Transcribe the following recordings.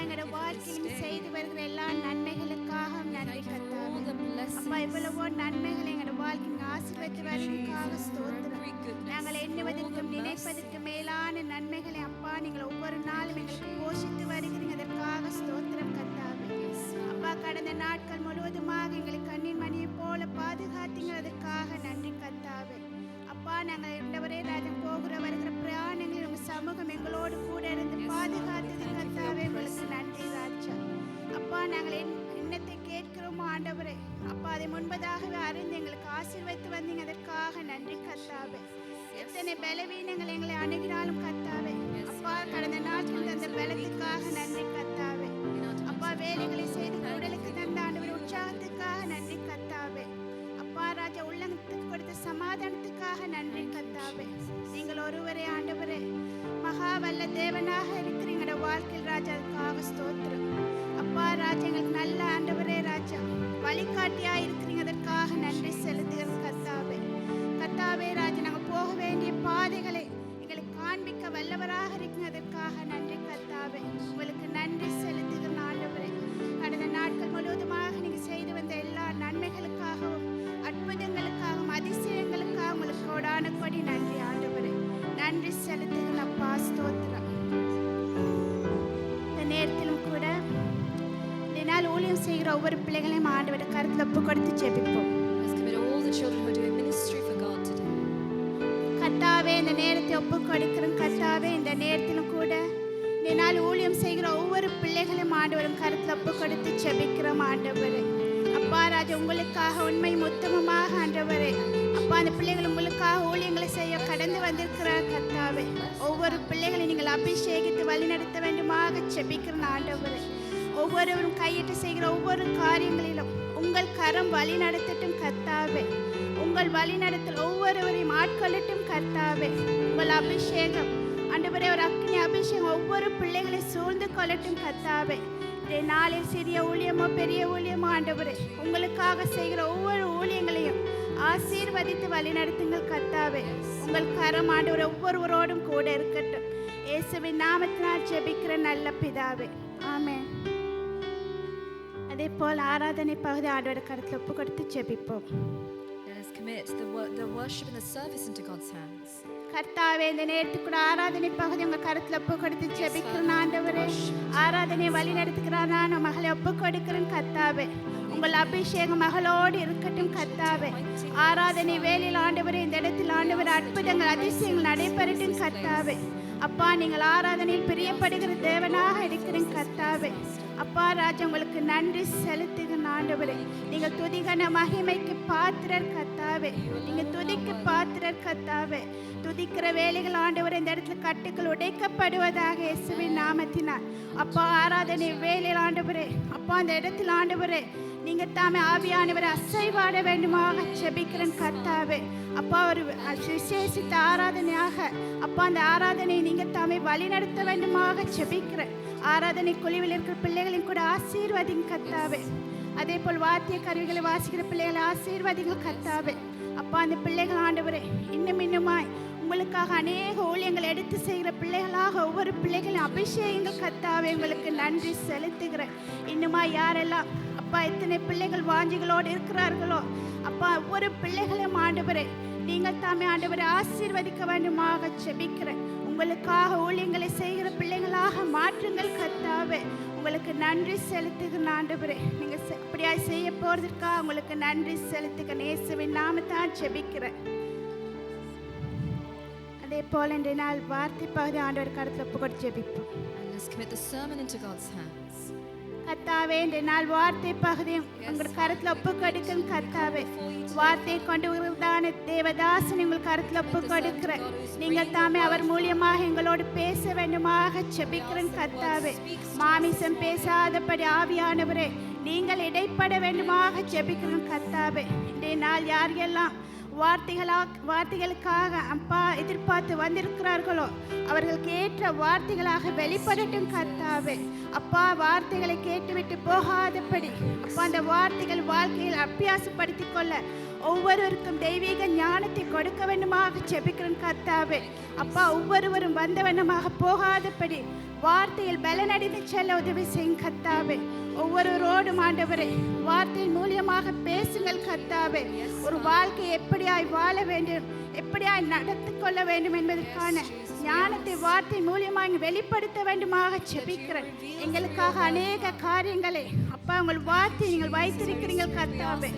எங்களோட வாழ்க்கையில் செய்து வருகிற எல்லா நன்மைகளுக்காக நன்றி கர்த்தாவே. அப்பா எவ்வளவோ நன்மைகளை எங்களோட வாழ்க்கையில் ஆசீர்வதித்து வருவதற்காக ஸ்தோத்திரம். நாங்கள் எண்ணுவதற்கும் நினைப்பதற்கும் மேலான நன்மைகளை அப்பா நீங்கள் ஒவ்வொரு நாளும் எங்களுக்கு போஷித்து வருகிறீங்க. அதற்காக ஸ்தோத்திரம் கர்த்தாவே. அப்பா கடந்த நாட்கள் முழுவதுமாக எங்களை கண்ணின் மணியை போல பாதுகாத்தீங்க. அதற்காக நன்றி கர்த்தாவே. அப்பா நாங்கள் இரண்டவரே ராஜன் போகிற வருகிற பிரயாணங்களில் உங்கள் சமூகம் எங்களோடு கூட இருந்து பாதுகாத்தது கர்த்தாவே. உங்களுக்கு நன்றி ராஜா. அப்பா நாங்கள் என்னத்தை கேட்கிறோமோ ஆண்டவரே அப்பா அதை முன்பதாகவே அறிந்து எங்களுக்கு ஆசீர்வதித்து வந்தீங்க. அதற்காக நன்றி கர்த்தாவே. எத்தனை பலவீனங்கள் எங்களை அணுகினாலும் கர்த்தாவே அப்பா கடந்த நாட்கள் தந்த பலத்துக்காக நன்றி கர்த்தாவே. அப்பா வேலைகளை செய்து உடலுக்கு தந்த ஆண்டவர் உற்சாகத்துக்காக நன்றி கர்த்தாவே. அப்பா ராஜா உள்ளத்துக்கு கொடுத்த சமாதானத்துக்காக நன்றி கர்த்தாவே. நீங்கள் ஒருவரே ஆண்டவரே மகா வல்ல தேவனாக இருக்கிறீங்களோட வாழ்க்கையில் ராஜா. அதுக்காக ஸ்தோத்திரம். அப்பா ராஜா எங்களுக்கு நல்ல ஆண்டவரே ராஜா வழிகாட்டியா இருக்கிறீங்க. அதற்காக நன்றி செலுத்துகிறோம் கர்த்தாவே. கர்த்தாவே ராஜா நாங்கள் போக வேண்டிய பாதைகளை எங்களுக்கு காண்பிக்க வல்லவராக இருக்கீங்க. அதற்காக நன்றி கர்த்தாவே. உங்களுக்கு நன்றி செலுத்துகிறோம் ஆண்டவரே. கடந்த நாட்கள் முழுவதுமாக நீங்கள் செய்து வந்த எல்லா நன்மைகளுக்காகவும் அற்புதங்களுக்காகவும் அதிசயங்களுக்காக உங்களுக்கு கோடான கொடி நன்றி ஆண்டவரே. நன்றி செலுத்துகிறோம் அப்பா ஸ்தோத்திரம். இந்த நேரத்திலும் கூட இதனால் ஊழியம் செய்கிற ஒவ்வொரு பிள்ளைகளையும் ஆண்டவரை கருத்தில் ஒப்பு கொடுத்து ஜெபிப்போம். கர்த்தாவே இந்த நேரத்தை ஒப்பு கொடுக்கிறோம் கர்த்தாவே. இந்த நேரத்திலும் கூட இதனால் ஊழியம் செய்கிற ஒவ்வொரு பிள்ளைகளையும் ஆண்டவரும் கருத்தில் ஒப்பு கொடுத்து ஜெபிக்கிறோம் ஆண்டவரே. அப்பா ராஜா உங்களுக்காக உண்மை உத்தமமாக ஆண்டவரே அப்பா அந்த பிள்ளைகள் உங்களுக்காக ஊழியங்களை செய்ய கடந்து வந்திருக்கிறார் கர்த்தாவே. ஒவ்வொரு பிள்ளைகளை நீங்கள் அபிஷேகித்து வழிநடத்த வேண்டுமாக ஜெபிக்கிறோம் ஆண்டவரே. ஒவ்வொருவரும் கையிட்டு செய்கிற ஒவ்வொரு காரியங்களிலும் உங்கள் கரம் வழி நடத்தட்டும் கர்த்தாவே. உங்கள் வழி நடத்தல் ஒவ்வொருவரையும் ஆட்கொள்ளட்டும் கர்த்தாவே. உங்கள் அபிஷேகம் ஆண்டவரே ஒரு அக்னி அபிஷேகம் ஒவ்வொரு பிள்ளைகளை சூழ்ந்து கொள்ளட்டும் கர்த்தாவே. இன்றைய நாளில் சிறிய ஊழியமோ பெரிய ஊழியமோ ஆண்டவரே உங்களுக்காக செய்கிற ஒவ்வொரு ஊழியங்களையும் ஆசீர்வதித்து வழிநடத்துங்கள் கர்த்தாவே. உங்கள் கரம் ஆண்டவர் ஒவ்வொருவரோடும் கூட இருக்கட்டும். இயேசுவின் நாமத்தினால் ஜெபிக்கிற நல்ல பிதாவே ஆமென். அதே போல் ஆராதனை பகுதி ஆண்டவர கருத்தில் ஒப்பு கொடுத்து ஜெபிப்போம். Commit the worship and the service into God's hands. கர்த்தாவே இந்த நேரத்துக்கு கூட ஆராதனை பகுதி உங்க கருத்துல ஒப்பு கொடுத்து ஜெபிக்கிறேன் ஆண்டவரே. ஆராதனை வழி நடத்துகிறானா நான் மகளை ஒப்பு கொடுக்கிறேன் கர்த்தாவே. உங்கள் அபிஷேகம் மகளோடு இருக்கட்டும் கர்த்தாவே. ஆராதனை வேலையில் ஆண்டவரே இந்த இடத்தில் ஆண்டவர் அற்புதங்கள் அதிசயங்கள் நடைபெறட்டும் கர்த்தாவே. அப்பா நீங்கள் ஆராதனையில் பிரியப்படுகிற தேவனாக இருக்கிறேன் கர்த்தாவே. அப்பா ராஜா உங்களுக்கு நன்றி செலுத்துகிறேன் ஆண்டவரே. நீங்கள் துதிகன மகிமைக்கு பாத்திரர் கர்த்தாவே. நீங்கள் துதிக்கு பாத்திரர் கர்த்தாவே. துதிக்கிற வேலைகள் ஆண்டவரே இந்த இடத்துல கட்டுக்கள் உடைக்கப்படுவதாக இயேசுவின் நாமத்தினால். அப்பா ஆராதனை வேலையில் ஆண்டவரே அப்பா அந்த இடத்தில் ஆண்டவரே நீங்க தாமே ஆவியானவரை அசைவாட வேண்டுமாக ஜெபிக்கிறேன் கர்த்தாவே. அப்பா ஒரு விசேஷித்த ஆராதனையாக அப்பா அந்த ஆராதனை நீங்க தாமே வழி நடத்த வேண்டுமாக ஜெபிக்கிறேன். ஆராதனை குழுவில் இருக்கிற பிள்ளைகளையும் கூட ஆசீர்வதிங்க கர்த்தாவே. அதே போல் வாத்திய கருவிகளை வாசிக்கிற பிள்ளைகளை ஆசீர்வதிங்க கர்த்தாவே. அப்பா அந்த பிள்ளைகள் ஆண்டவரே இன்னுமாய் உங்களுக்காக அநேக ஊழியங்களை எடுத்து செய்கிற பிள்ளைகளாக ஒவ்வொரு பிள்ளைகளையும் அபிஷேகங்கள் கர்த்தாவே. உங்களுக்கு நன்றி செலுத்துகிறேன். இன்னுமாய் யாரெல்லாம் அப்பா எத்தனை பிள்ளைகள் வாஞ்சிகளோடு இருக்கிறார்களோ அப்பா ஒவ்வொரு பிள்ளைகளையும் ஆண்டவரே நீங்கள் தாமே ஆண்டவரை ஆசீர்வதிக்க வேண்டுமாக ஜெபிக்கிறேன். உங்களுக்காக ஊழியங்களை செய்கிற பிள்ளைகளாக மாற்றுங்கள் கர்த்தாவே. உங்களுக்கு நன்றி செலுத்துகிறேன் ஆண்டவரே. நீங்கள் அப்படியா செய்ய போறதுக்காக உங்களுக்கு நன்றி செலுத்துகிறேன். இயேசுவின் நாமத்தான் ஜெபிக்கிறேன். அதே போல இன்றைய நாள் வார்த்தை பகுதி ஆண்டவர் கருத்தில் ஒப்பு கொடுத்து ஜெபிப்போம். Let's commit the sermon into God's hands. கர்த்தாவே இன்றைய நாள் வார்த்தை பகுதியும் உங்கள் கருத்தில் ஒப்பு கொடுக்கிறேன் கர்த்தாவே. வார்த்தை கொண்டு வருவதான தேவதாசன் உங்கள் கருத்தில் ஒப்பு கொடுக்கிறேன். நீங்கள் தாமே அவர் மூலியமாக எங்களோடு பேச வேண்டுமாக ஜெபிக்கிறேன் கர்த்தாவே. மாமிசம் பேசாதபடி ஆவியானவரே நீங்கள் இடைப்பட வேண்டுமாக ஜெபிக்கிறேன் கர்த்தாவே. இன்றைய நாள் யாரெல்லாம் வார்த்தைகளுக்காக அப்பா எதிர்பார்த்து வந்திருக்கிறார்களோ அவர்களுக்கு ஏற்ற வார்த்தைகளாக வெளிப்படட்டும் கர்த்தாவே. அப்பா வார்த்தைகளை கேட்டுவிட்டு போகாதபடி அப்பா அந்த வார்த்தைகள் வாழ்க்கையில் அபியாசப்படுத்திக் கொள்ள ஒவ்வொருவருக்கும் தெய்வீக ஞானத்தை கொடுக்க வேண்டுமாக ஜெபிக்கிறேன் கர்த்தாவே. அப்பா ஒவ்வொருவரும் வந்தவண்ணமாக போகாதபடி வார்த்தையில் பலனடைந்து செல்ல உதவி செய்யும் கர்த்தாவே. ஒவ்வொருவரோடும் ஆண்டவரே வார்த்தையின் மூலியமாக பேசுங்கள் கர்த்தாவே. ஒரு வாழ்க்கை எப்படியாய் வாழ வேண்டும், எப்படியாய் நடத்தி கொள்ள வேண்டும் என்பதற்கான ஞானத்தை வார்த்தை மூலியமாக வெளிப்படுத்த வேண்டுமாக செபிக்கிறேன். எங்களுக்காக அநேக காரியங்களை அப்பா உங்கள் வார்த்தையை நீங்கள் வைத்திருக்கிறீங்க கர்த்தாவே.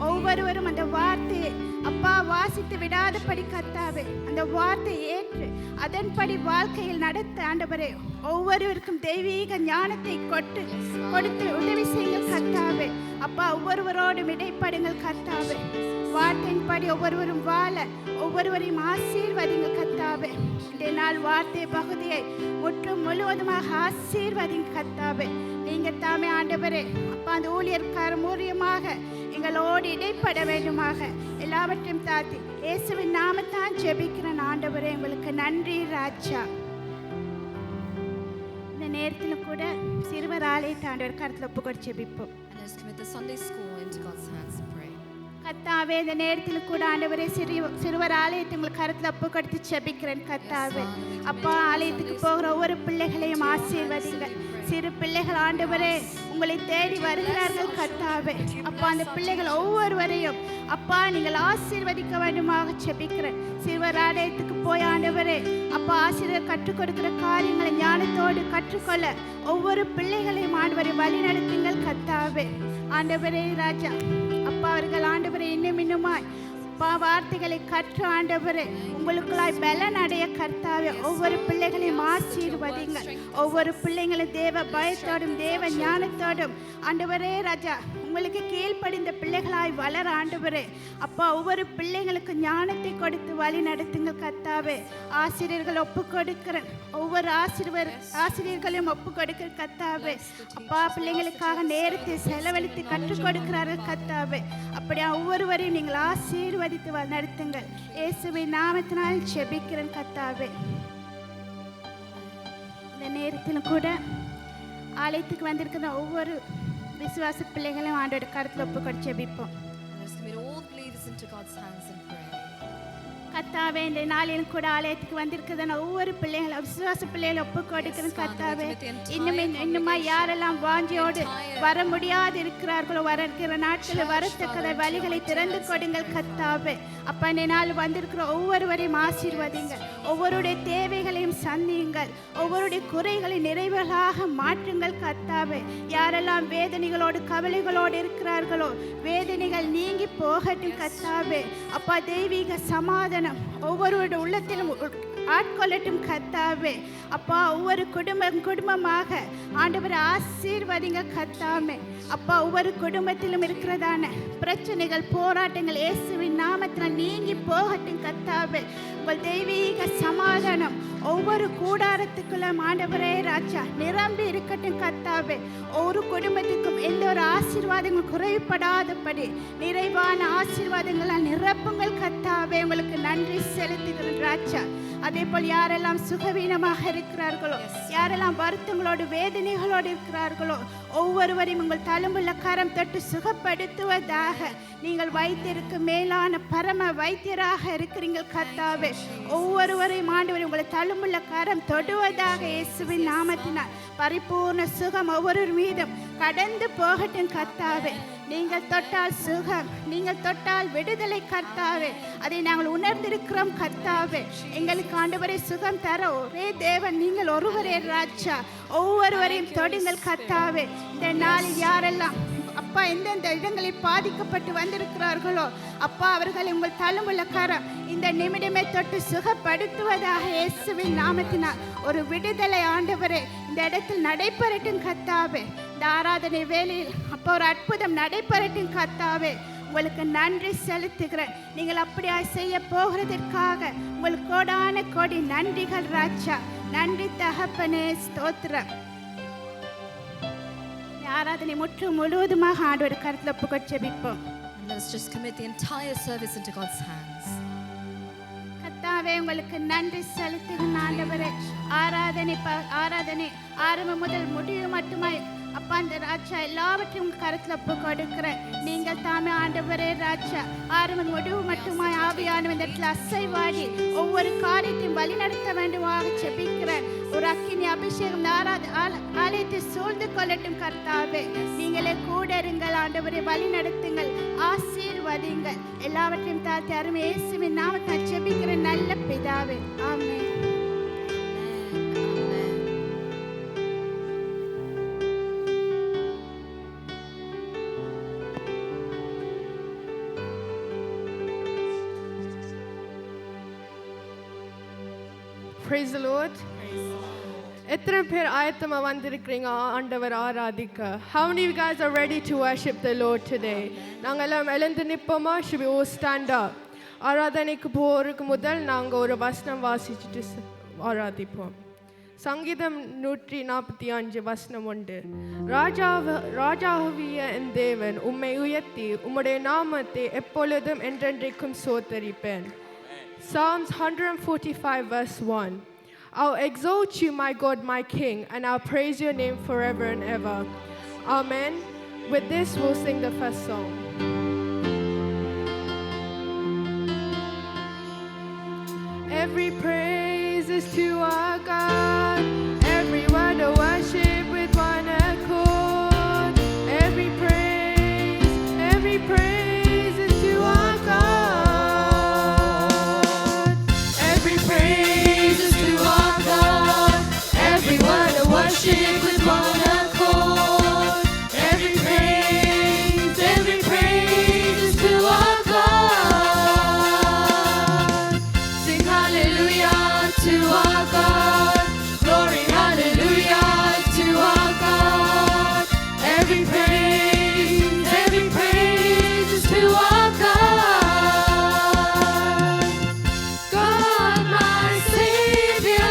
ஒவ்வொருவரும் அந்த வார்த்தையை அப்பா வாசித்து விடாதபடி கர்த்தாவே அந்த வார்த்தையை ஏற்று அதன்படி வாழ்க்கையில் நடத்த ஆண்டவரே ஒவ்வொருவருக்கும் தெய்வீக ஞானத்தை கொடுத்து உதவி செய்யுங்கள் கர்த்தாவே. அப்பா ஒவ்வொருவரோடும் இடைப்படுங்கள் கர்த்தாவே. வார்த்தையின்படி ஒவ்வொருவரும் வாழ ஒவ்வொருவரையும் ஆசீர்வதிங்க கர்த்தாவே. இந்த நாள் வார்த்தை பகுதியை முற்றும் முழுவதுமாக ஆசீர்வதிங்க கர்த்தாவே. நீங்க தாமே ஆண்டவரே அப்பா அந்த ஊழியர்கார மூலியமாக எங்களோடு இடைப்பட வேண்டுமாக எல்லாவற்றையும் தாத்தி இயேசுவின் நாமத்தான் ஜெபிக்கிறேன் ஆண்டவரே. உங்களுக்கு நன்றி ராஜா. இந்த நேரத்தில் கூட சிறுவர் ஆலயத்தை ஆண்டவர் கருத்தில் ஒப்புக்கொடு ஜெபிப்போம். And let's commit the Sunday school into God's hands and pray. கர்த்தாவே இந்த நேரத்தில் கூட ஆண்டவரே சிறுவர் ஆலயத்தை உங்களுக்கு கருத்தில் ஒப்பு கொடுத்து ஜெபிக்கிறேன் கர்த்தாவே. அப்பா ஆலயத்துக்கு போகிற ஒவ்வொரு பிள்ளைகளையும் ஆசீர்வதிங்க. சிறு பிள்ளைகள் ஆண்டவரே உங்களை தேடி வருகிறார்கள் கர்த்தாவே. அப்பா அந்த பிள்ளைகள் ஒவ்வொருவரையும் அப்பா நீங்கள் ஆசீர்வதிக்க வேண்டுமாக ஜெபிக்கிறேன். சிறுவர் ஆலயத்துக்கு போய் ஆண்டவரே அப்பா ஆசிரியர் கற்றுக் கொடுக்கிற காரியங்களை ஞானத்தோடு கற்றுக்கொள்ள ஒவ்வொரு பிள்ளைகளையும் ஆண்டவரை வழி நடத்துங்கள் கர்த்தாவே. ஆண்டவரே ராஜா அப்பா அவர்கள் ஆண்டவரை இன்னுமாய் அப்பா வார்த்தைகளை கற்று ஆண்டவரே உங்களுக்குள்ளாய் பலன் அடைய கர்த்தாவே ஒவ்வொரு பிள்ளைகளையும் ஆசீர்வதிங்கள். ஒவ்வொரு பிள்ளைங்களும் தேவ பயத்தோடும் தேவ ஞானத்தோடும் ஆண்டவரே ராஜா உங்களுக்கு கீழ்ப்படிந்த பிள்ளைகளாய் வளர ஆண்டவரே அப்பா ஒவ்வொரு பிள்ளைங்களுக்கு ஞானத்தை கொடுத்து வழி நடத்துங்க கர்த்தாவே. ஆசிரியர்கள் ஒப்பு கொடுக்கிறேன். ஒவ்வொரு ஆசிரியர்களையும் ஒப்பு கொடுக்கிற கர்த்தாவே. அப்பா பிள்ளைங்களுக்காக நேரத்தை செலவழித்து கற்றுக் கொடுக்கிறார்கள் கர்த்தாவே. அப்படியா ஒவ்வொருவரையும் நீங்கள் ஆசீர்வதித்து நடத்துங்கள். இயேசுவின் நாமத்தினால் ஜெபிக்கிறேன் கர்த்தாவே. இந்த நேரத்திலும் கூட ஆலயத்துக்கு வந்திருக்கிற ஒவ்வொரு விசுவாச பிள்ளைகளையும் ஆண்டோட கருத்தில் ஒப்புக்கொடு ஜெபிப்போம். Let's commit all the believers into God's hands and pray. கர்த்தாவே இந்த நாளில் கூட ஆலயத்துக்கு வந்திருக்கிறதான ஒவ்வொரு பிள்ளைகளும் விசுவாச பிள்ளைகளை ஒப்பு கொடுக்கிறேன் கர்த்தாவே. இன்னுமா யாரெல்லாம் வாஞ்சியோடு வர முடியாது இருக்கிறார்களோ வருகிற நாட்களில் வரத்தக்க வழிகளை திறந்து கொடுங்கள் கர்த்தாவே. அப்பா இந்த நாள் வந்திருக்கிற ஒவ்வொருவரையும் ஆசீர்வதிங்கள். ஒவ்வொருடைய தேவைகளையும் சந்தியுங்கள். ஒவ்வொருடைய குறைகளை நிறைவுகளாக மாற்றுங்கள் கர்த்தாவே. யாரெல்லாம் வேதனைகளோடு கவலைகளோடு இருக்கிறார்களோ வேதனைகள் நீங்கி போகட்டும் கர்த்தாவே. அப்பா தெய்வீக சமாதானம் ஒவ்வொருவருடைய உள்ளத்திலும் ஆட்கொள்ளட்டும் கர்த்தாவே. அப்பா ஒவ்வொரு குடும்பமாக ஆண்டவரை ஆசீர்வதிங்க கர்த்தாவே. அப்பா ஒவ்வொரு குடும்பத்திலும் இருக்கிறதான பிரச்சனைகள் போராட்டங்கள் இயேசுவின் நாமத்தினால் நீங்கி போகட்டும் கர்த்தாவே. உங்கள் தெய்வீக சமாதானம் ஒவ்வொரு கூடாரத்துக்குள்ளும் ஆண்டவரே ராஜா நிரம்பி இருக்கட்டும் கர்த்தாவே. ஒரு குடும்பத்துக்கும் எந்த ஒரு ஆசீர்வாதங்களும் குறைபடாதபடி நிறைவான ஆசீர்வாதங்களால் நிரப்புங்கள் கர்த்தாவே. உங்களுக்கு நன்றி செலுத்துகிறேன் ராஜா. அதே போல் யாரெல்லாம் சுகவீனமாக இருக்கிறார்களோ யாரெல்லாம் வருத்தங்களோடு வேதனைகளோடு இருக்கிறார்களோ ஒவ்வொருவரையும் உங்கள் தழும்புள்ள கரம் தொட்டு சுகப்படுத்துவதாக நீங்கள் வைத்திருக்கும் மேலான பரம வைத்தியராக இருக்கிறீங்க கர்த்தாவே. ஒவ்வொருவரையும் ஆண்டவரை உங்களை தழும்புள்ள கரம் தொடுவதாக இயேசுவின் நாமத்தினால் பரிபூர்ண சுகம் ஒவ்வொரு மீதும் கடந்து போகட்டும் கர்த்தாவே. நீங்கள் தொட்டால் சுகம், நீங்கள் தொட்டால் விடுதலை கர்த்தாவே. அதை நாங்கள் உணர்ந்திருக்கிறோம் கர்த்தாவே. எங்களுக்கு ஆண்டவரை சுகம் தர ஒரே தேவன் நீங்கள் ஒருவரே ராஜா. ஒவ்வொருவரையும் தொடுங்கள் கர்த்தாவே. இந்த நாளில் யாரெல்லாம் அப்பா எந்தெந்த இடங்களில் பாதிக்கப்பட்டு வந்திருக்கிறார்களோ அப்பா அவர்களை உங்கள் தழும்புள்ள கரம் இந்த நிமிடமே தொட்டு சுகப்படுத்துவதாக இயேசுவின் நாமத்தினால் ஒரு விடுதலை ஆண்டவரே இந்த இடத்தில் நடைபெறட்டும் கர்த்தாவே. இந்த ஆராதனை வேளையில் அப்போ ஒரு அற்புதம் நடைபெறட்டும் கர்த்தாவே. உங்களுக்கு நன்றி செலுத்துகிறேன். நீங்கள் அப்படியா செய்ய போகிறதற்காக உங்களுக்கு கோடான கோடி நன்றிகள் ராஜா. நன்றி தகப்பனே, ஸ்தோத்திரம். ஆராதனை முற்றும் முழுவதுமாக ஆண்டவர் கருத்தில் ஒப்புக்கொண்டு ஜெபிப்போம். Let's just commit the entire service into God's hands. கர்த்தாவே உங்களுக்கு நன்றி செலுத்துகிறேன் ஆண்டவரே. ஆராதனை ஆரம்பம் முதல் முடிவு மட்டுமாய் அப்பா அந்த ராஜா எல்லாவற்றையும் உங்க கருத்துல ஒப்பு கொடுக்கிறேன். நீங்கள் தாமே ஆண்டவரே ராஜா ஆரம்பம் முடிவு மட்டுமாய் ஆவியான இந்த இடத்துல அசைவாடி ஒவ்வொரு காரியத்தையும் வழிநடத்த வேண்டுமாக ஜெபிக்கிறேன். ஒரு அக்கினி அபிஷேகம் ஆலயத்தை சூழ்ந்து கொள்ளட்டும் கர்த்தாவே. நீங்களே கூட இருங்கள் ஆண்டவரை, வழி நடத்துங்கள், ஆசீர்வதிங்கள். எல்லாவற்றையும் தாழ்த்தி அருமை இயேசுவின் நாமத்தை ஜெபிக்கிற நல்ல பிதாவே, ஆமென். Praise the Lord. எத்தனை பேர் ஆயத்தமா வந்திருக்கிறீங்க ஆண்டவர் ஆராதிக்க? How many of you guys are ready to worship the Lord today? நாங்கள் எல்லாம் எழுந்து நிற்போமா? Should we all stand up? ஆராதனைக்கு போறதுக்கு முதல் நாங்கள் ஒரு வசனம் வாசிச்சுட்டு ஆராதிப்போம். சங்கீதம் 145 வசனம் 1. ராஜாவிய என் தேவன் உம்மை உயர்த்தி உம்முடைய நாமத்தை எப்பொழுதும் என்றென்றைக்கும் சோத்தரிப்பேன். Psalms 145 verse 1. I'll exalt you, my God, my King, and I'll praise your name forever and ever. Amen. With this, we'll sing the first song. Every praise is to our God, every word of worship with one accord. Every praise is to our God. Worship with one accord. Every praise is to our God. Sing hallelujah to our God. Glory hallelujah to our God. Every praise is to our God. God my Savior,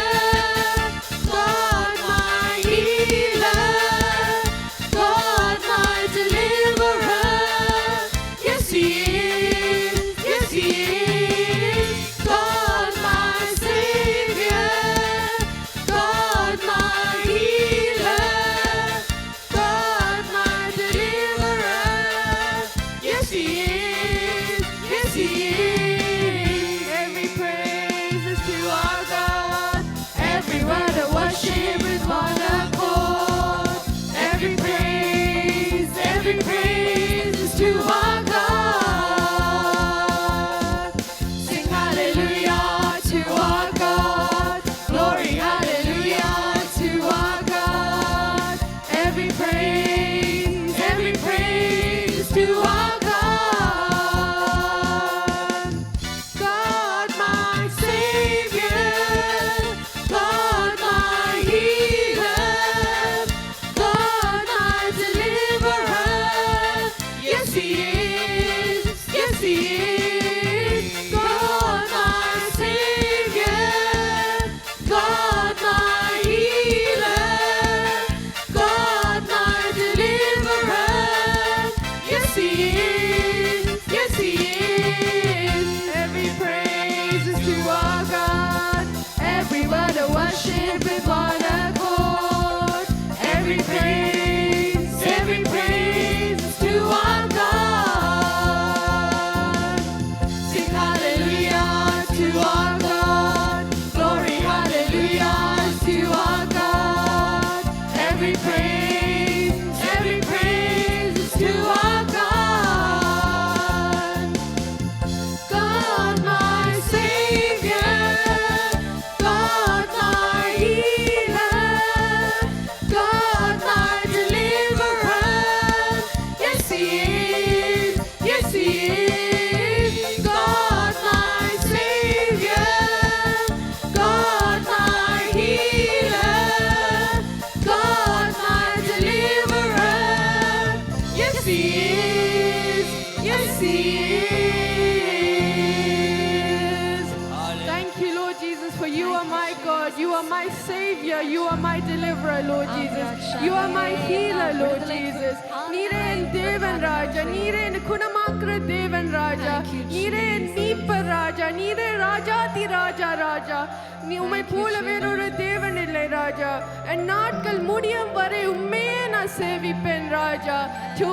You are my Savior. You are my deliverer, Lord Jesus. You are my healer, Lord Jesus. நீரே என் தேவன் ராஜா, நீரே என் குணமாக்குற தேவன் ராஜா, நீரே என் மீட்பர் ராஜா, நீரே ராஜாதி ராஜா ராஜா. நீ உம்மை போல வேறொரு தேவன் இல்லை ராஜா. என் நாட்கள் முடியும் வரை உம்மையே நான் சேவிப்பேன் ராஜா. To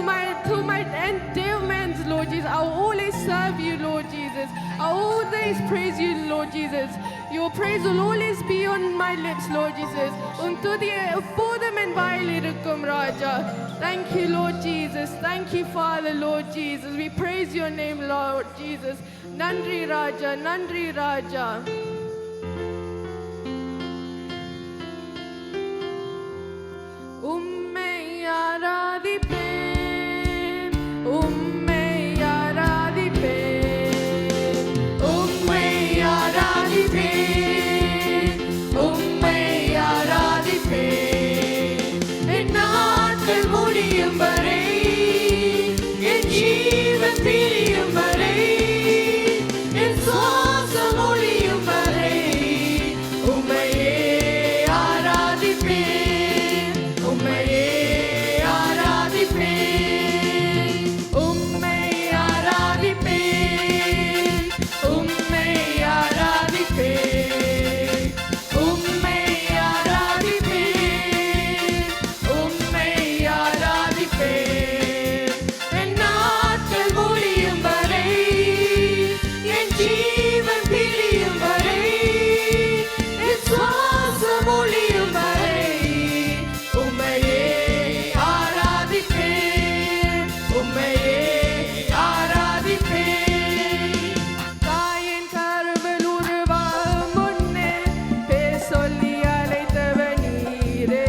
my endowments, Lord Jesus, I will always serve you, Lord Jesus. I will always praise you, Lord Jesus. Your praise will always be on my lips, Lord Jesus. உன் துதி எப்போதும் என் வாயில் இருக்கும் ராஜா. Thank you, Lord Jesus. Thank you, Father, Lord Jesus. We praise your name, Lord Jesus. நன்றி ராஜா, நன்றி ராஜா. உம்மை ஆராதிப்பேன், உம்மை ஆராதிப்பேன், உம்மை ஆராதிப்பேன், உம்மை ஆராதிப்பேன். என் நாட்கள் முடியும் வரை, என் ஜீவன் பிரியும் வரை, என் சுவாசம் ஒழியும் வரை, உம்மையே ஆராதிப்பேன், உம்மையே ஆராதிப்பேன், உம்மை ஆராதிப்பேன், உம்மை ஆராதிப்பேன், உம்மை ஆராதிப்பேன், உம்மை ஆராதிப்பேன். என் நாட்கள் முடியும் வரை, என் ஜீவன் பிரியும் வரை, என் சுவாசம் ஒழியும் வரை, உம்மையே ஆராதிப்பேன், உம்மையே ஆராதிப்பேன். தாயின் கருவில் உருவாகும் முன்னே பேர் சொல்லி அழைத்தவர் நீரே.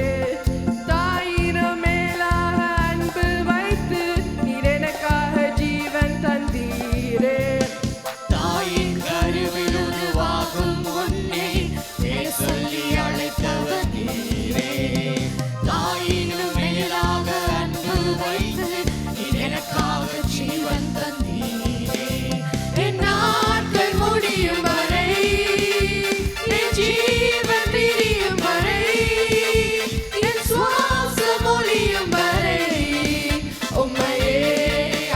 தாயினும் மேலாக அன்பு வைத்து நீர் எனக்காக ஜீவன் தந்தீரே. தாயின் கருவில் உருவாகும் முன்னே பேர் சொல்லி அழைத்தவர் நீரே. தாயினும் மேலாக அன்பு வைத்து நீர் எனக்காக ஜீவன் தந்தீரே. என் நாட்கள் முடியும் வரை, என் ஜீவன் பிரியும் வரை, என் சுவாசம் ஒழியும் வரை, உம்மையே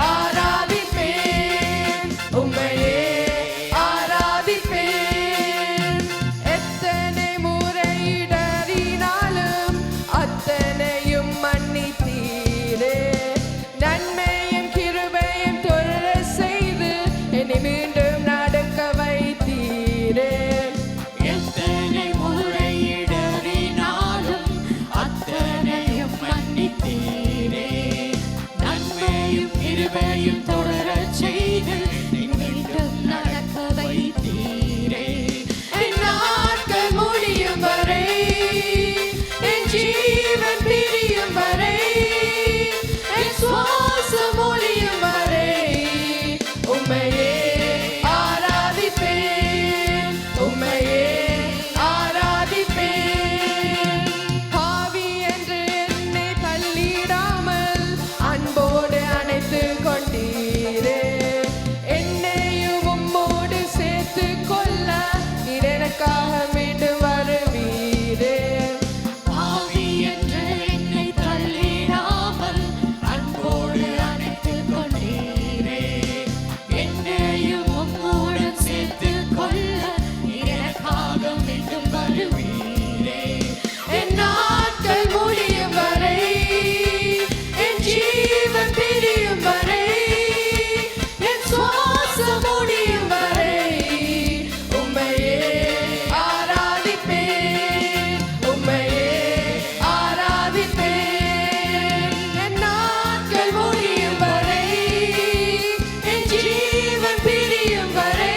ஆராதிப்பேன், உம்மையே ஆராதிப்பேன். எத்தனை முறை இடறினாலும் அத்தனையும் மன்னித்தீரே. நன்மையும் கிருபையும் தொடர செய்து என்னை மீண்டும் நடக்க வைத்தீரே. எத்தனை முறை இடறினாலும் அத்தனையும் மன்னித்தீரே. நன்மையும் கிருபையும் தொடரச் செய்து மீண்டும் நடக்க வைத்தீரே. என் நாட்கள் முடியும் வரை, என் ஜீவன் பிரியும் வரை, என் சுவாசம் ஒழியும் வரை, உம்மையே ஆராதிப்பேன், உம்மையே ஆராதிப்பேன். பாவி என்று என்னை தள்ளிடாமல் அன்போடு அணைத்துக் கொண்டீரே. என்னையும் உம்மோடு சேர்த்துக் கொள்ள நீர் எனக்காக மீண்டும் வருவீரே. பாவி என்று என்னை தள்ளிடாமல் அன்போடு அணைத்துக் கொண்டீரே. என்னையும் உம்முடன் சேர்த்துக் கொள்ள நீர் எனக்காக மீண்டும் வருவீரே. என் நாட்கள் முடியும் வரை, என் ஜீவன் பிரியும் வரை, என் சுவாசம் ஒழியும் வரை, உம்மையே ஆராதிப்பேன், உம்மையே ஆராதிப்பேன். என் நாட்கள் முடியும் வரை, என் ஜீவன் பிரியும் வரை,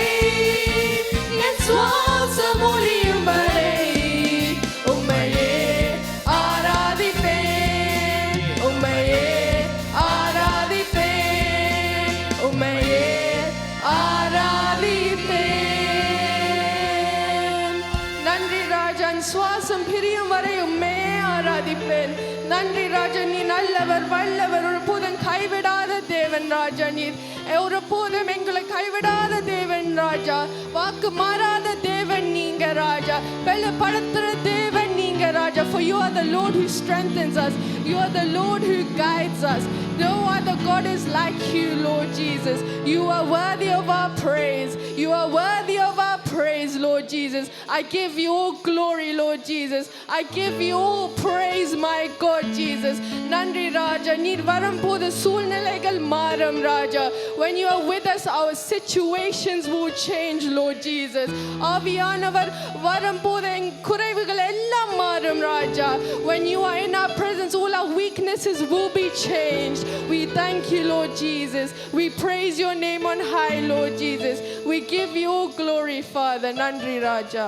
என் சுவாசம் ஒழியும் வரை, உம்மையே ஆராதிப்பேன், உம்மையே ஆராதிப்பேன், உம்மையே ஆராதிப்பேன். நன்றி ராஜா, என் சுவாசம் பிரியும் வரை உம்மே ஆராதிப்பேன். நன்றி ராஜா, நீ நல்லவர், வல்லவர், ஒரு போதும் கைவிடாத தேவன் ராஜா. நீர் ஒரு போதும் எங்களை கைவிடாத தேவன் ராஜா. வாக்கு மாறாத தேவன் நீங்க ராஜா. பலப்படுத்துற தேவன் நீங்க ராஜா. For you are the Lord who strengthens us. You are the Lord who guides us. No other God is like you, Lord Jesus. You are worthy of our praise. You are worthy of our praise, Lord Jesus. I give you all glory, Lord Jesus. I give you all praise, my God, Jesus. நன்றி ராஜா, நீர் வரும்போது சூழ்நிலைகள் மாறும் ராஜா. When you are with us, our situations will change, Lord Jesus. ஆவியானவர் வரும்போது என் குறைவுகள் எல்லாம் மாறும் ராஜா. When you are in our presence, all our weaknesses will be changed. We thank you, Lord Jesus. We praise your name on high, Lord Jesus. We give you all glory, Father. நன்றி ராஜா.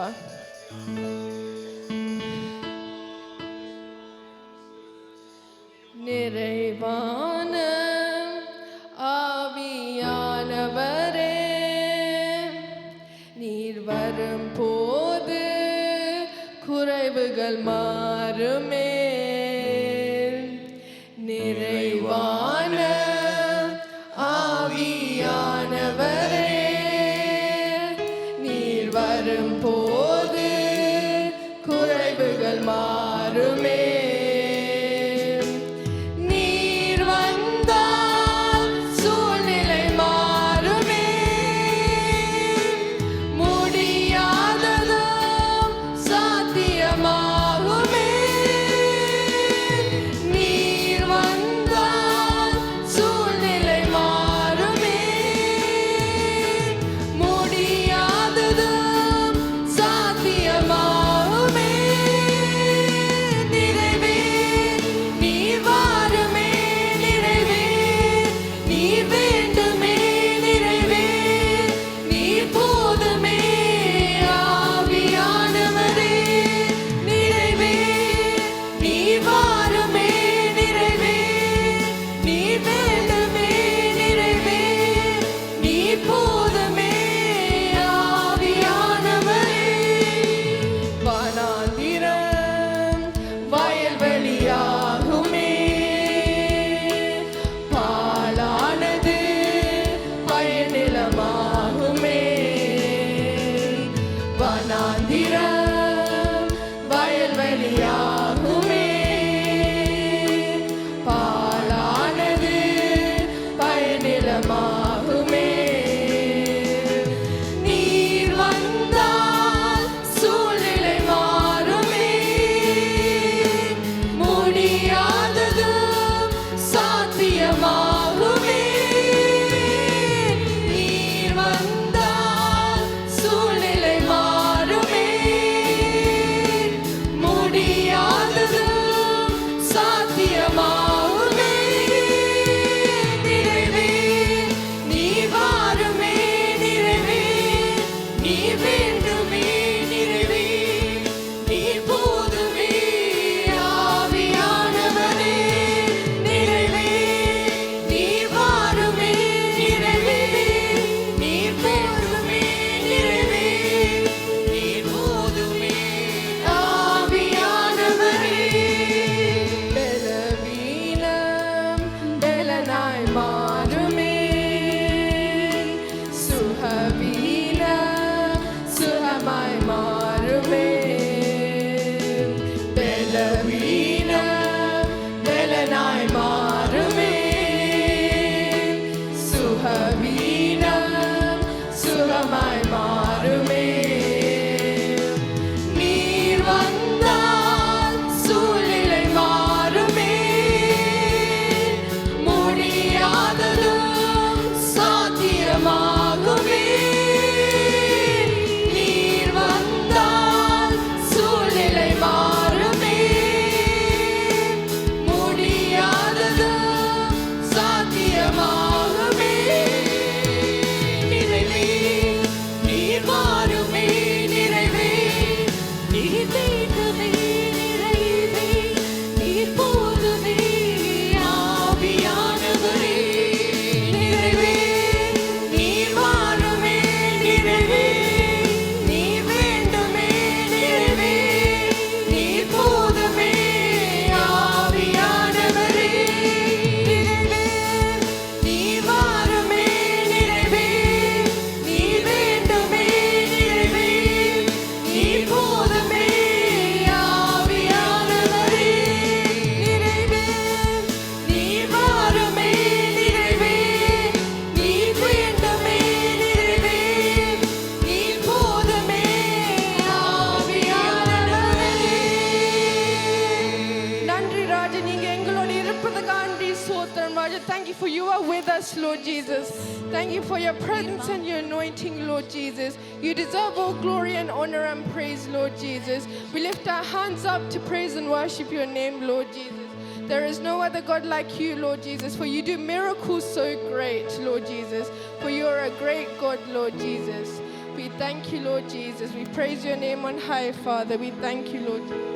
நிறைவான ஆவியானவரே, நீர் வரும்போது குறைவுகள் மாறுமே. நிறைவான ஆவியானவரே, நீர் வரும்போது குறைவுகள் மாறுமே. நீ போதுமே ஆவியானவர் ராஜா நீங்க எங்களோட இருப்பதுக்காண்டி சோத்திரம் ராஜா. Thank you for you are with us, Lord Jesus. Thank you for your presence and your anointing, Lord Jesus. You deserve all glory and honor and praise, Lord Jesus. We lift our hands up to praise and worship your name, Lord Jesus. There is no other God like you, Lord Jesus, for you do miracles so great, Lord Jesus. For you are a great God, Lord Jesus. We thank you, Lord Jesus. We praise your name on high, Father. We thank you, Lord Jesus.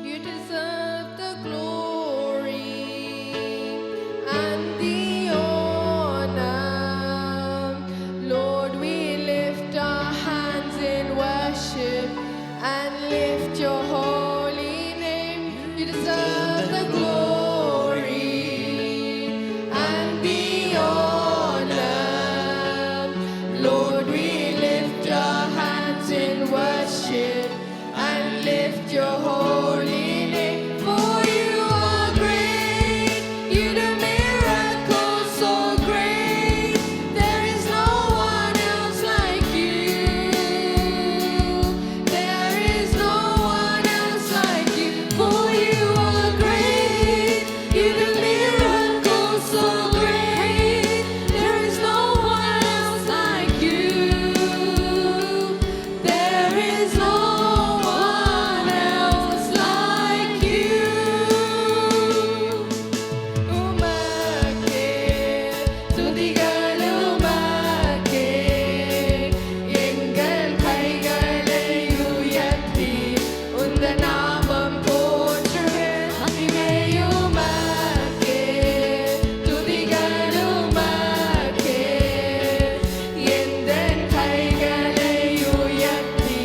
You deserve the glory and the honor. Lord, we lift our hands in worship and lift your holy name. You deserve the glory and the honor. Lord, we lift our hands in worship and lift your holy name. For you are great, you do miracles so great. There is no one else like you. There is no one else like you. For you are great, you do miracles so great. There is no one else like you. There is no one else like you. உமக்கே துதிகள் உமக்கே, எங்கள் கைகளை உயர்த்தி உந்த நாமம் போற்றுவேன். மகிமை உமக்கே, துதிகள் உமக்கே, எங்கள் கைகளை உயர்த்தி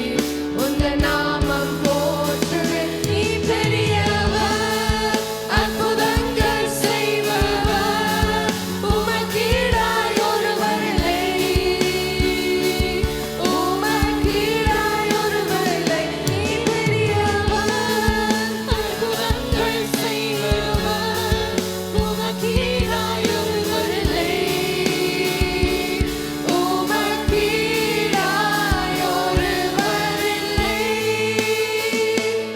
உந்த நாமம் போற்றுவேன். நீ பெரியவர், அற்புதங்கள் செய்பவர், உமக்கீடாய் ஒருவர் இல்லை. உமக்கீடாய் ஒருவர் இல்லை. நீ பெரியவர், அற்புதங்கள் செய்பவர், உமக்கீடாய் ஒருவர் இல்லை. உமக்கீடாய் ஒருவர் இல்லை.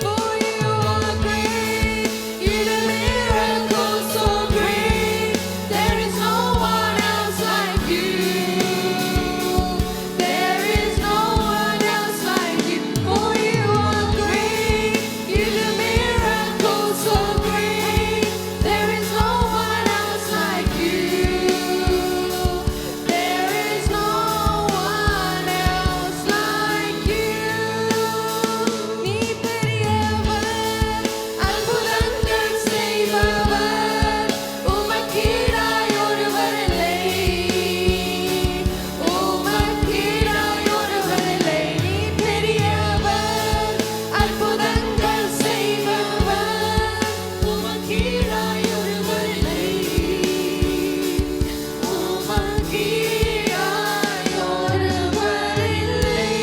For you are great, you do miracles so great. There is no one else like you. There is no one else like you. For you are great, you do miracles so great. There is no one else like you. There is no one else like you. நீ பெரியவர், அற்புதங்கள் செய்பவர், உமக்கீடாய் ஒருவர் இல்லை. உமக்கீடாய் ஒருவர் இல்லை. நீ பெரியவர், அற்புதங்கள் செய்பவர், உமக்கீடாய் ஒருவர் இல்லை. உமக்கீடாய் ஒருவர் இல்லை.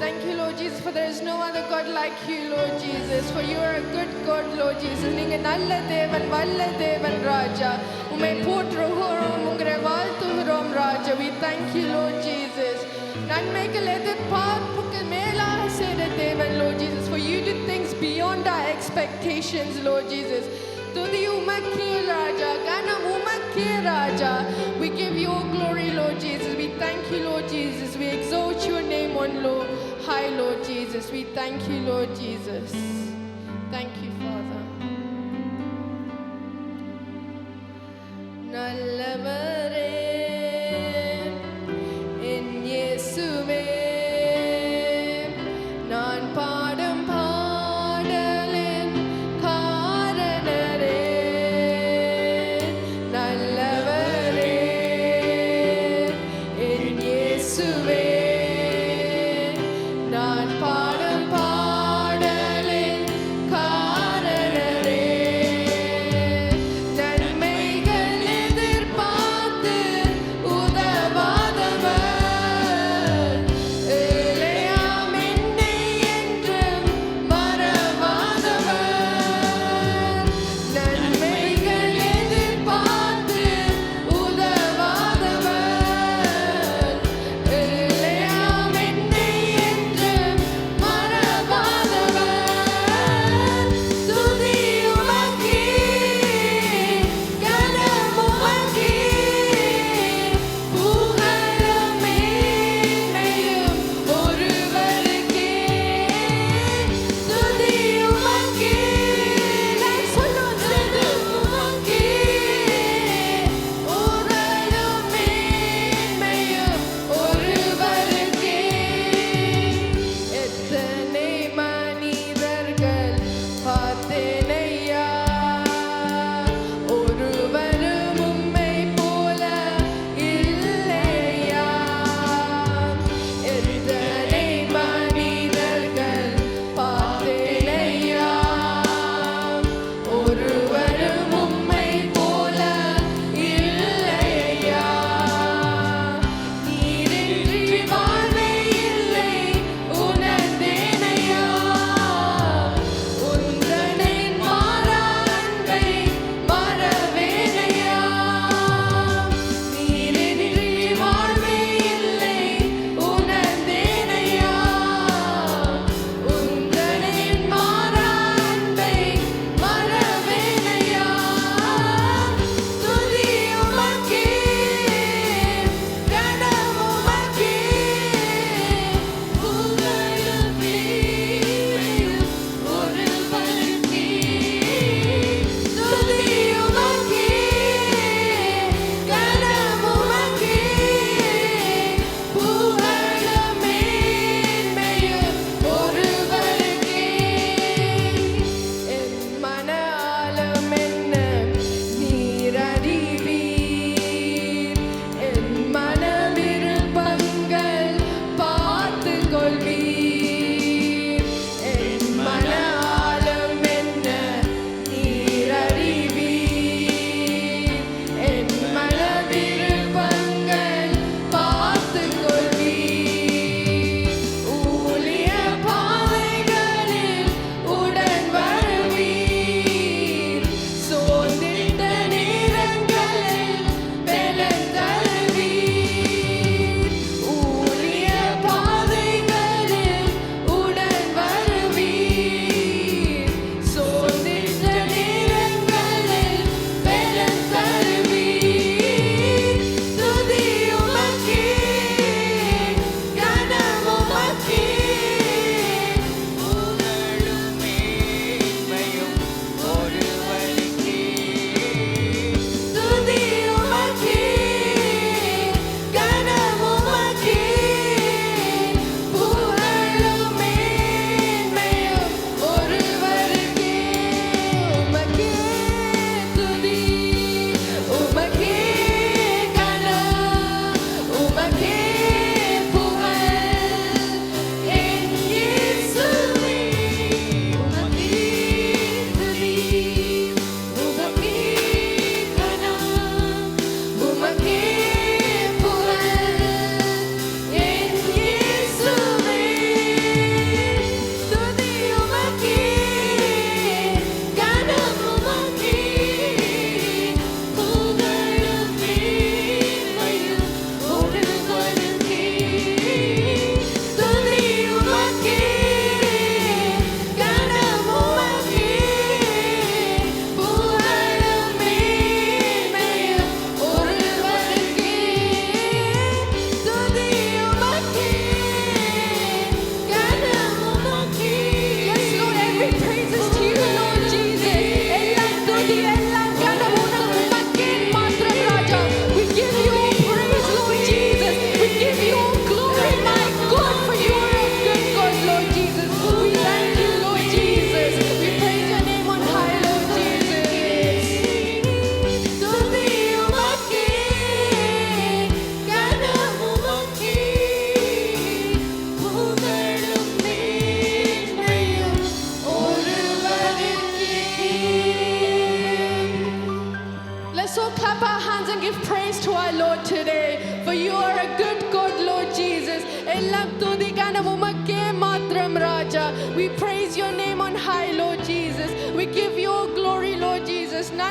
Thank you, Lord Jesus, for there is no other God like you, Lord Jesus. For you are a good God, Lord Jesus. நீங்க நல்ல தேவன், வல்ல தேவன் ராஜா. உம்மை போற்றுகிறோம், உங்களை வாழ்த்துகிறோம் ராஜா. We thank you, Lord Jesus. நன்மைகள் எதிர்பார்ப்புக்கு மேலாக செய்த தேவன், Lord Jesus. For you did things beyond our expectations, Lord Jesus. துதி உமக்கே ராஜா, கனம் உமக்கே ராஜா. We give you all glory, Lord Jesus. We thank you, Lord Jesus. We exalt your name on high, Lord Jesus. We thank you, Lord Jesus. Thank you, Father. நல்லவரே என் இயேசுவே, நான் பாடும் பாடலின் காரணரே. நல்லவரே என் இயேசுவே, நான் பாடும் பாடலின் காரணரே. நன்மைகள் எதிர்பார்ப்புக்கு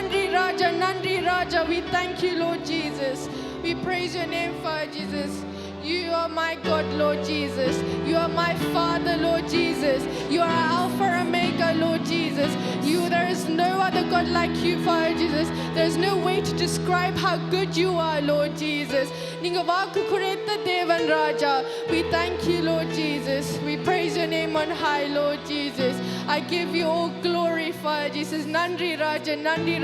Nandri Raja. We thank you, Lord Jesus. We praise your name, Father Jesus. You are my God, Lord Jesus. You are my Father, Lord Jesus. You are Alpha and Omega, Lord Jesus. There is no other God like you, Father Jesus. There is no way to describe how good you are, Lord Jesus. நீங்க வாக்கு குறைத்த தேவன் ராஜா. We thank you, Lord Jesus. We praise your name on high, Lord Jesus. I give you all glory, Father Jesus. நன்றி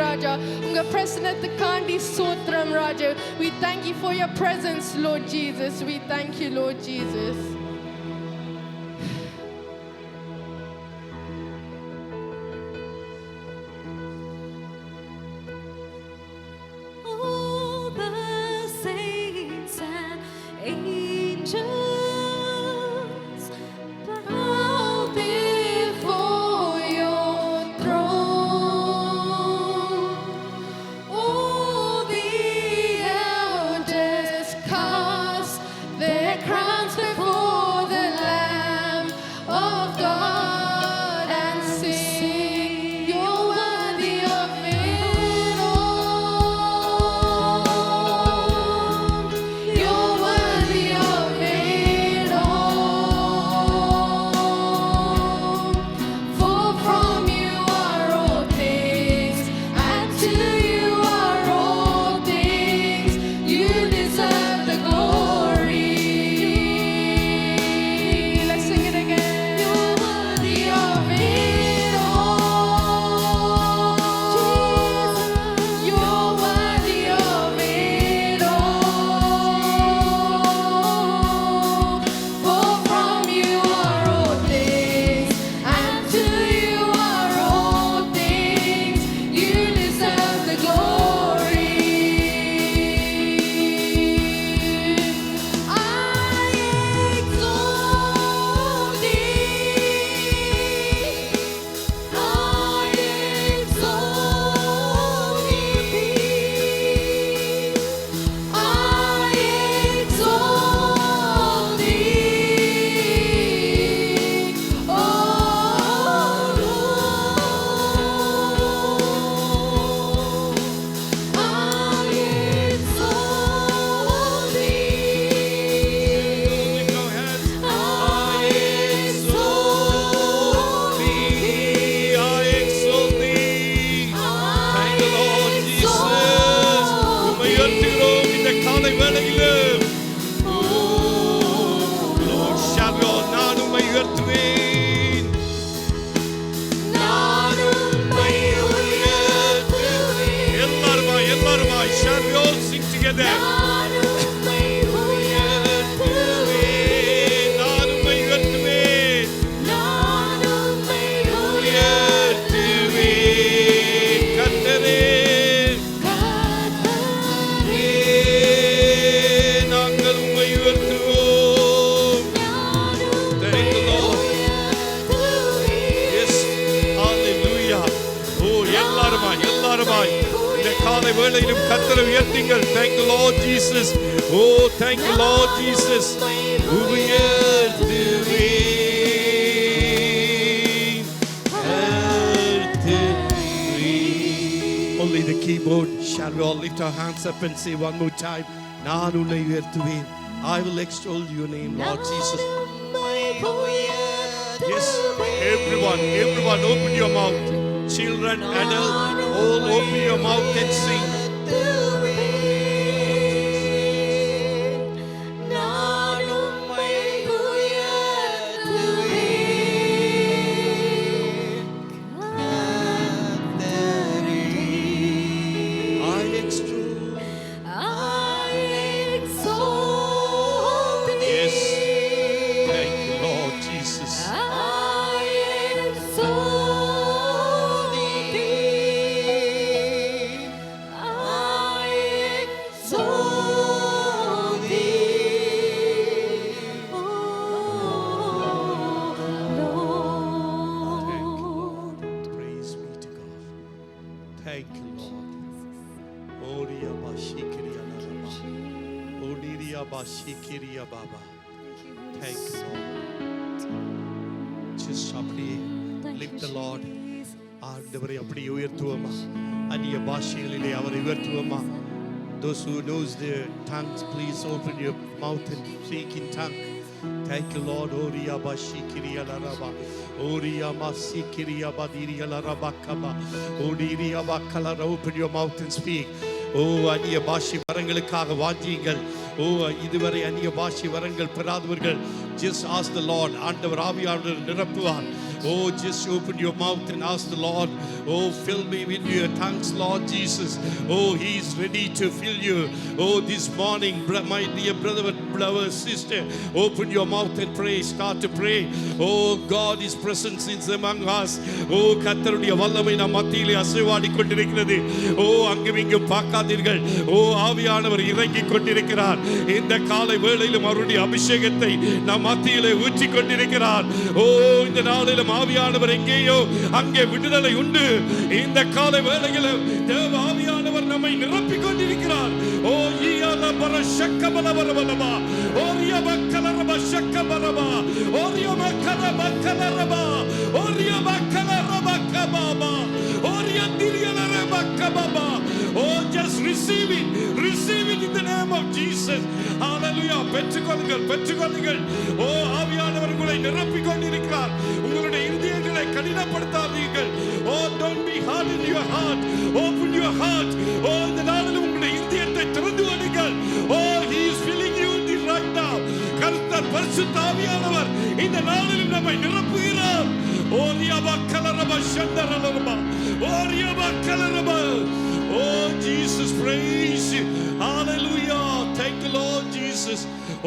ராஜா. உங்க பிரசன்னத்துக்காண்டி ஸ்தோத்திரம் ராஜா. We thank you for your presence, Lord Jesus. We thank you, Lord Jesus. All the saints and angels bow Before your throne, all the elders cast their crowns before the Lamb of God and sing, you're worthy of it all. You're worthy of it all. For from you are all things, and to you are all things. You deserve the glory. Let's sing it again. You're worthy of it all. You're worthy of it all. For from you are all things, and to you are all things. You deserve the glory. I exalt thee. I exalt thee. I exalt thee. Oh Lord, I exalt thee. Lift our hands. I exalt thee. I exalt thee. Thank the Lord Jesus. உம்மை உயர்த்துகிறோம் இந்த காலை வேளையிலும். Lord, shall we all நான் உம்மை உயர்த்துவேன். நான் உம்மை உயர்த்துவேன். எல்லாருமாய் shall we all sing together. நான் உம்மை உயர்த்துவேன். நான் உம்மை உயர்த்துவேன். நான் உம்மை உயர்த்துவேன். கர்த்தரே நாங்கள் உம்மை உயர்த்துவோம். Thank the Lord. Yes, hallelujah. எல்லாருமாய் இந்த காலை வேளையிலும் கர்த்தரை உயர்த்துங்கள். Thank the Lord Jesus. Oh, thank you Lord Jesus. Only the keyboard. Shall we all lift our hands up and say one more time? நான் உன்னை உயர்த்துவேன். I will extol your name, Lord Jesus. Yes, everyone, open your mouth. Children, adults, all open your mouth and sing. நான் உம்மை உயர்த்துவேன். I extol. Yes, thank you, Lord Jesus. Praise be to God. Thank you, Lord. Oriya bashikiriya lalaba. Oriya bashikiriya baba. Thank you, Lord. Just அப்படியே lift the Lord. ஆண்டவரை அப்படி உயர்த்துவோமா? அந்நிய பாஷைகளிலே அவரை உயர்த்துவோமா? Those who knows the tongues, please open your mouth and speak in tongue. Thank you, Lord. Oriya bashi kiriya la raba. Oriya masi kiriya badiriya la raba kaba. Oriya bakala. Open your mouth and speak. Oh, அந்நிய பாஷை வரங்களுக்காக வாஞ்சியுங்கள். Oh, இதுவரை அந்நிய பாஷை வரங்கள் பெறாதவர்கள் just ask the Lord. ஆண்டவர் ஆவியானவர் நிரப்புவார். Oh, just open your mouth and ask the Lord. Oh, fill me with your tongues, Lord Jesus. Oh, He is ready to fill you. Oh, this morning, my dear brother, sister, open your mouth and pray. Start to pray. Oh, God, His presence is among us. Oh, கர்த்தருடைய வல்லமை நம் மத்தியிலே அசைவாடிக் கொண்டிருக்கிறது. Oh, அங்கும் இங்கும் பார்க்காதீர்கள். Oh, ஆவியானவர் இறங்கிக் கொண்டிருக்கிறார். இந்த காலை வேளையிலும் அவருடைய அபிஷேகத்தை நம் மத்தியிலே ஊற்றிக் கொண்டிருக்கிறார். Oh, இந்த நாளிலும் ஆவியானவர் எங்கேயோ அங்கே விடுதலை உண்டு. இந்த காலை வேளையிலும் தேவ ஆவியானவர் நம்மை நிரப்பிக் கொண்டிருக்கிறார். ஓ ஈயால பரஷக்கபலவரபலபா ஓரிய மக்கலரப ஷக்கபலபா ஓரிய மக்கலரபா ஓரிய மக்கலரப கபாபா ஓரிய திரியலரப கபாபா. Oh, just receive it in the name of Jesus. Hallelujah. பெற்றுக்கொள்ளுங்கள். ஓ ஆவியானவர் உங்களை நிரப்பிக் கொண்டிருக்கிறார். உங்களுடைய இதயங்களை கடினப்படுத்தாதீர்கள். Oh, don't be hard in your heart. Open your heart. Oh, இந்த நாளில் உங்களுடைய இதயத்தை திறந்து விடுங்கள். Oh, He is filling you right now. கர்த்தர் பரிசுத்த ஆவியானவர் இந்த நாளில் நம்மை நிரப்புகிறார். Oh, ரியபக்கலரப ஷந்தரலரபா oh, ரியபக்கலரபா. Oh, Jesus, praise you. Hallelujah. Thank you, Lord Jesus.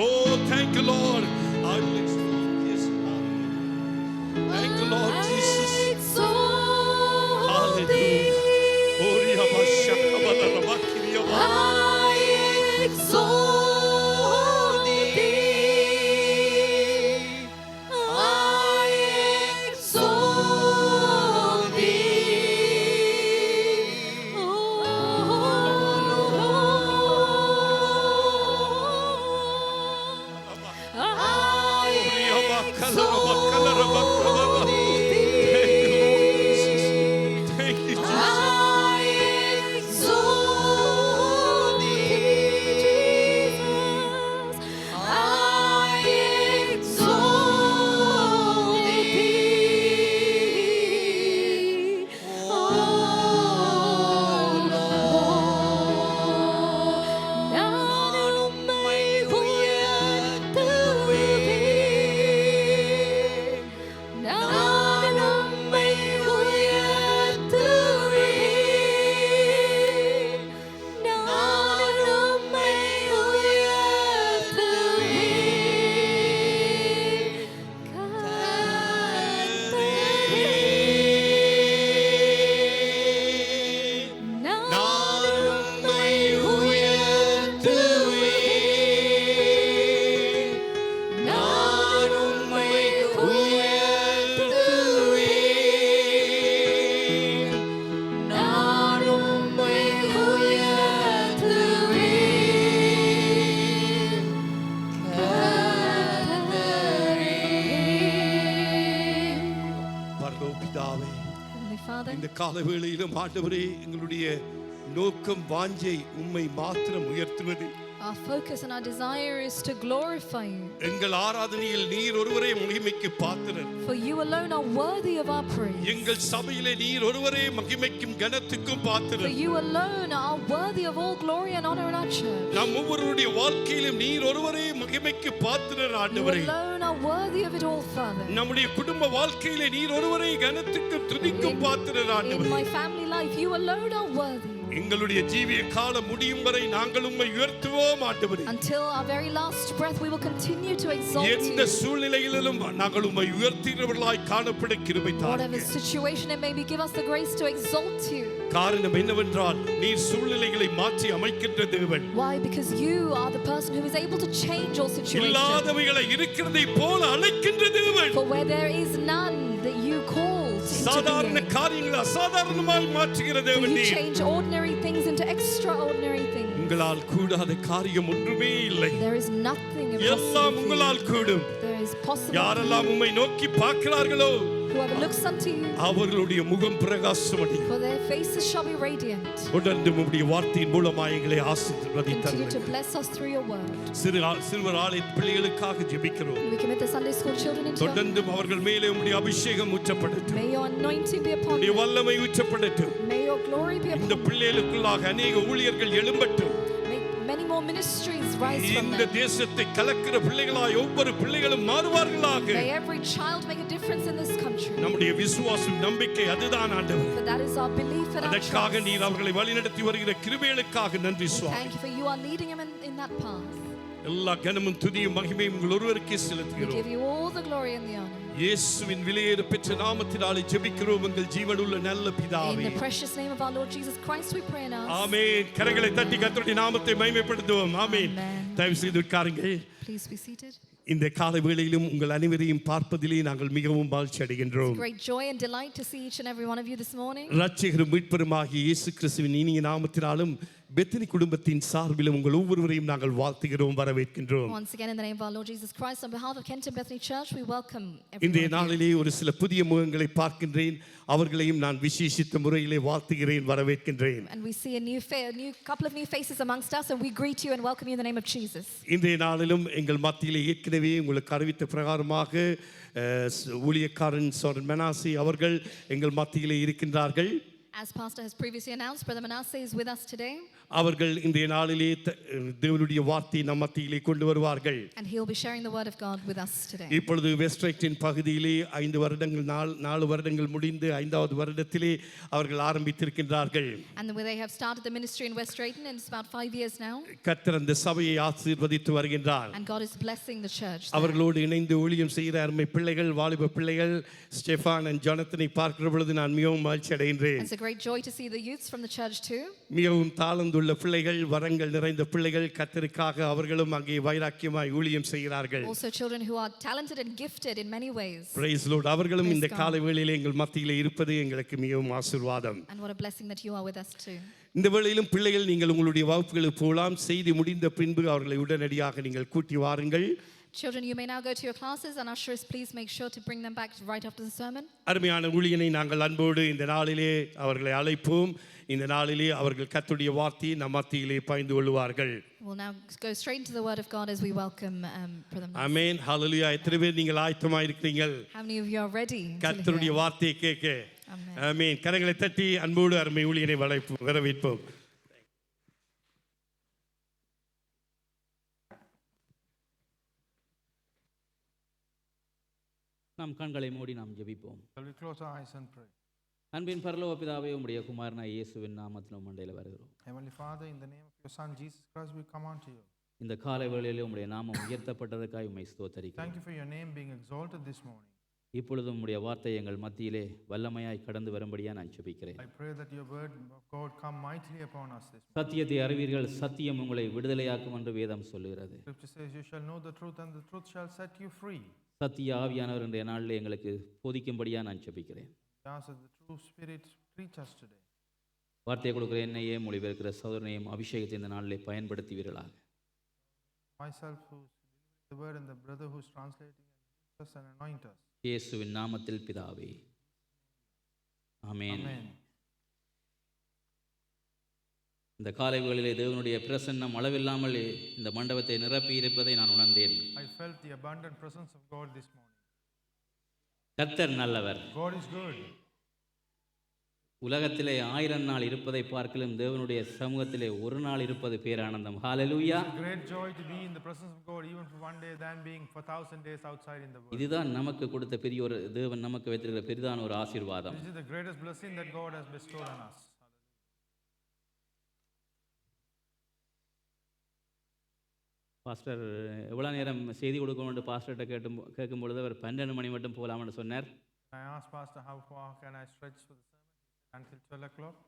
Oh, thank you, Lord. I will exalt. Yes, hallelujah. Thank you, Lord Jesus. Hallelujah. Oh, ரியபashakabalaraba kiriyaba. I exalt thee. I exalt thee. இந்த காலை வேளையிலும் ஆண்டவரே எங்களுடைய நோக்கம் வாஞ்சை உம்மை மாத்திரம் உயர்த்துவது. Our focus and our desire is to glorify you. எங்கள் ஆராதனையில் நீர் ஒருவரே மகிமைக்கு பாத்திரர். For you alone are worthy of our praise. எங்கள் சபையிலே நீர் ஒருவரே மகிமைக்கும் கனத்துக்கும் பாத்திரர். For you alone are worthy of all glory and honor in our church. நம் ஒவ்வொருவருடைய வாழ்க்கையிலும் நீர் ஒருவரே மகிமைக்கு பாத்திரர் ஆண்டவரே. You alone are worthy of it all, Father. நம்முடைய குடும்ப வாழ்க்கையிலே நீர் ஒருவரே கனத்துக்கும் துதிக்கும் பாத்திரர் ஆண்டவரே. In my family life you alone are worthy. எங்களுடைய ஜீவிய காலம் முடியும் வரை நாங்கள் உம்மை உயர்த்துவோம் ஆண்டவரே. Until our very last breath we will continue to exalt you. எந்த சூழ்நிலையிலும் நாங்கள் உம்மை உயர்த்துகிறவர்களாய் காணப்பட கிருபை தாருங்க. Whatever situation it may be, give us the grace to exalt you. காரணம் என்னவென்றால் நீர் சூழ்நிலைகளை மாற்றி அமைக்கின்ற தேவன். Why? Because you are the person who is able to change all situations. இல்லாதவைகளை இருக்கிறதை போல அழைக்கின்ற தேவன். For where there is none that you call சாதாரண காரியங்களை அசாதாரணமாய் மாற்றுகிற தேவன் you நீர். change ordinary things into extraordinary things. உங்களால் கூடாத காரியம் ஒன்றுமே இல்லை. There is nothing எல்லாம் impossible. உங்களால் கூடும். There is possible. யாரெல்லாம் உம்மை நோக்கி பார்க்கிறார்களோ whoever looks unto you, அவர்களுடைய முகம் பிரகாசமடையும். for their faces shall be radiant. தொடர்ந்து உம்முடைய வார்த்தையின் மூலமாக எங்களை Continue ஆசீர்வதித்தருளும். to bless us through your word. சிறுவர் ஆலய பிள்ளைகளுக்காக ஜெபிக்கிறோம். We commit the Sunday school children into your தொடர்ந்து அவர்கள் மேலே உம்முடைய அபிஷேகம் ஊற்றப்படட்டும். May your anointing be upon உம்முடைய them. வல்லமை ஊற்றப்படட்டும். May your glory be இந்த upon them. பிள்ளைகளுக்குள்ளாக அநேக ஊழியர்கள் எழும்பட்டும். May many more ministries rise from இந்த them. தேசத்தை கலக்கிற பிள்ளைகளாய் ஒவ்வொரு பிள்ளைகளும் மாறுவார்களாக. May every child make a difference in this country. நம்முடைய விசுவாசம் நம்பிக்கை அதுதான் ஆண்டவர். For that is our belief and our அதற்காக trust. நீர் அவர்களை வழிநடத்தி வருகிற கிருபைகளுக்காக நன்றி சுவாமி. Thank you for you are leading them in that path. எல்லா கனமும் துதியும் மகிமையும் உங்கள் ஒருவருக்கே We செலுத்துகிறோம். give you all the glory and the honor. இயேசுவின் விலையேற பெற்ற நாமத்தினாலே ஜெபிக்கிறோம் எங்கள் ஜீவனுள்ள நல்ல In பிதாவே. the precious name of our Lord Jesus Christ we pray and ask. ஆமென். கரங்களை தட்டி கர்த்தருடைய நாமத்தை மகிமைப்படுத்துவோம். ஆமென். Amen. தயவு செய்து உட்காருங்கள். Please be seated. இந்த காலை வேளையிலும் உங்கள் அனைவரையும் பார்ப்பதிலே நாங்கள் மிகவும் மகிழ்ச்சி அடைகின்றோம். Great joy and delight to see each and every one of you this morning. இரட்சகரும் மீட்பருமாகிய இயேசு கிறிஸ்துவின் இனிய நாமத்தினாலும் பெத்தனி குடும்பத்தின் சார்பிலும் உங்கள் ஒவ்வொருவரையும் நாங்கள் வாழ்த்துகிறோம், வரவேற்கின்றோம். Once again in the name of our Lord Jesus Christ, on behalf of Kenton Bethany Church, we welcome இன்றைய everyone. நாளிலே ஒரு சில புதிய முகங்களை பார்க்கின்றேன். அவர்களையும் நான் விசேஷித்த முறையிலே வாழ்த்துகிறேன், வரவேற்கின்றேன். And we see a new couple of new faces amongst us, and we greet you and welcome you in the name of Jesus. இன்றைய நாளிலும் எங்கள் மத்தியிலே ஏற்கனவே உங்களுக்கு அறிவித்த பிரகாரமாக ஊழியக்காரன் சோரன் மனாசி அவர்கள் எங்கள் மத்தியிலே இருக்கின்றார்கள். As Pastor has previously announced, Brother Manasseh is with us today. அவர்கள் இன்றைய நாளிலே தேவனுடைய வார்த்தையை நம் மத்தியிலே கொண்டு வருவார்கள். And he'll be sharing the word of God with us today. இப்பொழுது வெஸ்ட்ரைட்டின் பகுதியிலே 5 வருடங்கள் 4 வருடங்கள் முடிந்து 5வது வருடத்திலே அவர்கள் ஆரம்பித்திருக்கின்றார்கள். And they have started the ministry in West Drayton, and it's about 5 years now. கர்த்தர் அந்த சபையை ஆசீர்வதித்து வருகின்றார். And God is blessing the church there. அவர்களோடு இணைந்து ஊழியம் செய்கிற அருமை பிள்ளைகள், வாலிப பிள்ளைகள் ஸ்டெஃபான் and ஜொனத்தனை பார்க்கிற பொழுது நான் மிகவும் மகிழ்ச்சி அடைகின்றேன். It's a great joy to see the youths from the church too. மிகவும் தாளந்துள்ள பிள்ளைகள், வரங்கள் நிறைந்த பிள்ளைகள், கர்த்தருக்காக அவர்களும் அங்கே வைராக்கியமாய் ஊழியம் செய்கிறார்கள். Also children who are talented and gifted in many ways. Praise Lord. அவர்களும் இந்த Praise God. காலை வேளையிலே எங்கள் மத்தியிலே இருப்பது எங்களுக்கு மிகவும் ஆசீர்வாதம். And what a blessing that you are with us too. இந்த வேளையிலும் பிள்ளைகள் நீங்கள் உங்களுடைய வகுப்புகளுக்கு போகலாம். செய்தி முடிந்த பின்பு அவர்களை உடனடியாக நீங்கள் கூட்டி வாருங்கள். Children, you may now go to your classes, and ushers, please make sure to bring them back right after the sermon. அருமையான ஊழியனை நாங்கள் அன்போடு இந்த நாளிலே அவர்களை அழைப்போம். இந்த நாளிலே அவர்கள் கர்த்தருடைய வார்த்தையை நம் மத்தியிலே பகிர்ந்து கொள்வார்கள். We'll now go straight into the word of God as we welcome Brother Manasseh. ஆமென். ஹல்லேலூயா. எத்தனை பேர் நீங்கள் ஆயத்தமாக இருக்கிறீர்கள் How many of you are ready to கர்த்தருடைய hear? வார்த்தையை கேட்க? Amen. ஆமென். கரங்களை தட்டி அன்போடு அருமை ஊழியனை வரவேற்போம். நாம் கண்களை மூடி நாம் ஜெபிப்போம். Shall we close our eyes and pray? அன்பின் பரலோக பிதாவே, உம்முடைய குமாரனாய் இயேசுவின் நாமத்தில் மண்டையில் வருகிறோம். Heavenly Father, in the name of your Son Jesus Christ, we come unto you. இந்த காலை வேளையிலே உம்முடைய நாமம் உயர்த்தப்பட்டதற்காக உம்மை ஸ்தோத்திரிக்கிறோம். Thank you for your name being exalted this morning. இப்பொழுதும் உம்முடைய வார்த்தை எங்கள் மத்தியிலே வல்லமையாய் கடந்து வரும்படியா நான் ஜெபிக்கிறேன். I pray that your word of God come mightily upon us this morning. சத்தியத்தை அறிவீர்கள், சத்தியம் உங்களை விடுதலையாக்கும் என்று வேதம் சொல்லுகிறது. Scripture says, you shall know the truth and the truth shall set you free. சத்திய ஆவியானவர் இன்றைய நாளிலே எங்களுக்கு போதிக்கும்படியா நான் ஜெபிக்கிறேன். We ask that the true Spirit preach us today. வார்த்தையை கொடுக்கிற என்னையே மொழிபெயர்க்கிற சகோதரனையும் அபிஷேகத்தை இந்த நாளிலே பயன்படுத்துவீர்களாக. Myself who's delivering the word and the brother who's translating, and us and anoint us. இயேசுவின் நாமத்தில் பிதாவே, ஆமென். Amen. இந்த காலை வேளையிலே தேவனுடைய பிரசன்னம் அளவில்லாமல் இந்த மண்டபத்தை நிரப்பி இருப்பதை நான் உணர்ந்தேன். I felt the abundant presence of God this morning. கர்த்தர் நல்லவர். God is good. உலகத்திலே 1000 நாள் இருப்பதை பார்க்கலும் தேவனுடைய சமூகத்திலே ஒரு நாள் இருப்பது பேரானந்தம். ஹalleluya. It's a great joy to be in the presence of God even for one day than being for 1,000 days outside in the world. இதுதான் நமக்கு கொடுத்த பெரிய ஒரு தேவன் நமக்கு வைத்திருக்கிற பெரிதான ஒரு ஆசீர்வாதம். This is the greatest blessing that God has bestowed on us. Pastor எவ்வளோ நேரம் செய்தி கொடுக்கணும்னு பாஸ்டர்கிட்ட கேட்கும் பொழுது அவர் 12 மணி மட்டும் போகலாம்னு சொன்னார். I asked Pastor, how far can I stretch for the sermon? Until 12 o'clock.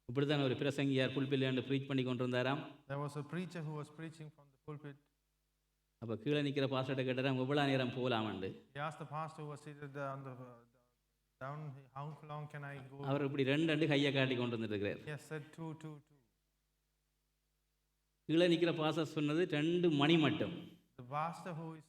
இப்படித்தான் ஒரு பிரசங்கியார் புல்பில்லேண்டு ப்ரீச் பண்ணி கொண்டிருந்தாராம். There was a preacher who was preaching from the pulpit. அப்போ கீழே நிற்கிற பாஸ்டர்கிட்ட கேட்டாராம், எவ்வளோ நேரம் போகலாமண்டு. He asked the pastor who was seated on the down, how long can I go? அவர் இப்படி ரெண்டு கையை காட்டி கொண்டு வந்துருக்கிறார். He has said 2. கீழே நிற்கிற பாஸ்டர் சொன்னது 2 மணி மட்டும். The pastor who is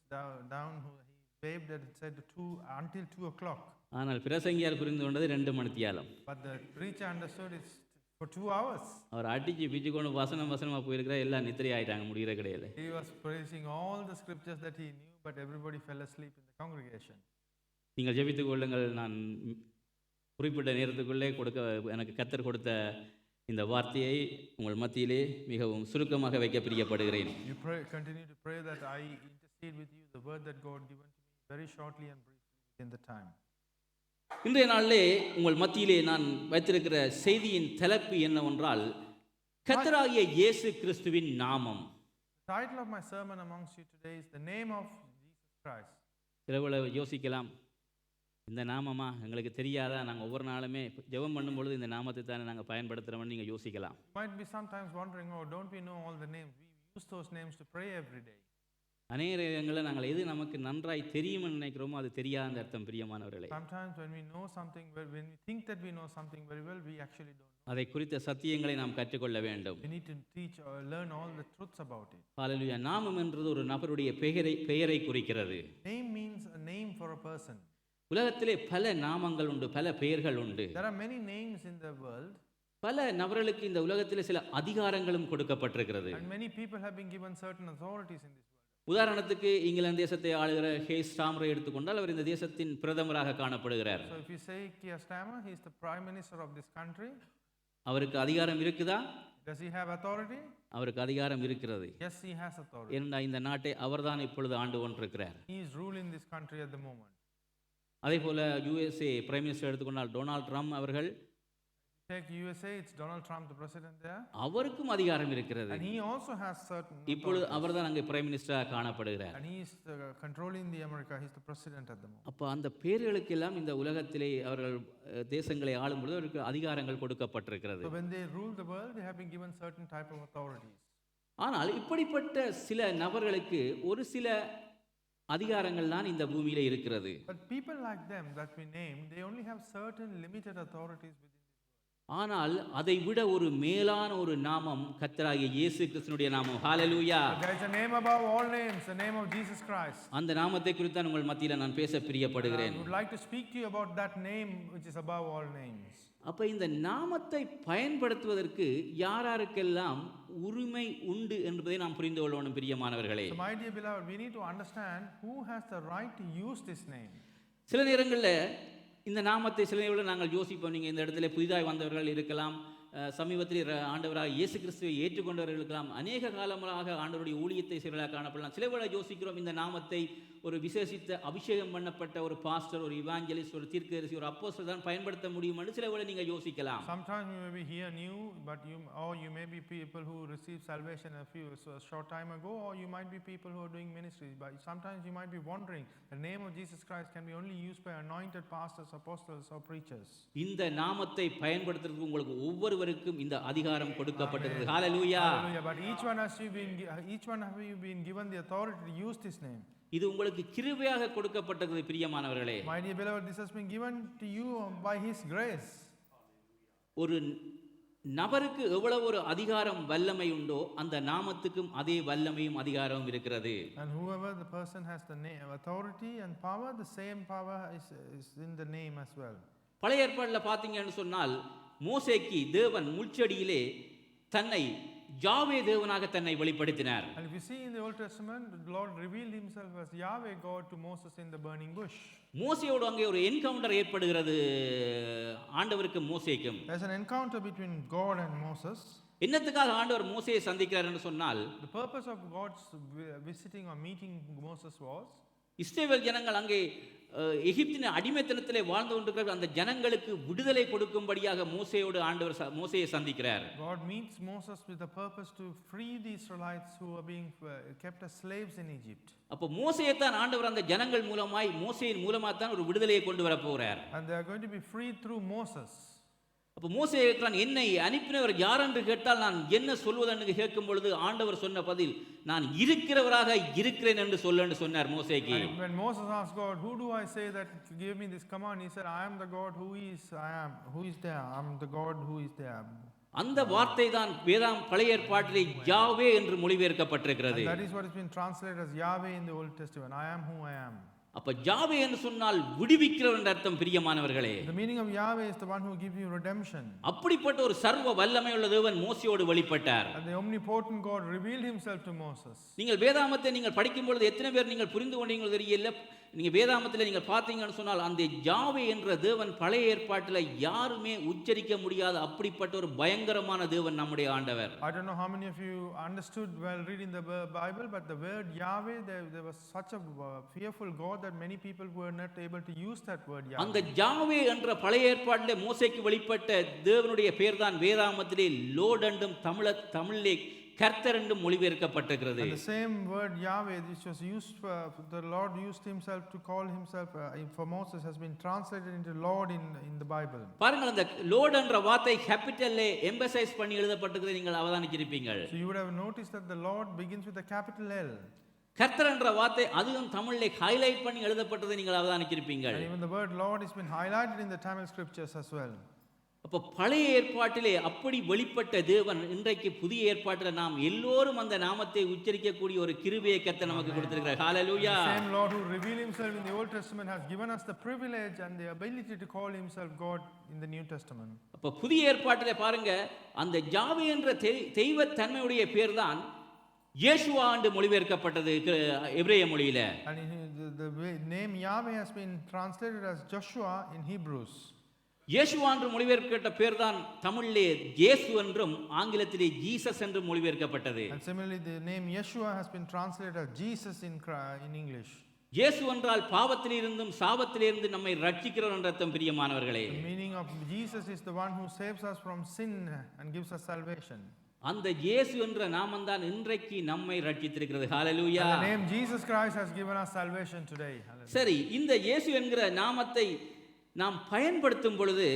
down who he waved and said 2 until 2 o'clock. ஆனால் பிரசங்கியார் புரிந்து கொண்டது 2 மணித்தியாலம். But the preacher understood it's for 2 hours. அவர் அடிச்சு பிச்சு கொண்டு வசனமாக போயிருக்கிற எல்லாம் நித்திரை ஆயிட்டாங்க முடிகிற கிடையாது. He was praising all the scriptures that he knew, but everybody fell asleep in the congregation. நீங்கள் ஜெபித்துக் கொள்ளுங்கள். நான் குறிப்பிட்ட நேரத்துக்குள்ளே எனக்கு கர்த்தர் கொடுத்த இந்த வார்த்தையை உங்கள் மத்தியிலே மிகவும் சுருக்கமாக வைக்க பிரியப்படுகிறேன். You continue to pray that I intercede with you the word that God given to me very shortly and briefly in the time. இன்றைய நாளிலே உங்கள் மத்தியிலே நான் வைத்திருக்கிற செய்தியின் தலைப்பு என்னவென்றால் கர்த்தராகிய இயேசு கிறிஸ்துவின் நாமம். The title of my sermon amongst you today is the name of Jesus Christ. சிலவளை யோசிக்கலாம், இந்த நாமமா எங்களுக்கு தெரியாதா? நாங்கள் ஒவ்வொரு நாளுமே ஜெபம் பண்ணும்பொழுது இந்த நாமத்தை தானே நாங்கள் பயன்படுத்துகிறோம்னு நீங்கள் யோசிக்கலாம். You might be sometimes wondering, oh, don't we know all the names? We use those names to pray every day. அநேக இடங்களில் நாங்கள் எது நமக்கு நன்றாய் தெரியும்னு நினைக்கிறோமோ அது தெரியாத அர்த்தம் பிரியமானவர்களே. Sometimes when we know something, when we think that we know something very well, we actually don't know. அதை குறித்த சத்தியங்களை நாம் கற்றுக்கொள்ள வேண்டும். We need to teach or learn all the truths about it. ஹல்லேலூயா. நாமம் என்றது ஒரு நபருடைய பெயரை குறிக்கிறது. Name means a name for a person. உலகத்திலே பல நாமங்கள் உண்டு, பல பெயர்கள் உண்டு. There are many names in the world. பல நபர்களுக்கு இந்த உலகத்திலே சில அதிகாரங்களும் கொடுக்கப்பட்டிருக்கிறது. And many people have been given certain authorities in this world. உதாரணத்துக்கு இங்கிலாந்து தேசத்தை ஆளுகிற ஹேஸ் ஸ்டாமரை எடுத்துக்கொண்டால் அவர் இந்த தேசத்தின் பிரதமராக காணப்படுகிறார். So if you say Keir Starmer, he is the prime minister of this country. அவருக்கு அதிகாரம் இருக்குதா? Does he have authority? அவருக்கு அதிகாரம் இருக்கிறது. Yes, he has authority. ஏனென்றா இந்த நாட்டை அவர்தான் இப்பொழுது ஆண்டு கொண்டிருக்கிறார். He is ruling this country at the moment. அதே போல USA பிரைம் மினிஸ்டர் எடுத்துக்கொண்டால் டொனால்ட் ட்ரம்ப் அவர்கள், Take USA, it's Donald Trump, the president there. அவருக்கும் அதிகாரம் இருக்கிறது. And he also has certain இப்பொழுது authorities. அவர்தான் அங்கே பிரைம் மினிஸ்டராக காணப்படுகிறார். And he is controlling the America. He's the president at the moment. அப்போ அந்த பேர்களுக்கெல்லாம் இந்த உலகத்திலே அவர்கள் தேசங்களை ஆளும்பொழுது அவருக்கு அதிகாரங்கள் கொடுக்கப்பட்டிருக்கிறது. So when they rule the world, they have been given certain type of authorities. ஆனால் இப்படிப்பட்ட சில நபர்களுக்கு ஒரு சில அதிகாரங்கள் தான் இந்த பூமியில இருக்கிறது. But people like them that we name, they only have certain limited authorities within this world. ஆனால் அதை விட ஒரு மேலான ஒரு நாமம் கர்த்தராகிய இயேசு கிறிஸ்துவினுடைய நாமம். ஹல்லேலூயா. But there is a name above all names, the name of Jesus Christ. அந்த நாமத்தை குறித்து தான் உங்கள் மத்தியில நான் பேச பிரியப்படுகிறேன். I would like to speak to you about that name which is above all names. அப்ப இந்த நாமத்தை பயன்படுத்துவதற்கு யாராருக்கெல்லாம் உரிமை உண்டு என்பதை நாம் புரிந்து கொள்ளணும் பிரியமானவர்களே. So my dear beloved, we need to understand who has the right to use this name. சில நேரங்களில் இந்த நாமத்தை சில நேரங்களில் நாங்கள் யோசிப்போம். நீங்கள் இந்த இடத்துல புதிதாக வந்தவர்கள் இருக்கலாம், சமீபத்தில் ஆண்டவராக இயேசு கிறிஸ்துவை ஏற்றுக்கொண்டவர்கள் இருக்கலாம், அநேக காலங்களாக ஆண்டவருடைய ஊழியத்தை செய்வதாக காணப்படலாம். சில வேளை யோசிக்கிறோம் இந்த நாமத்தை ஒரு விசேஷித்த அபிஷேகம் பண்ணப்பட்ட ஒரு பாஸ்டர், ஒரு இவாஞ்சலிஸ்ட், ஒரு தீர்க்கதரிசி, ஒரு அப்போஸ்தலர் தான் பயன்படுத்த முடியும் என்று சில வேளை நீங்கள் யோசிக்கலாம். Sometimes you may be here new, but you may be people who received salvation a short time ago, or you might be people who are doing ministries. But sometimes you might be wondering, the name of Jesus Christ can be only used by anointed pastors, apostles, or preachers. இந்த நாமத்தை பயன்படுத்துறதுக்கு உங்களுக்கு ஒவ்வொருவருக்கும் இந்த அதிகாரம் கொடுக்கப்பட்டிருக்கிறது. ஹல்லேலூயா. Hallelujah. But each one have you been given the authority to use this name. இது உங்களுக்கு கிருபையாக கொடுக்கப்பட்டது பிரியமானவர்களே. My dear beloved, this has been given to you by His grace. ஒரு நபருக்கு எவ்வளவு ஒரு அதிகாரம் வல்லமை உண்டோ அந்த நாமத்துக்கும் அதே வல்லமையும் அதிகாரமும் இருக்கிறது. And whoever the person has the authority and power, the same power is in the name as well. பழைய ஏற்பாட்டில் பார்த்தீங்கன்னு சொன்னால் மோசேக்கு தேவன் முள்செடியிலே தன்னை யாவே தேவனாக தன்னை வெளிப்படுத்தினார். And if you see in the Old Testament, the Lord revealed Himself as Yahweh God to Moses in the burning bush. மோசேயோடு அங்கே ஒரு என்கவுண்டர் ஏற்படுகிறது ஆண்டவருக்கு மோசேக்கும். There's an encounter between God and Moses. என்னத்துக்காக ஆண்டவர் மோசேயை சந்திக்கிறார் என்று சொன்னால், The purpose of God's visiting or meeting Moses was, இஸ்ரவேல் ஜனங்கள் அங்கே எகிப்தின் அடிமைத்தனத்திலே வாழ்ந்து கொண்டிருக்கிற அந்த ஜனங்களுக்கு விடுதலை கொடுக்கும்படியாக மோசேயோடு ஆண்டவர் மோசேயை சந்திக்கிறார். God meets Moses with the purpose to free the Israelites who are being kept as slaves in Egypt. அப்போ மோசேயை தான் ஆண்டவர் அந்த ஜனங்கள் மூலமாய் மோசேயின் மூலமாக தான் ஒரு விடுதலையை கொண்டு வர போகிறார். And they are going to be freed through Moses. அப்போ மோசே கேட்கிறான், என்னை அனுப்பினவர் யார் என்று கேட்டால் நான் என்ன சொல்வதென்று கேட்கும் பொழுது ஆண்டவர் சொன்ன பதில், நான் இருக்கிறவராக இருக்கிறேன் என்று சொல்லு சொன்னார் மோசேக்கு. When Moses asked God, who do I say that gave me this command? He said, I am the God who is, I am, who is there. I am the God who is there. அந்த வார்த்தை தான் வேதாம் பழைய ஏற்பாட்டிலே யாவே என்று மொழிபெயர்க்கப்பட்டிருக்கிறது. And that is what has been translated as Yahweh in the Old Testament. I am who I am. அப்ப யாவே என்று சொன்னால் விடுவிக்கிறவர் என்ற அர்த்தம் பிரியமானவர்களே. The meaning of Yahweh is the one who gives you redemption. அப்படிப்பட்ட ஒரு சர்வ வல்லமை உள்ள தேவன் மோசேயோடு வெளிப்பட்டார். And the omnipotent God revealed himself to Moses. நீங்கள் வேதாகமத்தை நீங்கள் படிக்கும் பொழுது எத்தனை பேர் நீங்கள் புரிந்து கொண்டீங்களோ தெரியல. நீங்க வேதாகமத்தில் நீங்கள் பார்த்தீங்கன்னு சொன்னால் அந்த யாவே என்ற தேவன் பழைய ஏற்பாட்டில் யாருமே உச்சரிக்க முடியாத அப்படிப்பட்ட ஒரு பயங்கரமான தேவன் நம்முடைய ஆண்டவர். I don't know how many of you understood while reading the Bible, but the word Yahweh, there was such a fearful God that many people were not able to use that word Yahweh. அந்த யாவே என்ற பழைய ஏற்பாட்டிலே மோசேக்கு வெளிப்பட்ட தேவனுடைய பெயர் தான் வேதாகமத்திலே லோர்ட் என்றும் தமிழிலே கர்த்தர் என்றும் மொழிபெயர்க்கப்பட்டிருக்கிறது. And the same word Yahweh, which was used for the Lord used himself to call himself for Moses, has been translated into Lord in the Bible. பாருங்கள், அந்த லோர்ட் என்ற வார்த்தை கேபிட்டல்லே எம்பசைஸ் பண்ணி எழுதப்பட்டிருக்கிறது நீங்கள் அவதானிச்சிருப்பீங்கள். So you would have noticed that the Lord begins with a capital L. கர்த்தர் என்ற வார்த்தை அதுவும் தமிழிலே ஹைலைட் பண்ணி எழுதப்பட்டதை நீங்கள் அவதானிச்சிருப்பீங்கள். And even the word Lord has been highlighted in the Tamil scriptures as well. அப்ப பழைய ஏற்பாட்டிலே அப்படி வெளிப்பட்ட தேவன் இன்றைக்கு புதிய ஏற்பாட்டில் நாம் எல்லோரும் அந்த நாமத்தை உச்சரிக்கக்கூடிய ஒரு கிருபையை கர்த்தர் நமக்கு கொடுத்திருக்கிறார். ஹalleluya. The same Lord who revealed himself in the Old Testament has given us the privilege and the ability to call himself God in the New Testament. அப்ப புதிய ஏற்பாட்டிலே பாருங்க, அந்த யாவே என்ற தெய்வ தன்மையுடைய பேர் தான் இயேசுவா என்று மொழிபெயர்க்கப்பட்டது எபிரேய மொழியில. And the name Yahweh has been translated as Joshua in Hebrews. இயேசுவா என்று மொழிபெயர்க்கப்பட்ட பேர் தான் தமிழிலே இயேசு என்றும் ஆங்கிலத்திலே ஜீசஸ் என்றும் மொழிபெயர்க்கப்பட்டது. And similarly, the name Yeshua has been translated as Jesus in English. இயேசு என்றால் பாவத்திலிருந்தும் சாபத்திலிருந்து நம்மை ரட்சிக்கிறவர் என்ற அர்த்தம் பிரியமானவர்களே. The meaning of Jesus is the one who saves us from sin and gives us salvation. அந்த இயேசு என்ற நாமம் தான் இன்றைக்கு நம்மை ரட்சித்திருக்கிறது. ஹalleluya. And the name Jesus Christ has given us salvation today. Hallelujah. சரி, இந்த இயேசு என்கிற நாமத்தை நாம் பயன்படுத்தும் பொழுது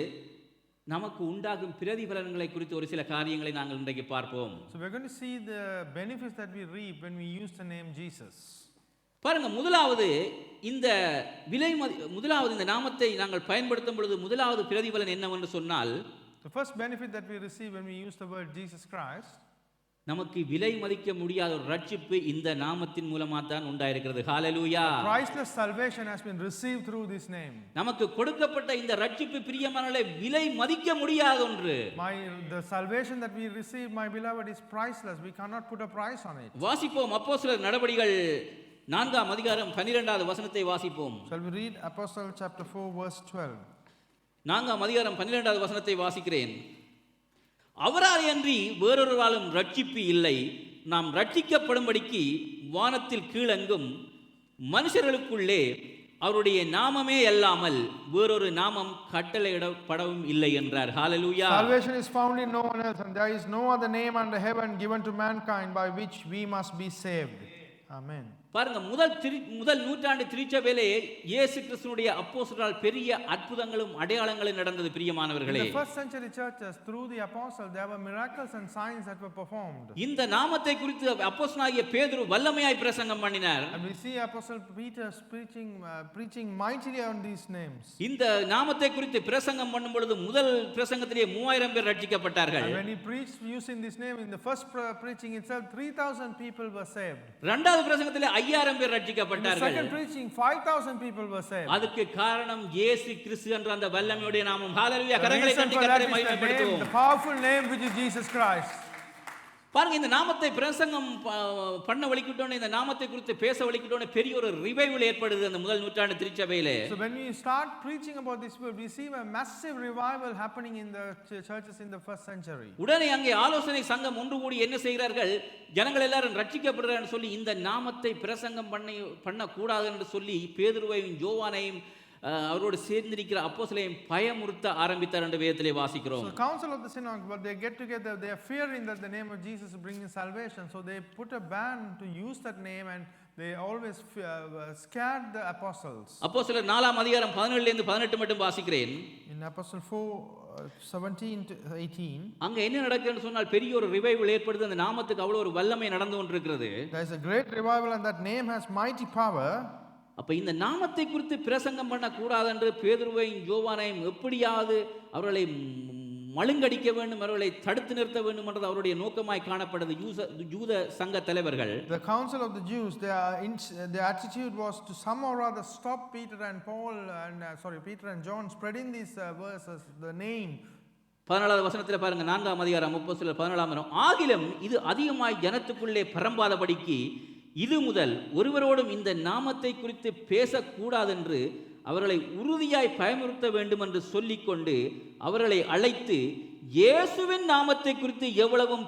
நமக்கு உண்டாகும் பிரதிபலன்களை குறித்து ஒரு சில காரியங்களை நாங்கள் இன்றைக்கு பார்ப்போம். So we're going to see the benefits that we reap when we use the name Jesus. பாருங்க, முதலாவது இந்த நாமத்தை நாங்கள் பயன்படுத்தும் பொழுது முதலாவது பிரதிபலன் என்னவென்று சொன்னால், The first benefit that we receive when we use the word Jesus Christ, நமக்கு விலை மதிக்க முடியாத ஒரு ரட்சிப்பு இந்த நாமத்தின் மூலமா தான் உண்டாயிருக்கிறது. ஹalleluya. priceless salvation has been received through this name. நமக்கு கொடுக்கப்பட்ட இந்த ரட்சிப்பு பிரியமானவர்களே விலை மதிக்க முடியாத ஒன்று. The salvation that we receive, my beloved, is priceless. We cannot put a price on it. வாசிப்போம், அப்போஸ்தலர் நடபடிகள் 4ஆம் அதிகாரம் 12வது வசனத்தை வாசிப்போம். Shall we read Apostle chapter 4 verse 12? 4ஆம் அதிகாரம் 12வது வசனத்தை வாசிக்கிறேன். அவரால் அன்றி வேறொருவராலும் ரட்சிப்பு இல்லை. நாம் ரட்சிக்கப்படும்படிக்கு வானத்தில் கீழெங்கும் மனுஷர்களுக்குள்ளே அவருடைய நாமமே அல்லாமல் வேறொரு நாமம் கட்டளையிடப்படவும் இல்லை என்றார். ஹalleluya. Salvation is found in no one else, and there is no other name under heaven given to mankind by which we must be saved. Amen. பாருங்க, முதல் நூற்றாண்டு திருச்சபையிலே இயேசு கிறிஸ்துவினுடைய அப்போஸ்தலரால் பெரிய அற்புதங்களும் அடையாளங்களும் நடந்தது பிரியமானவர்களே. In the first century churches, through the apostles, there were miracles and signs that were performed. இந்த நாமத்தை குறித்து அப்போஸ்தலனாகிய பேதுரு வல்லமையாய் பிரசங்கம் பண்ணினார். And we see Apostle Peter preaching mightily on these names. இந்த நாமத்தை குறித்து பிரசங்கம் பண்ணும் பொழுது முதல் பிரசங்கத்திலே 3000 பேர் ரட்சிக்கப்பட்டார்கள். And when he preached using this name, in the first preaching itself, 3000 people were saved. இரண்டாவது பிரசங்கத்திலே 5000 பேர் In the ரட்சிக்கப்பட்டார்கள். second preaching, 5000 people were saved. அதுக்கு காரணம் இயேசு கிறிஸ்து என்ற அந்த வல்லமையுடைய நாமம். ஹalleluya. The கரங்களை reason தட்டி for that கர்த்தரை is the name, மகிமைப்படுத்துவோம். the powerful name which is Jesus Christ. பாருங்க, இந்த நாமத்தை பிரசங்கம் பண்ண வலிக்கிட்டோனே, இந்த நாமத்தை குறித்து பேச வலிக்கிட்டோனே பெரிய ஒரு ரிவைவல் ஏற்படுது அந்த முதல் நூற்றாண்டு திருச்சபையிலே. So when we start preaching about this word, we see a massive revival happening in the churches in the first century. உடனே அங்கே ஆலோசனை சங்கம் ஒன்று கூடி என்ன செய்கிறார்கள், ஜனங்கள் எல்லாரும் ரட்சிக்கப்படுறான்னு சொல்லி இந்த நாமத்தை பிரசங்கம் பண்ணக்கூடாது என்று சொல்லி பேதுருவையும் யோவானையும் அவரோடு சேர்ந்திருக்கிற அப்போஸ்தலரையும் பயமுறுத்த ஆரம்பித்தார் என்று வேதத்திலே வாசிக்கிறோம். So the council of the synagogue, but they get together, they are fearing that the name of Jesus is bringing salvation, so they put a ban to use that name, and they always scared the apostles. அப்போஸ்தலர் 4ஆம் அதிகாரம் 17 லிருந்து 18 மட்டும் வாசிக்கிறேன். In Apostle 4:17 to 18, அங்க என்ன நடக்குதுன்னு சொன்னால் பெரிய ஒரு ரிவைவல் ஏற்படுது. அந்த நாமத்துக்கு அவ்வளவு ஒரு வல்லமை நடந்து கொண்டிருக்கிறது. there is a great revival, and that name has mighty power. அப்ப இந்த நாமத்தை குறித்து பிரசங்கம் பண்ணக்கூடாது என்று பேதுருவையும் யோவானையும் எப்படியாவது அவர்களை மழுங்கடிக்க வேண்டும், அவர்களை தடுத்து நிறுத்த வேண்டும் என்றது அவருடைய நோக்கமாய் காணப்பட்டது. யூத சங்க தலைவர்கள் The council of the Jews, their attitude was to somehow rather stop Peter and Peter and John spreading these verses, the name. 14வது வசனத்தில் பாருங்க, 4ஆம் அதிகாரம் அப்போஸ்தலர் 14ஆம் வசனம். ஆகிலும் இது அதிகமாய் ஜனத்துக்குள்ளே பரம்பாதபடிக்கு இது முதல் ஒருவரோடும் இந்த நாமத்தை குறித்து பேசக்கூடாதென்று அவர்களை உறுதியாய் பயமுறுத்த வேண்டும் என்று சொல்லிக்கொண்டு அவர்களை அழைத்து இயேசுவின் நாமத்தை குறித்து எவ்வளவும்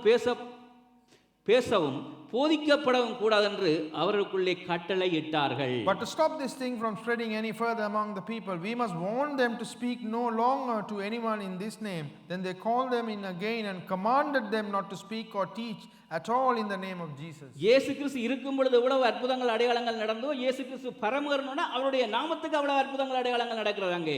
பேசவும் போதிக்கப்படவும் கூடாதென்று அவர்களுக்குள்ளே கட்டளை இட்டார்கள். But to stop this thing from spreading any further among the people, we must warn them to speak no longer to anyone in this name. Then they called them in again and commanded them not to speak or teach at all in the name of Jesus. இயேசு கிறிஸ்து இருக்கும் பொழுது எவ்வளவு அற்புதங்கள் அடையாளங்கள் நடந்தோ, இயேசு கிறிஸ்து பரமகரணும்னா அவருடைய நாமத்துக்கு அவ்வளவு அற்புதங்கள் அடையாளங்கள் நடக்கிறாங்க.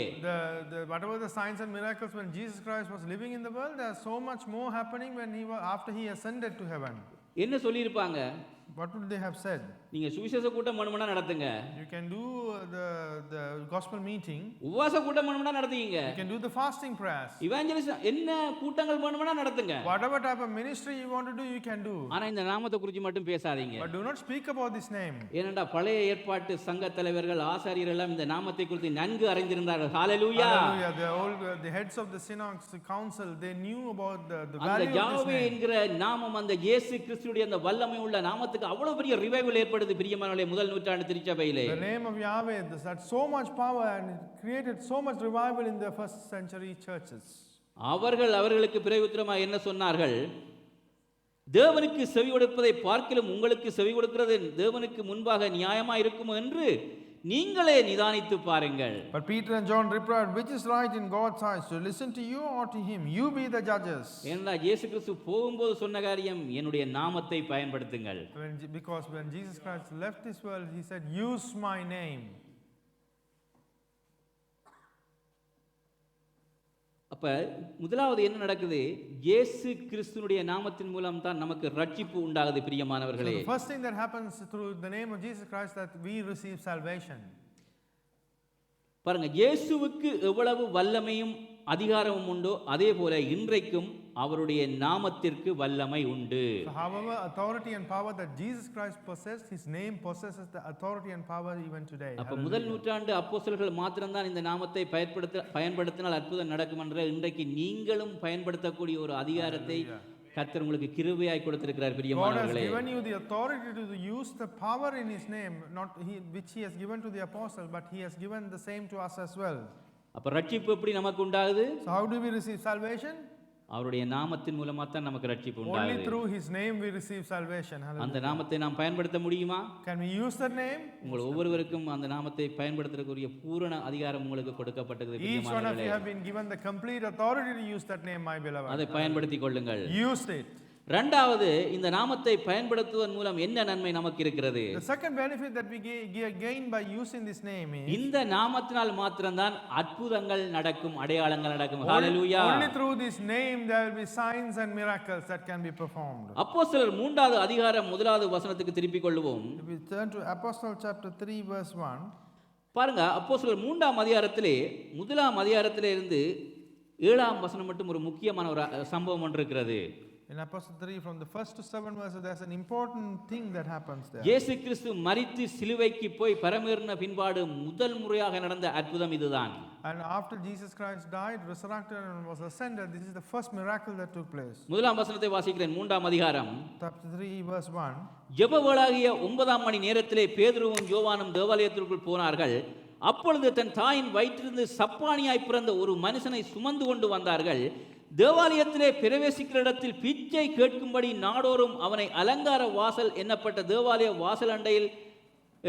Whatever the signs and miracles when Jesus Christ was living in the world, there's so much more happening when after he ascended to heaven. என்ன சொல்லியிருப்பாங்க? What would they have said? நீங்க சுவிசேஷ கூட்டம் வேணும்னா நடத்துங்க. You can do the gospel meeting. உபவாச கூட்டம் வேணும்னா நடத்துங்க. You can do the fasting prayers. Evangelism என்ன கூட்டங்கள் வேணும்னா நடத்துங்க. Whatever type of ministry you want to do, you can do. ஆனா இந்த நாமத்தை குறித்து மட்டும் பேசாதீங்க. But do not speak about this name. ஏனென்றா பழைய ஏற்பாட்டு சங்க தலைவர்கள் ஆசாரியர்கள் எல்லாம் இந்த நாமத்தை குறித்து நன்கு அறிந்திருந்தார்கள். ஹalleluya. Hallelujah. The heads of the synagogue council, they knew about the value of this Yahweh name. என்கிற நாமம், அந்த இயேசு கிறிஸ்துவுடைய அந்த வல்லமை உள்ள நாமத்துக்கு அவ்வளவு பெரிய ரிவைவல் ஏற்படுது பிரியமானவர்களே முதல் நூற்றாண்டு திருச்சபையிலே. The name of Yahweh had so much power and it created so much revival in the first century churches. அவர்களுக்கு பிரயுத்தரமாக என்ன சொன்னார்கள்? தேவனுக்கு செவி கொடுப்பதை பார்க்கிலும் உங்களுக்கு செவி கொடுக்கிறது தேவனுக்கு முன்பாக நியாயமா இருக்குமோ என்று நீங்களே நிதானித்து பாருங்கள். But Peter and John replied, which is right in God's eyes, to listen to you or to him? You be the judges. ஏன்னா இயேசு கிறிஸ்து போகும்போது சொன்ன காரியம், என்னுடைய நாமத்தை பயன்படுத்துங்கள். Because when Jesus Christ left this world, he said, use my name. அப்ப முதலாவது என்ன நடக்குது? இயேசு கிறிஸ்துவினுடைய நாமத்தின் மூலம் தான் நமக்கு ரட்சிப்பு உண்டாகுது பிரியமானவர்களே. So the first thing that happens through the name of Jesus Christ, that we receive salvation. பாருங்க, இயேசுவுக்கு எவ்வளவு வல்லமையும் அதிகாரமும் உண்டோ அதே போல இன்றைக்கும் அவருடைய நாமத்திற்கு வல்லமை உண்டு. So however authority and power that Jesus Christ possessed, his name possesses the authority and power even today. அப்ப முதல் நூற்றாண்டு அப்போஸ்தலர்கள் மாத்திரம் தான் இந்த நாமத்தை பயன்படுத்தினால் அற்புதம் நடக்கும் என்ற இன்றைக்கு நீங்களும் பயன்படுத்தக்கூடிய ஒரு அதிகாரத்தை கர்த்தர் உங்களுக்கு கிருபையாய் கொடுத்திருக்கிறார் பிரியமானவர்களே. God has given you the authority to use the power in his name, which he has given to the apostle, but he has given the same to us as well. அப்ப ரட்சிப்பு எப்படி நமக்கு உண்டாகுது? So how do we receive salvation? அவருடைய நாமத்தின் மூலமா தான் நமக்கு ரட்சிப்பு Only உண்டாகுது. through his name we receive salvation. அந்த Hallelujah. நாமத்தை நாம் பயன்படுத்த முடியுமா? Can we use that name? உங்கள் ஒவ்வொருவருக்கும் அந்த நாமத்தை பயன்படுத்துறதுக்குரிய பூரண அதிகாரம் உங்களுக்கு கொடுக்கப்பட்டது Each one of பிரியமானவர்களே. you have been given the complete authority to use that name, my beloved. அதை பயன்படுத்திக் கொள்ளுங்கள். Use it. இரண்டாவது, இந்த நாமத்தை பயன்படுத்துவதன் மூலம் என்ன நன்மை நமக்கு இருக்கிறது? The second benefit that we gain by using this name is இந்த நாமத்தினால் மாத்திரம்தான் அற்புதங்கள் நடக்கும், அடையாளங்கள் நடக்கும். ஹalleluya. only through this name there will be signs and miracles that can be performed. அப்போஸ்தலர் 3வது அதிகாரம் 1வது வசனத்துக்கு திருப்பிக் கொள்வோம். If we turn to Apostle chapter 3 verse 1, பாருங்க, அப்போஸ்தலர் 3ஆம் அதிகாரத்திலே 1ஆம் அதிகாரத்திலே இருந்து 7ஆம் வசனம் மட்டும் ஒரு முக்கியமான ஒரு சம்பவம் ஒன்று இருக்கிறது. in Apostle 3 from the first to 7 verses, there's an important thing that happens there. இயேசு கிறிஸ்து மரித்து சிலுவைக்கு போய் பரமேறின பின்பாடு முதல் முறையாக நடந்த அற்புதம் இதுதான். And after Jesus Christ died, resurrected and was ascended, this is the first miracle that took place. முதலாம் வசனத்தை வாசிக்கிறேன். 3ஆம் அதிகாரம் Chapter 3 verse 1. ஜெபவேளாகிய 9ஆம் மணி நேரத்திலே பேதுருவும் யோவானும் தேவாலயத்திற்குள் போனார்கள். அப்பொழுது தன் தாயின் வயிற்றிலிருந்து சப்பானியாய் பிறந்த ஒரு மனுஷனை சுமந்து கொண்டு வந்தார்கள். தேவாலயத்திலே பிரவேசிக்கிற இடத்தில் பிச்சை கேட்கும்படி நாடோறும் அவனை அலங்கார வாசல் என்னப்பட்ட தேவாலய வாசல் அண்டையில்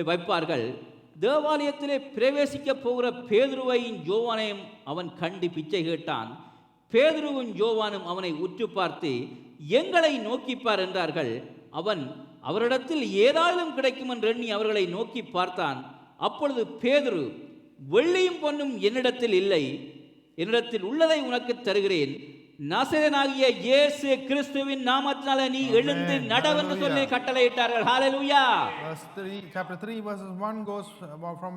வைப்பார்கள். தேவாலயத்திலே பிரவேசிக்க போகிற பேதுருவையும் யோவானையும் அவன் கண்டு பிச்சை கேட்டான். பேதுருவும் யோவானும் அவனை உற்று பார்த்து எங்களை நோக்கிப்பார் என்றார்கள். அவன் அவரிடத்தில் ஏதாயிலும் கிடைக்கும் என்று எண்ணி அவர்களை நோக்கி பார்த்தான். அப்பொழுது பேதுரு, வெள்ளியும் பொன்னும் என்னிடத்தில் இல்லை, என்னிடத்தில் உள்ளதை உனக்கு தருகிறேன், நசரேயனாகிய இயேசு கிறிஸ்துவின் நாமத்தினால நீ எழுந்து நடவென்று சொல்லி கட்டளையிட்டார்கள். ஹalleluya. Verse 3, chapter 3, verses 1 goes about from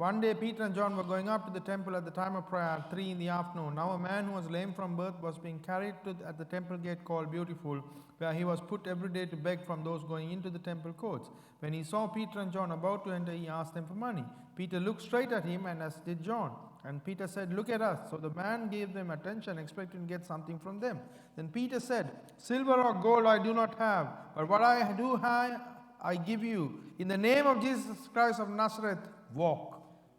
one day Peter and John were going up to the temple at the time of prayer, 3 in the afternoon. Now a man who was lame from birth was being carried at the temple gate called Beautiful, where he was put every day to beg from those going into the temple courts. When he saw Peter and John about to enter, he asked them for money. Peter looked straight at him, and as did John. And Peter said, "Look at us." So the man gave them attention, expecting to get something from them. Then Peter said, "Silver or gold I do not have, but what I do have I give you. In the name of Jesus Christ of Nazareth, walk."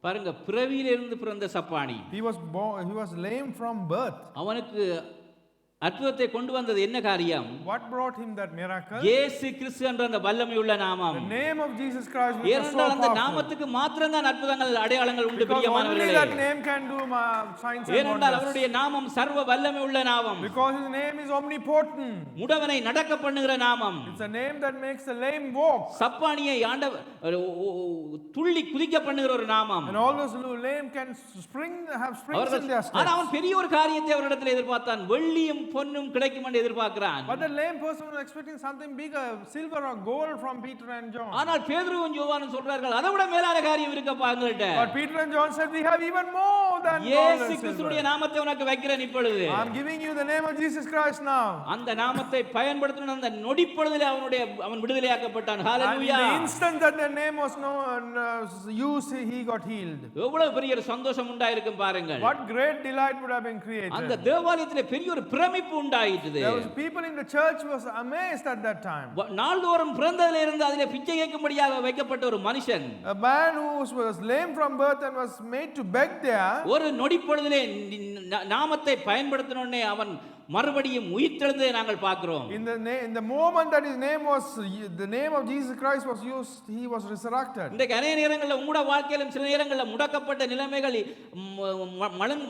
பாருங்க, பிறவியிலிருந்து பிறந்த சப்பானி. He was lame from birth. அவனுக்கு அற்புதத்தை கொண்டு வந்தது என்ன காரியம்? What brought him that miracle? இயேசு கிறிஸ்து என்ற அந்த வல்லமையுள்ள நாமம். The name of Jesus Christ was so ஏனென்றால் அந்த powerful. நாமத்துக்கு மாத்திரம்தான் அற்புதங்கள் அடையாளங்கள் உண்டு Because only பிரியமானவர்களே. that name can do signs and ஏனென்றால் wonders. அவருடைய நாமம் சர்வ வல்லமையுள்ள நாமம். Because his name is omnipotent. முடவனை நடக்க பண்ணுகிற நாமம். It's a name that makes the lame walk. சப்பானியை துள்ளி குதிக்க பண்ணுகிற ஒரு நாமம். And all those who lame can have springs in their ஆனா அவன் steps. பெரிய ஒரு காரியத்தை அவரிடத்தில் எதிர்பார்த்தான். வெள்ளியும் பொன்னும் கிடைக்கும் என்று எதிர்பார்க்கிறான். But the lame person was expecting something bigger, silver or gold from Peter and John. ஆனால் பேதுருவும் யோவானும் சொல்றார்கள், அதை விட மேலான காரியம் இருக்கப்பா எங்கள்ட்ட. But Peter and John said, "We have even more than gold இயேசு and கிறிஸ்துவின் silver." நாமத்தை உனக்கு வைக்கிறேன் இப்பொழுது. I'm giving you the name of Jesus Christ now. அந்த நாமத்தை பயன்படுத்தின அந்த நொடிப்பொழுதிலே அவன் விடுதலையாக்கப்பட்டான். And in hallelujah. the instant that the name was used, he got healed. எவ்வளவு பெரிய ஒரு சந்தோஷம் உண்டாயிருக்கும் பாருங்கள். What great delight would have been created. அந்த தேவாலயத்திலே பெரிய ஒரு பிரமிப்பு உண்டாயிற்று. There was people in the church was amazed at that time. நாள்தோறும் பிறந்ததிலே இருந்து அதிலே பிச்சை கேட்கும்படியாக வைக்கப்பட்ட ஒரு மனுஷன், A man who was lame from birth and was made to beg there. ஒரு நொடிப்பொழுதிலே நாமத்தை பயன்படுத்தின உடனே அவன் மறுபடியும் உயிர்த்தெழுந்ததை நாங்கள் பார்க்கிறோம். In the moment that the name of Jesus Christ was used, he was resurrected. இன்றைக்கு அநேக நேரங்களில் உங்களோட வாழ்க்கையிலும் சில நேரங்களில் முடக்கப்பட்ட நிலைமைகள்,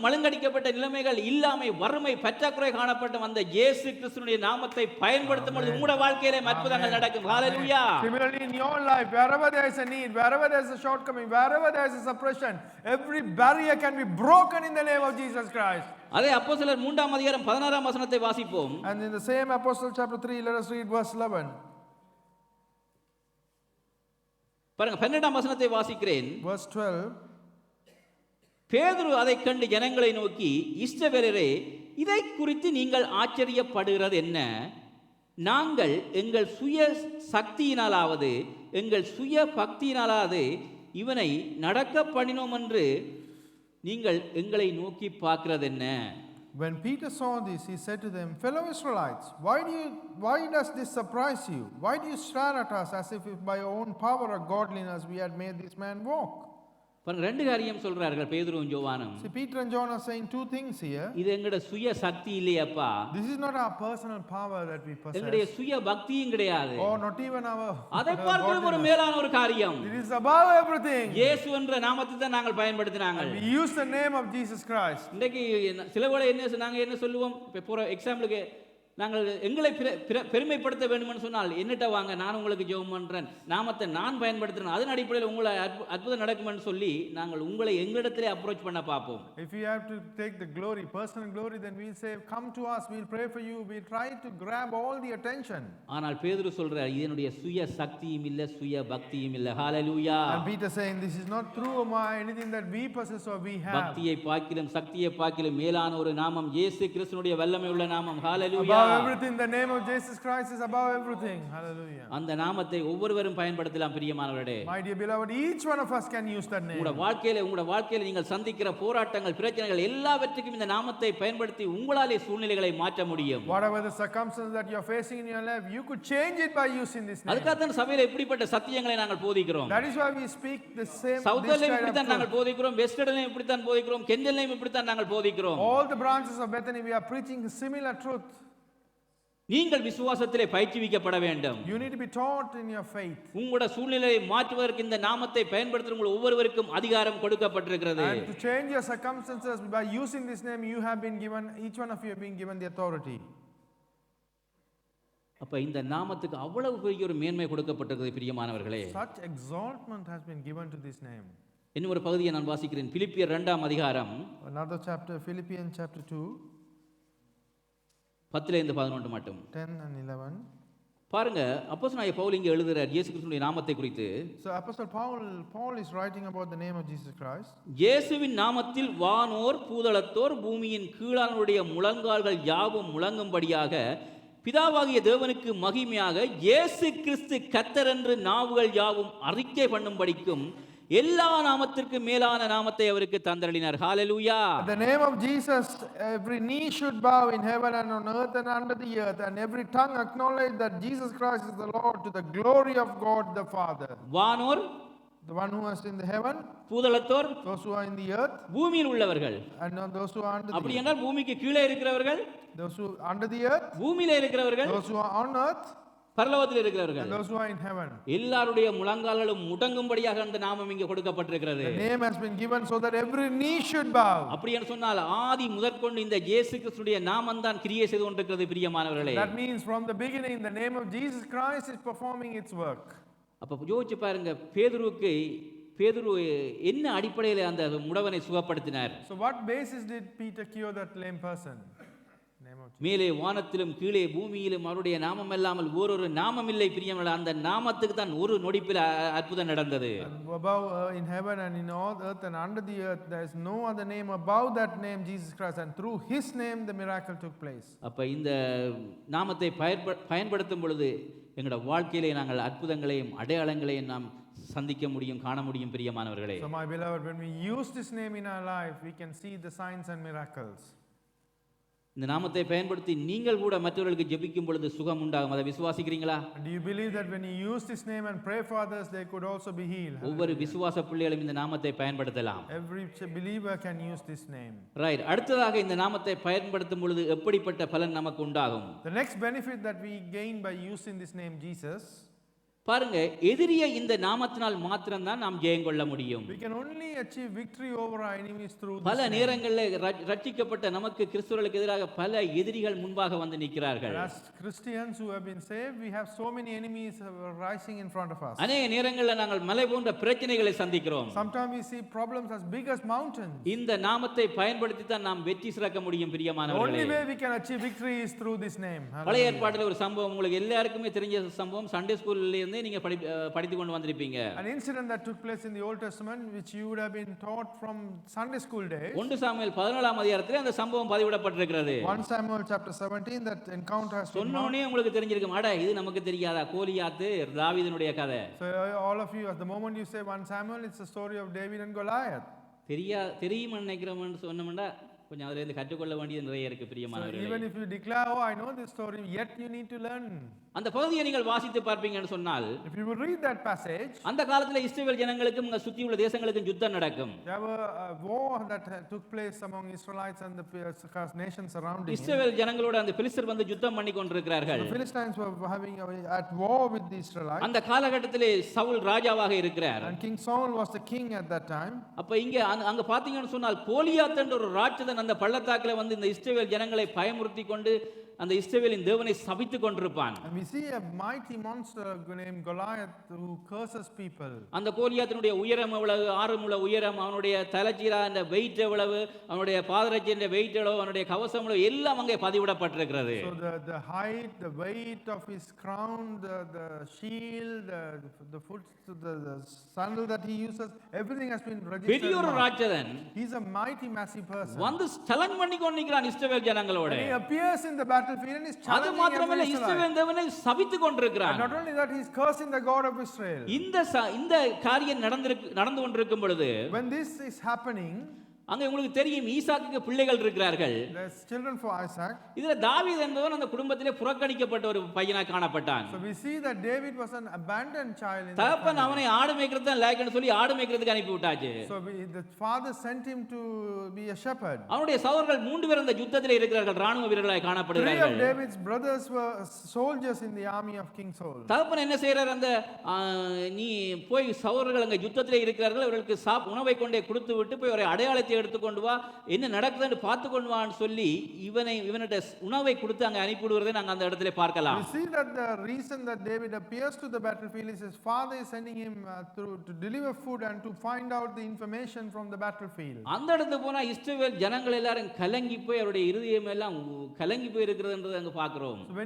மழுங்கடிக்கப்பட்ட நிலைமைகள், இல்லாமை, வறுமை, பற்றாக்குறை காணப்பட்ட அந்த இயேசு கிறிஸ்துவினுடைய நாமத்தை பயன்படுத்தும் பொழுது உங்களோட வாழ்க்கையிலே அற்புதங்கள் நடக்கும். ஹalleluya. Similarly in your life, wherever there is a need, wherever there is a shortcoming, wherever there is a suppression, every barrier can be broken in the name of Jesus Christ. அதே அப்போஸ்தலர் 3ஆம் அதிகாரம் 16ஆம் வசனத்தை வாசிப்போம். And in the same Apostle chapter 3, let us read verse 11. பாருங்க, 12ஆம் வசனத்தை வாசிக்கிறேன். Verse 12. பேதுரு அதைக் கண்டு ஜனங்களை நோக்கி, இஸ்ரவேலரே, இதை குறித்து நீங்கள் ஆச்சரியப்படுகிறது என்ன? நாங்கள் எங்கள் சுய சக்தியினாலாவது எங்கள் சுய பக்தியினாலாவது இவனை நடக்க பண்ணினோம் என்று நீங்கள் எங்களை நோக்கி பார்க்கிறது என்ன? When Peter saw this, he said to them, "Fellow Israelites, why does this surprise you? Why do you stare at us as if by your own power or godliness we had made this man walk?" பாருங்க, ரெண்டு காரியம் சொல்றார்கள் பேதுருவும் யோவானும். See, Peter and John are saying two things here. இது எங்கட சுய சக்தி இல்லையப்பா. This is not our personal power that we possess. எங்களுடைய சுய பக்தியும் கிடையாது. Or not even our அதை பார்க்கும் ஒரு மேலான ஒரு காரியம். It is above everything. இயேசு என்ற நாமத்தை தான் நாங்கள் பயன்படுத்தினாங்க. We use the name of Jesus Christ. இன்றைக்கு சில வேளை நாங்கள் என்ன சொல்லுவோம், இப்போ போகிற எக்ஸாம்பிளுக்கு நாங்கள் எங்களை பெருமைப்படுத்த வேண்டும்னு சொன்னால், என்னட்ட வாங்க, நான் உங்களுக்கு ஜெபம் பண்ணுறேன், நாமத்தை நான் பயன்படுத்துகிறேன், அதன் அடிப்படையில் உங்களை அற்புதம் நடக்குமென்னு சொல்லி நாங்கள் உங்களை எங்களிடத்திலே அப்ரோச் பண்ண பார்ப்போம். If you have to take the glory, personal glory, then we'll say, "Come to us, we'll pray for you." We'll try to grab all the attention. ஆனால் பேதுரு சொல்றார், இதனுடைய சுய சக்தியும் இல்லை, சுய பக்தியும் இல்லை. ஹalleluya. And Peter saying, "This is not through anything that we possess or we have." பக்தியை பார்க்கிலும் சக்தியை பார்க்கிலும் மேலான ஒரு நாமம் இயேசு கிறிஸ்துவினுடைய வல்லமை உள்ள நாமம். ஹalleluya. Above everything, the name of Jesus Christ is above everything. Hallelujah. அந்த நாமத்தை ஒவ்வொருவரும் பயன்படுத்தலாம் பிரியமானவர்களே. My dear beloved, each one of us can use that name. உங்களோட வாழ்க்கையில நீங்கள் சந்திக்கிற போராட்டங்கள், பிரச்சனைகள் எல்லாவற்றுக்கும் இந்த நாமத்தை பயன்படுத்தி உங்களாலே சூழ்நிலைகளை மாற்ற முடியும். Whatever the circumstances that you are facing in your life, you could change it by using this name. அதுக்காக தான் சபையில இப்படிப்பட்ட சத்தியங்களை நாங்கள் போதிக்கிறோம். That is why we speak the same. சவுத்லயும் இப்படி தான் நாங்கள் போதிக்கிறோம், வெஸ்டர்ன்லயும் இப்படி தான் போதிக்கிறோம், கெஞ்சன்லயும் இப்படி தான் நாங்கள் போதிக்கிறோம். All the branches of Bethany, we are preaching similar truth. நீங்கள் விசுவாசத்திலே பயிற்சிவிக்கப்பட வேண்டும். You need to be taught in your faith. உங்களுடைய சூழ்நிலையை மாற்றுவதற்கு இந்த நாமத்தை பயன்படுத்துகிற உங்கள் ஒவ்வொருவருக்கும் அதிகாரம் கொடுக்கப்பட்டிருக்கிறது. And to change your circumstances by using this name, you have been given, each one of you have been given the authority. அப்ப இந்த நாமத்துக்கு அவ்வளவு பெரிய ஒரு மேன்மை கொடுக்கப்பட்டிருக்கிறது பிரியமானவர்களே. Such exaltment has been given to this name. இன்னும் ஒரு பகுதியை நான் வாசிக்கிறேன். பிலிப்பியர் 2ஆம் அதிகாரம். Another chapter, Philippians chapter 2. 10 11 மட்டும் 10 and 11. பாருங்க. அப்போஸ்தலனாகிய பவுல் இங்கே எழுதுகிறார் இயேசு கிறிஸ்துவினுடைய நாமத்தை குறித்து. So Apostle Paul is writing about the name of Jesus Christ. இயேசுவின் நாமத்தில் வானோர் பூதளத்தோர் பூமியின் கீழானுடைய முழங்கால்கள் யாவும் முழங்கும்படியாக பிதாவாகிய தேவனுக்கு மகிமையாக இயேசு கிறிஸ்து கர்த்தர் என்று நாவுகள் யாவும் அறிக்கை பண்ணும்படிக்கும் எல்லா நாமத்திற்கும் மேலான நாமத்தை அவருக்கு தந்தருளினார். ஹalleluya. At the name of Jesus, every knee should bow in heaven and on earth and under the earth, and every tongue acknowledge that Jesus Christ is the Lord, to the glory of God the Father. வானோர், The one who is in the heaven, பூதளத்தோர், those who are in the earth, பூமியில் உள்ளவர்கள். and those who are under அப்படி the earth. என்றால் பூமிக்கு கீழே இருக்கிறவர்கள், Those who are under the earth, பூமியிலே இருக்கிறவர்கள், those who are on earth, பரலோகத்தில் இருக்கிறவர்கள், and those who are in heaven. எல்லாருடைய முழங்கால்களும் முடங்கும்படியாக அந்த நாமம் இங்கே கொடுக்கப்பட்டிருக்கிறது. The name has been given so that every knee should bow. அப்படி என்று சொன்னால் ஆதி முதற்கொண்டு இந்த இயேசு கிறிஸ்துடைய நாமம் தான் கிரியை செய்து கொண்டிருக்கிறது பிரியமானவர்களே. That means from the beginning, the name of Jesus Christ is performing its work. அப்ப யோசிச்சு பாருங்க, பேதுரு என்ன அடிப்படையில் அந்த முடவனை சுகப்படுத்தினார்? So what basis did Peter cure that lame person? Name of Jesus. மேலே வானத்திலும் கீழே பூமியிலும் அவருடைய நாமம் இல்லாமல் ஓரொரு நாமம் இல்லை பிரியமானவர்களே. அந்த நாமத்துக்கு தான் ஒரு நொடிப்பில் அற்புதம் நடந்தது. Above in heaven and in all earth and under the earth, there is no other name above that name, Jesus Christ, and through his name the miracle took place. அப்ப இந்த நாமத்தை பயன்படுத்தும் பொழுது எங்களோட வாழ்க்கையிலே நாங்கள் அற்புதங்களையும் அடையாளங்களையும் நாம் சந்திக்க முடியும், காண முடியும் பிரியமானவர்களே. So my beloved, when we use this name in our life, we can see the signs and miracles. இந்த நாமத்தை பயன்படுத்தி நீங்கள் கூட மற்றவர்களுக்கு ஜெபிக்கும் பொழுது சுகம் உண்டாகும். அதை விசுவாசிக்கிறீங்களா? Do you believe that when you use this name and pray for others, they could also be healed? ஒவ்வொரு விசுவாச பிள்ளைகளும் இந்த நாமத்தை பயன்படுத்தலாம். Every believer can use this name. Right. அடுத்ததாக இந்த நாமத்தை பயன்படுத்தும் பொழுது எப்படிப்பட்ட பலன் நமக்கு உண்டாகும்? The next benefit that we gain by using this name Jesus, பாருங்க, எதிரியை இந்த நாமத்தினால் மாத்திரம் தான் நாம் ஜெயம் கொள்ள முடியும். we can only achieve victory over our enemies through this பல name. நேரங்களில் ரட்சிக்கப்பட்ட நமக்கு கிறிஸ்துவர்களுக்கு எதிராக பல எதிரிகள் முன்பாக வந்து நிற்கிறார்கள். As Christians who have been saved, we have so many enemies rising in front of us. அநேக நேரங்களில் நாங்கள் மலை போன்ற பிரச்சனைகளை சந்திக்கிறோம். Sometimes we see problems as big as mountains. இந்த நாமத்தை பயன்படுத்தி தான் நாம் வெற்றி சிறக்க முடியும் The only பிரியமானவர்களே. way we can achieve victory is through this name. பழைய ஏற்பாட்டில் ஒரு சம்பவம் உங்களுக்கு எல்லாருக்குமே தெரிஞ்ச சம்பவம். சண்டே ஸ்கூல்ல இருந்தே நீங்க படித்து கொண்டு வந்திருப்பீங்க. An incident that took place in the Old Testament, which you would have been taught from Sunday school days. 1 Samuel 14ஆம் அதிகாரத்திலே அந்த சம்பவம் பதிவிடப்பட்டிருக்கிறது. 1 Samuel chapter 17, that encounter has been சொன்னோனே உங்களுக்கு தெரிஞ்சிருக்கும், அட இது நமக்கு தெரியாதா, கோலியாத்து தாவீதினுடைய கதை. So all of you, at the moment you say 1 Samuel, it's the story of David and Goliath. தெரியும் நினைக்கிறோம்னு சொன்னோம்னா கொஞ்சம் அதுல இருந்து கற்றுக்கொள்ள வேண்டியது நிறைய இருக்கு So பிரியமானவர்களே. even if you declare, oh, I know this story, yet you need to learn. அந்த பகுதியை நீங்கள் வாசித்து பார்ப்பீங்கன்னு சொன்னால், If you would read that passage, அந்த காலத்துல இஸ்ரவேல் ஜனங்களுக்கும் இங்க சுத்தி உள்ள தேசங்களுக்கும் யுத்தம் நடக்கும். there were a war that took place among Israelites and the nations surrounding him. இஸ்ரவேல் ஜனங்களோட அந்த பெலிஸ்தர் வந்து யுத்தம் பண்ணி கொண்டிருக்கிறார்கள். The Philistines were at war with the Israelites, அந்த காலகட்டத்திலே சவுல் ராஜாவாக இருக்கிறார். and King Saul was the king at that time. அப்ப இங்க அங்க பாத்தீங்கன்னு சொன்னால் கோலியாத் என்ற ஒரு ராட்சதன் அந்த பள்ளத்தாக்குல வந்து இந்த இஸ்ரவேல் ஜனங்களை பயமுறுத்தி கொண்டு அந்த இஸ்ரவேலின் தேவனை சபித்துக் கொண்டிருப்பான். And we see a mighty monster named Goliath who curses people. அந்த கோலியாத்தினுடைய உயரம் எவ்வளவு, ஆறுமுள உயரம், அவனுடைய தலைச்சீரா அந்த வெயிட் எவ்வளவு, அவனுடைய பாதரட்சியின் வெயிட் எவ்வளவு, அவனுடைய கவசம் எவ்வளவு, எல்லாம் அங்கே பதிவிடப்பட்டிருக்கிறது. So the height, the weight of his crown, the shield, the foot, the sandal that he uses, everything has been registered. பெரிய ஒரு ராட்சதன் He's a mighty, massive person. வந்து ஸ்தலன் பண்ணி கொண்டிருக்கிறான் இஸ்ரவேல் ஜனங்களோட. And he appears in the battlefield and is அது challenging மாத்திரமல்ல, every Israelite. இஸ்ரவேல் தேவனை சபித்துக் கொண்டிருக்கிறான். And not only that, he's cursing the God of Israel. இந்த காரியம் நடந்து கொண்டிருக்கும் பொழுது When this is happening, அங்க உங்களுக்கு தெரியும், ஈசாக்குக்கு பிள்ளைகள் இருக்கிறார்கள். there's children for Isaac. இதுல தாவீது என்பவன் அந்த குடும்பத்திலே புறக்கணிக்கப்பட்ட ஒரு பையனாக காணப்பட்டான். So we see that David was an abandoned child in that தகப்பன் family. அவனை ஆடு மேய்க்கிறது தான் லாய்க்குன்னு சொல்லி ஆடு மேய்க்கிறதுக்கு அனுப்பி விட்டாச்சு. So the father sent him to be a shepherd. அவனுடைய சகோதரர்கள் 3 பேர் அந்த யுத்தத்திலே இருக்கிறார்கள், ராணுவ வீரர்களாக 3 காணப்படுகிறார்கள். of David's brothers were soldiers in the army of King Saul. தகப்பன் என்ன செய்யறார், அந்த நீ போய் சகோதரர்கள் அங்க யுத்தத்திலே இருக்கிறார்கள், அவர்களுக்கு உணவை கொண்டே கொடுத்து விட்டு போய் ஒரு அடையாளத்தை வெங்காயத்தை எடுத்துக்கொண்டு வா, என்ன நடக்குதுன்னு பார்த்து கொண்டு வான்னு சொல்லி இவனிட்ட உணவை கொடுத்து அங்கே அனுப்பிவிடுவதை நாங்கள் அந்த இடத்துல பார்க்கலாம். You see that the reason that David appears to the battlefield is his father is sending him to deliver food and to find out the information from the battlefield. அந்த இடத்துக்கு போனா இஸ்ரவேல் ஜனங்கள் எல்லாரும் கலங்கி போய் அவருடைய இருதயம் எல்லாம் கலங்கி போய் இருக்கிறதுன்றதை அங்க பார்க்கிறோம். So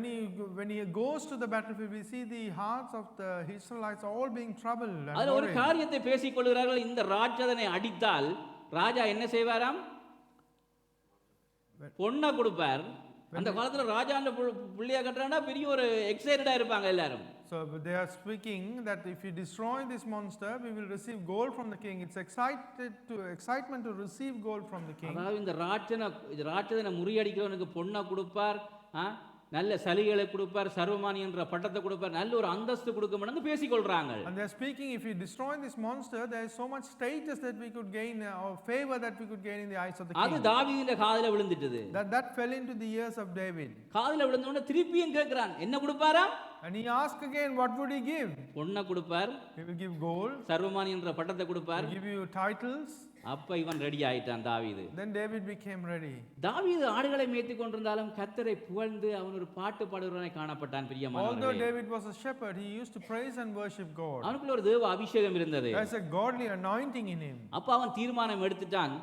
when he goes to the battlefield, we see the hearts of the Israelites all being troubled and அதுல ஒரு worried. காரியத்தை பேசிக் கொள்கிறார்கள், இந்த ராட்சதனை அடித்தால் ராஜா என்ன செய்வாராம்? பொண்ணை கொடுப்பார். அந்த காலத்துல ராஜா அந்த புள்ளியா கட்டுறான்னா பெரிய ஒரு எக்ஸைட்டடா இருப்பாங்க எல்லாரும். So they are speaking that if you destroy this monster, we will receive gold from the king. It's excitement to receive gold from the king. அதாவது இந்த ராட்சதனை முறியடிக்கிறவனுக்கு பொண்ணை கொடுப்பார், நல்ல சலுகைகளை கொடுப்பார், சர்வமானி என்ற பட்டத்தை கொடுப்பார், நல்ல ஒரு அந்தஸ்து கொடுக்கும்னு பேசிக்கொள்றாங்க. And they are speaking, if you destroy this monster, there is so much status that we could gain or favor that we could gain in the eyes of the அது king. தாவீதின் காதுல விழுந்துட்டது. That fell into the ears of David. காதுல விழுந்த உடனே திருப்பியும் கேட்கிறான், என்ன கொடுப்பாரா? And he asked again, what would he give? பொண்ணை கொடுப்பார், He will give gold, சர்வமானி என்ற பட்டத்தை கொடுப்பார். he will give you titles. அப்ப இவன் ரெடி ஆயிட்டான் தாவீது. Then David became ready. தாவீது ஆடுகளை மேய்த்து கொண்டிருந்தாலும் கர்த்தரை புகழ்ந்து அவன் ஒரு பாட்டு பாடுகிறவனாய் காணப்பட்டான். Although பிரியமானவர்களே, David was a shepherd, he used to praise and worship God. அவனுக்குள்ள ஒரு தேவ அபிஷேகம் இருந்தது. There's a godly anointing in him. அப்ப அவன் தீர்மானம் எடுத்துட்டான்,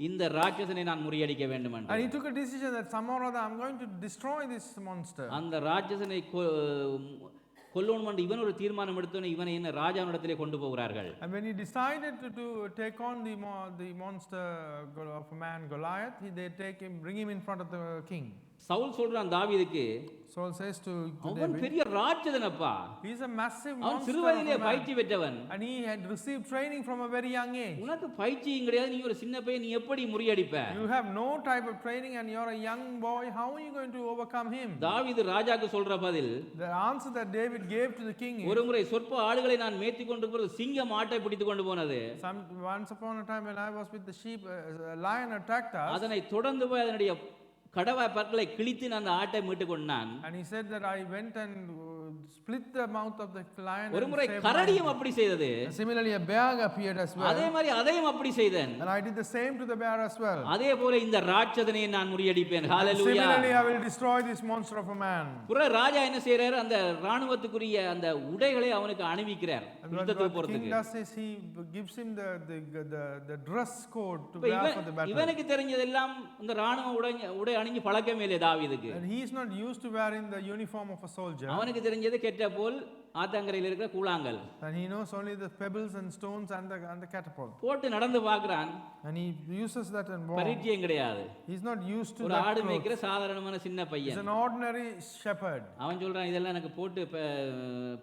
இந்த ராட்சசனை நான் முறியடிக்க வேண்டும் என்று. And he took a decision that somehow or other I'm going to destroy this monster. அந்த ராட்சசனை கொல்லணும் என்று இவன் ஒரு தீர்மானம் எடுத்தோன்னு இவனை என்ன ராஜாவிடத்திலே கொண்டு போகிறார்கள். And when he decided to take on the monster of a man Goliath, they bring him in front of the king. Saul சொல்றான் தாவீதுக்கு, Saul says to அவன் David, பெரிய ராட்சதனப்பா, he is a massive அவன் monster சிறு of வயதிலே a man. பயிற்சி பெற்றவன், And he had received training from a very young age. உனக்கு பயிற்சியும் கிடையாது, நீ ஒரு சின்ன பையன், நீ எப்படி முறியடிப்ப? You have no type of training and you're a young boy, how are you going to overcome him? தாவீது ராஜாக்கு சொல்ற பதில், The answer that David gave to the king is, ஒரு முறை சொற்ப ஆடுகளை நான் மேய்த்து கொண்டு போறது சிங்கம் ஆட்டை பிடித்து கொண்டு போனது, once upon a time when I was with the sheep, a lion attacked us. அதனை தொடர்ந்து போய் அதனுடைய கடவாய் பற்களை கிழித்து நான் அந்த ஆட்டை மீட்டு கொண்டான். And he said that I went and split the mouth of the lion. ஒரு and முறை saved கரடியும் lion. அப்படி செய்தது. Similarly, a bear appeared as well. அதே மாதிரி அதையும் அப்படி செய்தேன். And I did the same to the bear as well. அதே போல இந்த ராட்சதனை நான் முறியடிப்பேன். ஹalleluya. Similarly, I will destroy this monster of a man. புற ராஜா என்ன செய்றார்? அந்த ராணுவத்துக்குரிய அந்த உடைகளை அவனுக்கு அணிவிக்கிறார் And what யுத்தத்துக்கு the king போறதுக்கு. does is he gives him the dress code to இப்ப wear for the battle. இவனுக்கு தெரிஞ்சதெல்லாம் இந்த ராணுவ உடை அணிஞ்சு பழக்கமே இல்லை தாவீதுக்கு. And he is not used to wearing the uniform of a soldier. அவனுக்கு தெரிஞ்சது கெட்ட போல் ஆத்தங்கரையில் இருக்கிற கூழாங்கல். And he knows only the pebbles and stones and the catapult. போட்டு நடந்து பார்க்கறான். And he uses that and walks. பரிச்சயம் கிடையாது. He is not used to ஒரு that ஆடு clothes. மேய்க்கிற சாதாரணமான சின்ன He's பையன். an ordinary shepherd. அவன் சொல்றான், இதெல்லாம் எனக்கு போட்டு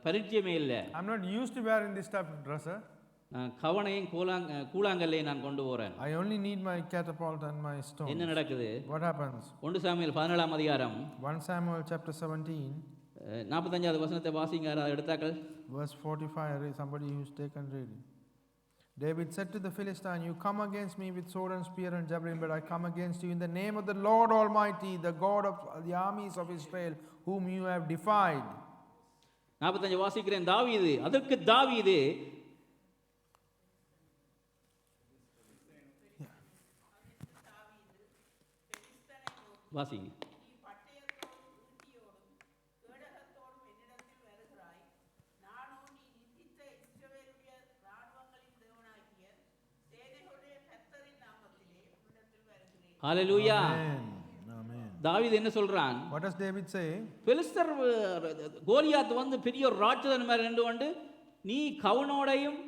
பரிச்சயமே இல்லை. I'm not used to wearing this type of dresser. கவனையும் கூழாங்கல்லையும் நான் கொண்டு போறேன். I only need my catapult and my stone. என்ன நடக்குது? What happens? 1 சாமுவேல் 17ஆம் அதிகாரம் 1 Samuel chapter 17, 45வது வசனத்தை வாசிங்க, யாராவது எடுத்தாக்கள். verse 45. Somebody who's taken read. David said to the Philistine, you come against me with sword and spear and javelin, but I come against you in the name of the Lord Almighty, the God of the armies of Israel, whom you have defied. 45 வாசிக்கிறேன். தாவீது, அதற்கு தாவீது, வாசிங்க. ஹalleluya. Amen. தாவீது என்ன சொல்றான்? What does David say? பெலிஸ்தர் கோலியாத் வந்து பெரிய ஒரு ராட்சதன் மாதிரி நின்று கொண்டு, நீ கவனோடையும்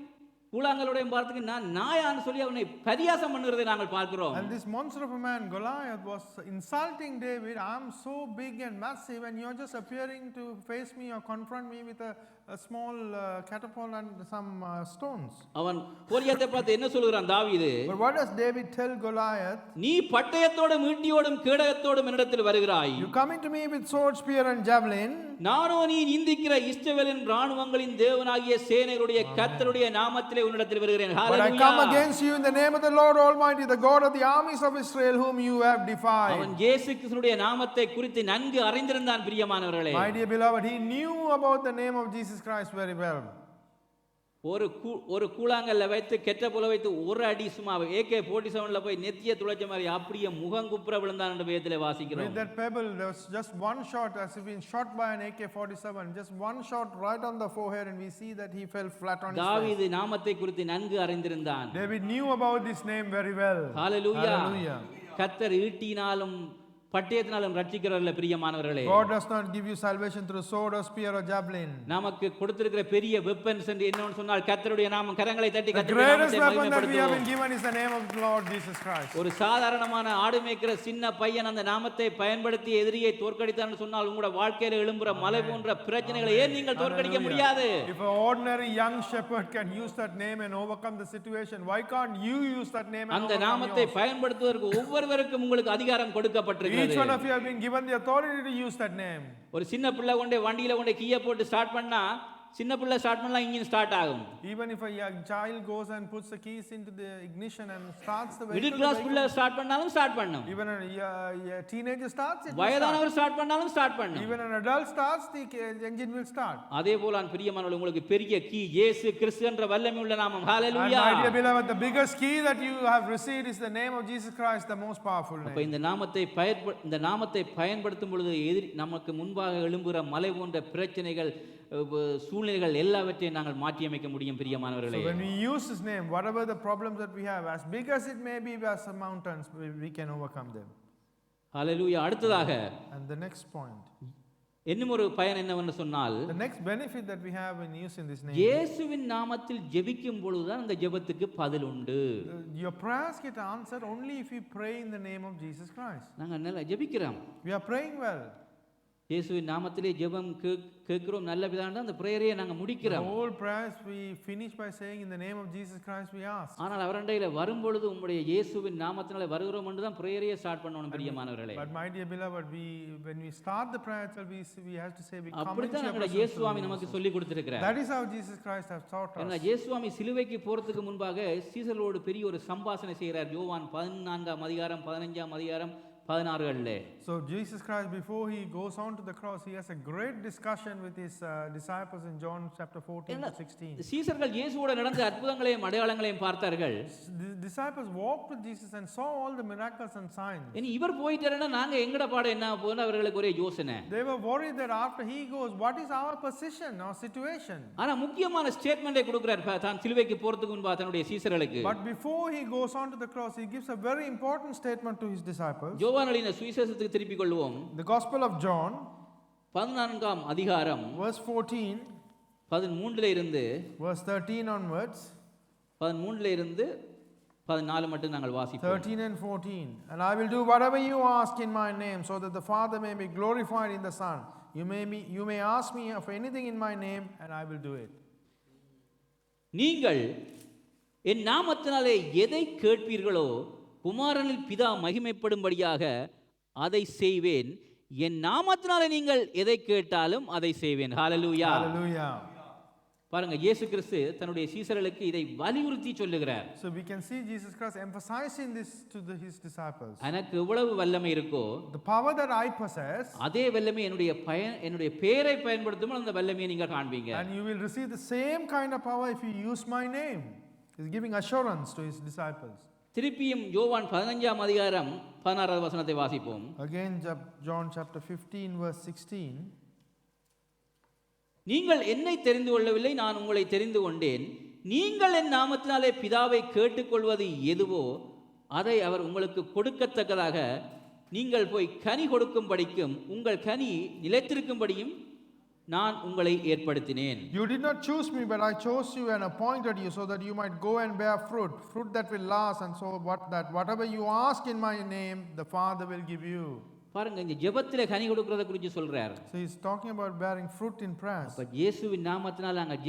கூழாங்கலோடையும் பார்த்துக்கு நான் நாயான்னு சொல்லி அவனை பரியாசம் பண்ணுகிறதை நாங்கள் பார்க்கிறோம். And this monster of a man, Goliath, was insulting David. I'm so big and massive, and you're just appearing to face me or confront me with a small catapult and some stones. அவன் கோலியாத்தை பார்த்து என்ன சொல்கிறான் தாவீது? But what does David tell Goliath? நீ பட்டயத்தோடும் ஈட்டியோடும் கேடகத்தோடும் என்னிடத்தில் வருகிறாய். You coming to me with sword, spear and javelin. நானோ நீ நிந்திக்கிற இஸ்ரவேலின் ராணுவங்களின் தேவனாகிய சேனைகளுடைய கர்த்தருடைய நாமத்திலே உன்னிடத்தில் வருகிறேன். But I come hallelujah. against you in the name of the Lord Almighty, the God of the armies of Israel, whom you have defied. அவன் இயேசு கிறிஸ்துவினுடைய நாமத்தை குறித்து நன்கு அறிந்திருந்தான். பிரியமானவர்களே, My dear beloved, he knew about the name of Jesus Christ very well. ஒரு கூழாங்கல்ல வைத்து கெட்ட போல வைத்து ஒரு அடி சும்மா AK-47 போய் நெத்திய துளைச்ச மாதிரி அப்படியே முகம் குப்புற விழுந்தான் என்று வேதத்திலே வாசிக்கிறோம். With that pebble, there was just one shot, as if being shot by an AK-47, just one shot right on the forehead, and we see that he fell flat on his face. தாவீது நாமத்தை குறித்து நன்கு அறிந்திருந்தான். David knew about this name very well. Hallelujah. Hallelujah. கர்த்தர் ஈட்டினாலும் பட்டயத்தினாலும் ரட்சிக்கிறவர்களே பிரியமானவர்களே. God does not give you salvation through sword or spear or javelin. நமக்கு கொடுத்திருக்கிற பெரிய weapons என்று என்னன்னு சொன்னால் கர்த்தருடைய நாமம். கரங்களை தட்டி The கர்த்தருடைய greatest நாமத்தை weapon that we have been மகிமைப்படுத்துவோம். given is the name of the Lord Jesus Christ. ஒரு சாதாரணமான ஆடு மேய்க்கிற சின்ன பையன் அந்த நாமத்தை பயன்படுத்தி எதிரியை தோற்கடித்தான்னு சொன்னால் உங்களோட வாழ்க்கையில எழும்புற மலை போன்ற பிரச்சனைகளை ஏன் நீங்கள் தோற்கடிக்க முடியாது? If an ordinary young shepherd can use that name and overcome the situation, why can't you use that name and அந்த overcome நாமத்தை yours? பயன்படுத்துவதற்கு ஒவ்வொருவருக்கும் உங்களுக்கு அதிகாரம் கொடுக்கப்பட்டிருக்கிறது. Each one of you have been given the authority to use that name. ஒரு சின்ன பிள்ளை கொண்டே வண்டியில கொண்டே கீயை போட்டு ஸ்டார்ட் பண்ணா சின்ன பிள்ளை ஸ்டார்ட் பண்ணா இன்ஜின் ஸ்டார்ட் ஆகும். Even if a young child goes and puts the keys into the ignition and starts the middle vehicle, class பிள்ளை ஸ்டார்ட் பண்ணாலும் ஸ்டார்ட் பண்ணும். even a teenager starts, it will start. வயதானவர் start பண்ணாலும் start பண்ணும். Even an adult starts, the engine will start. அதே போல பிரியமானவர்களே உங்களுக்கு பெரிய கீ இயேசு கிறிஸ்து என்ற வல்லமை உள்ள நாமம். And hallelujah. my dear beloved, the biggest key that you have received is the name of Jesus Christ, the most powerful அப்ப name. இந்த நாமத்தை பயன்படுத்தும் பொழுது நமக்கு முன்பாக எழும்புகிற மலை போன்ற பிரச்சனைகள் சூழ்நிலைகள் எல்லாவற்றையும் நாங்கள் மாற்றி அமைக்க முடியும் பிரியமானவர்களே. So when we use His name, whatever the problems that we have, as big as it may be, as the mountains, we can overcome them. ஹalleluya. அடுத்ததாக And the next point, இன்னும் ஒரு பயன் என்னவென்று சொன்னால் the next benefit that we have in using this name, இயேசுவின் நாமத்தில் ஜெபிக்கும் பொழுதுதான் அந்த ஜெபத்துக்கு பதில் உண்டு. your prayers get answered only if you pray in the name of Jesus Christ. நாங்க நல்லா ஜெபிக்கிறோம். We are praying well. இயேசுவின் நாமத்திலே ஜெபம் கேட்கிறோம் நல்ல விதமாக அந்த பிரேயரையை நாங்க The முடிக்கிறோம். whole prayers we finish by saying in the name of Jesus Christ we ask. ஆனால் அவரண்டையில வரும்பொழுது உம்முடைய இயேசுவின் நாமத்தினால வருகிறோம் என்று தான் பிரேயரையை ஸ்டார்ட் பண்ணணும் பிரியமானவர்களே. But my dear beloved, when we start the prayer itself, we have to say we come into அப்படித்தான் your நம்முடைய presence. இயேசுவாமி நமக்கு சொல்லி கொடுத்திருக்கிறார். That is how Jesus Christ has taught ஏன்னா us. இயேசுவாமி சிலுவைக்கு போறதுக்கு முன்பாக சீசரோடு பெரிய ஒரு சம்பாஷணை செய்கிறார். யோவான் 14ஆம் அதிகாரம் 15ஆம் அதிகாரம் 16களிலே. So Jesus Christ, before he goes on to the cross, he has a great discussion with his disciples in John chapter 14 to 16. சீசர்கள் இயேசுவோட நடந்த அற்புதங்களையும் அடையாளங்களையும் பார்த்தார்கள். The disciples walked with Jesus and saw all the miracles and signs. இனி இவர் போயிட்டாருன்னா நாங்க எங்கட பாடம் என்ன போகுதுன்னு அவர்களுக்கு ஒரே யோசனை. They were worried that after he goes, what is our position, our situation? ஆனா முக்கியமான ஸ்டேட்மெண்டை கொடுக்கிறார் தான் சிலுவைக்கு போறதுக்கு முன்பா தன்னுடைய சீசர்களுக்கு. But before he goes on to the cross, he gives a very important statement to his disciples. யோவான் எழுதின சுவிசேஷத்துக்கு திருப்பிக் கொள்வோம். The Gospel of John, 14ஆம் அதிகாரம் verse 14, 13 இருந்து verse 13 onwards, 13 இருந்து 14 மட்டும் நாங்கள் வாசிப்போம். 13 and 14. And I will do whatever you ask in my name, so that the Father may be glorified in the Son. You may ask me of anything in my name, and I will do it. நீங்கள் என் நாமத்தினாலே எதை கேட்பீர்களோ குமாரனில் பிதா மகிமைப்படும்படியாக அதை செய்வேன். என் நாமத்தினாலே நீங்கள் எதை கேட்டாலும் அதை செய்வேன். ஹalleluya. Hallelujah. பாருங்க இயேசு கிறிஸ்து தன்னுடைய சீசர்களுக்கு இதை வலியுறுத்தி சொல்லுகிறார். So we can see Jesus Christ emphasizing this to his disciples. எனக்கு எவ்வளவு வல்லமை இருக்கோ The power that I possess, அதே வல்லமை என்னுடைய பெயரை பயன்படுத்தும் அந்த வல்லமையை நீங்க காண்பீங்க. and you will receive the same kind of power if you use my name. He's giving assurance to his disciples. திருப்பியும் யோவான் 15ஆம் அதிகாரம் 16வது வசனத்தை வாசிப்போம். Again, John chapter 15 verse 16. நீங்கள் என்னை தெரிந்து கொள்ளவில்லை, நான் உங்களை தெரிந்து கொண்டேன். நீங்கள் என் நாமத்தினாலே பிதாவை கேட்டுக்கொள்வது எதுவோ அதை அவர் உங்களுக்கு கொடுக்கத்தக்கதாக நீங்கள் போய் கனி கொடுக்கும்படிக்கும் உங்கள் கனி நிலைத்திருக்கும்படியும் நான் உங்களை ஏற்படுத்தினேன். You did not choose me, but I chose you and appointed you so that you might go and bear fruit that will last, and so whatever you ask in my name, the Father will give you. பாருங்க இந்த ஜெபத்திலே கனி கொடுக்கிறத குறித்து சொல்றார். So he's talking about bearing fruit in prayers. அப்ப இயேசுவின் நாமத்தினால் நாங்கள்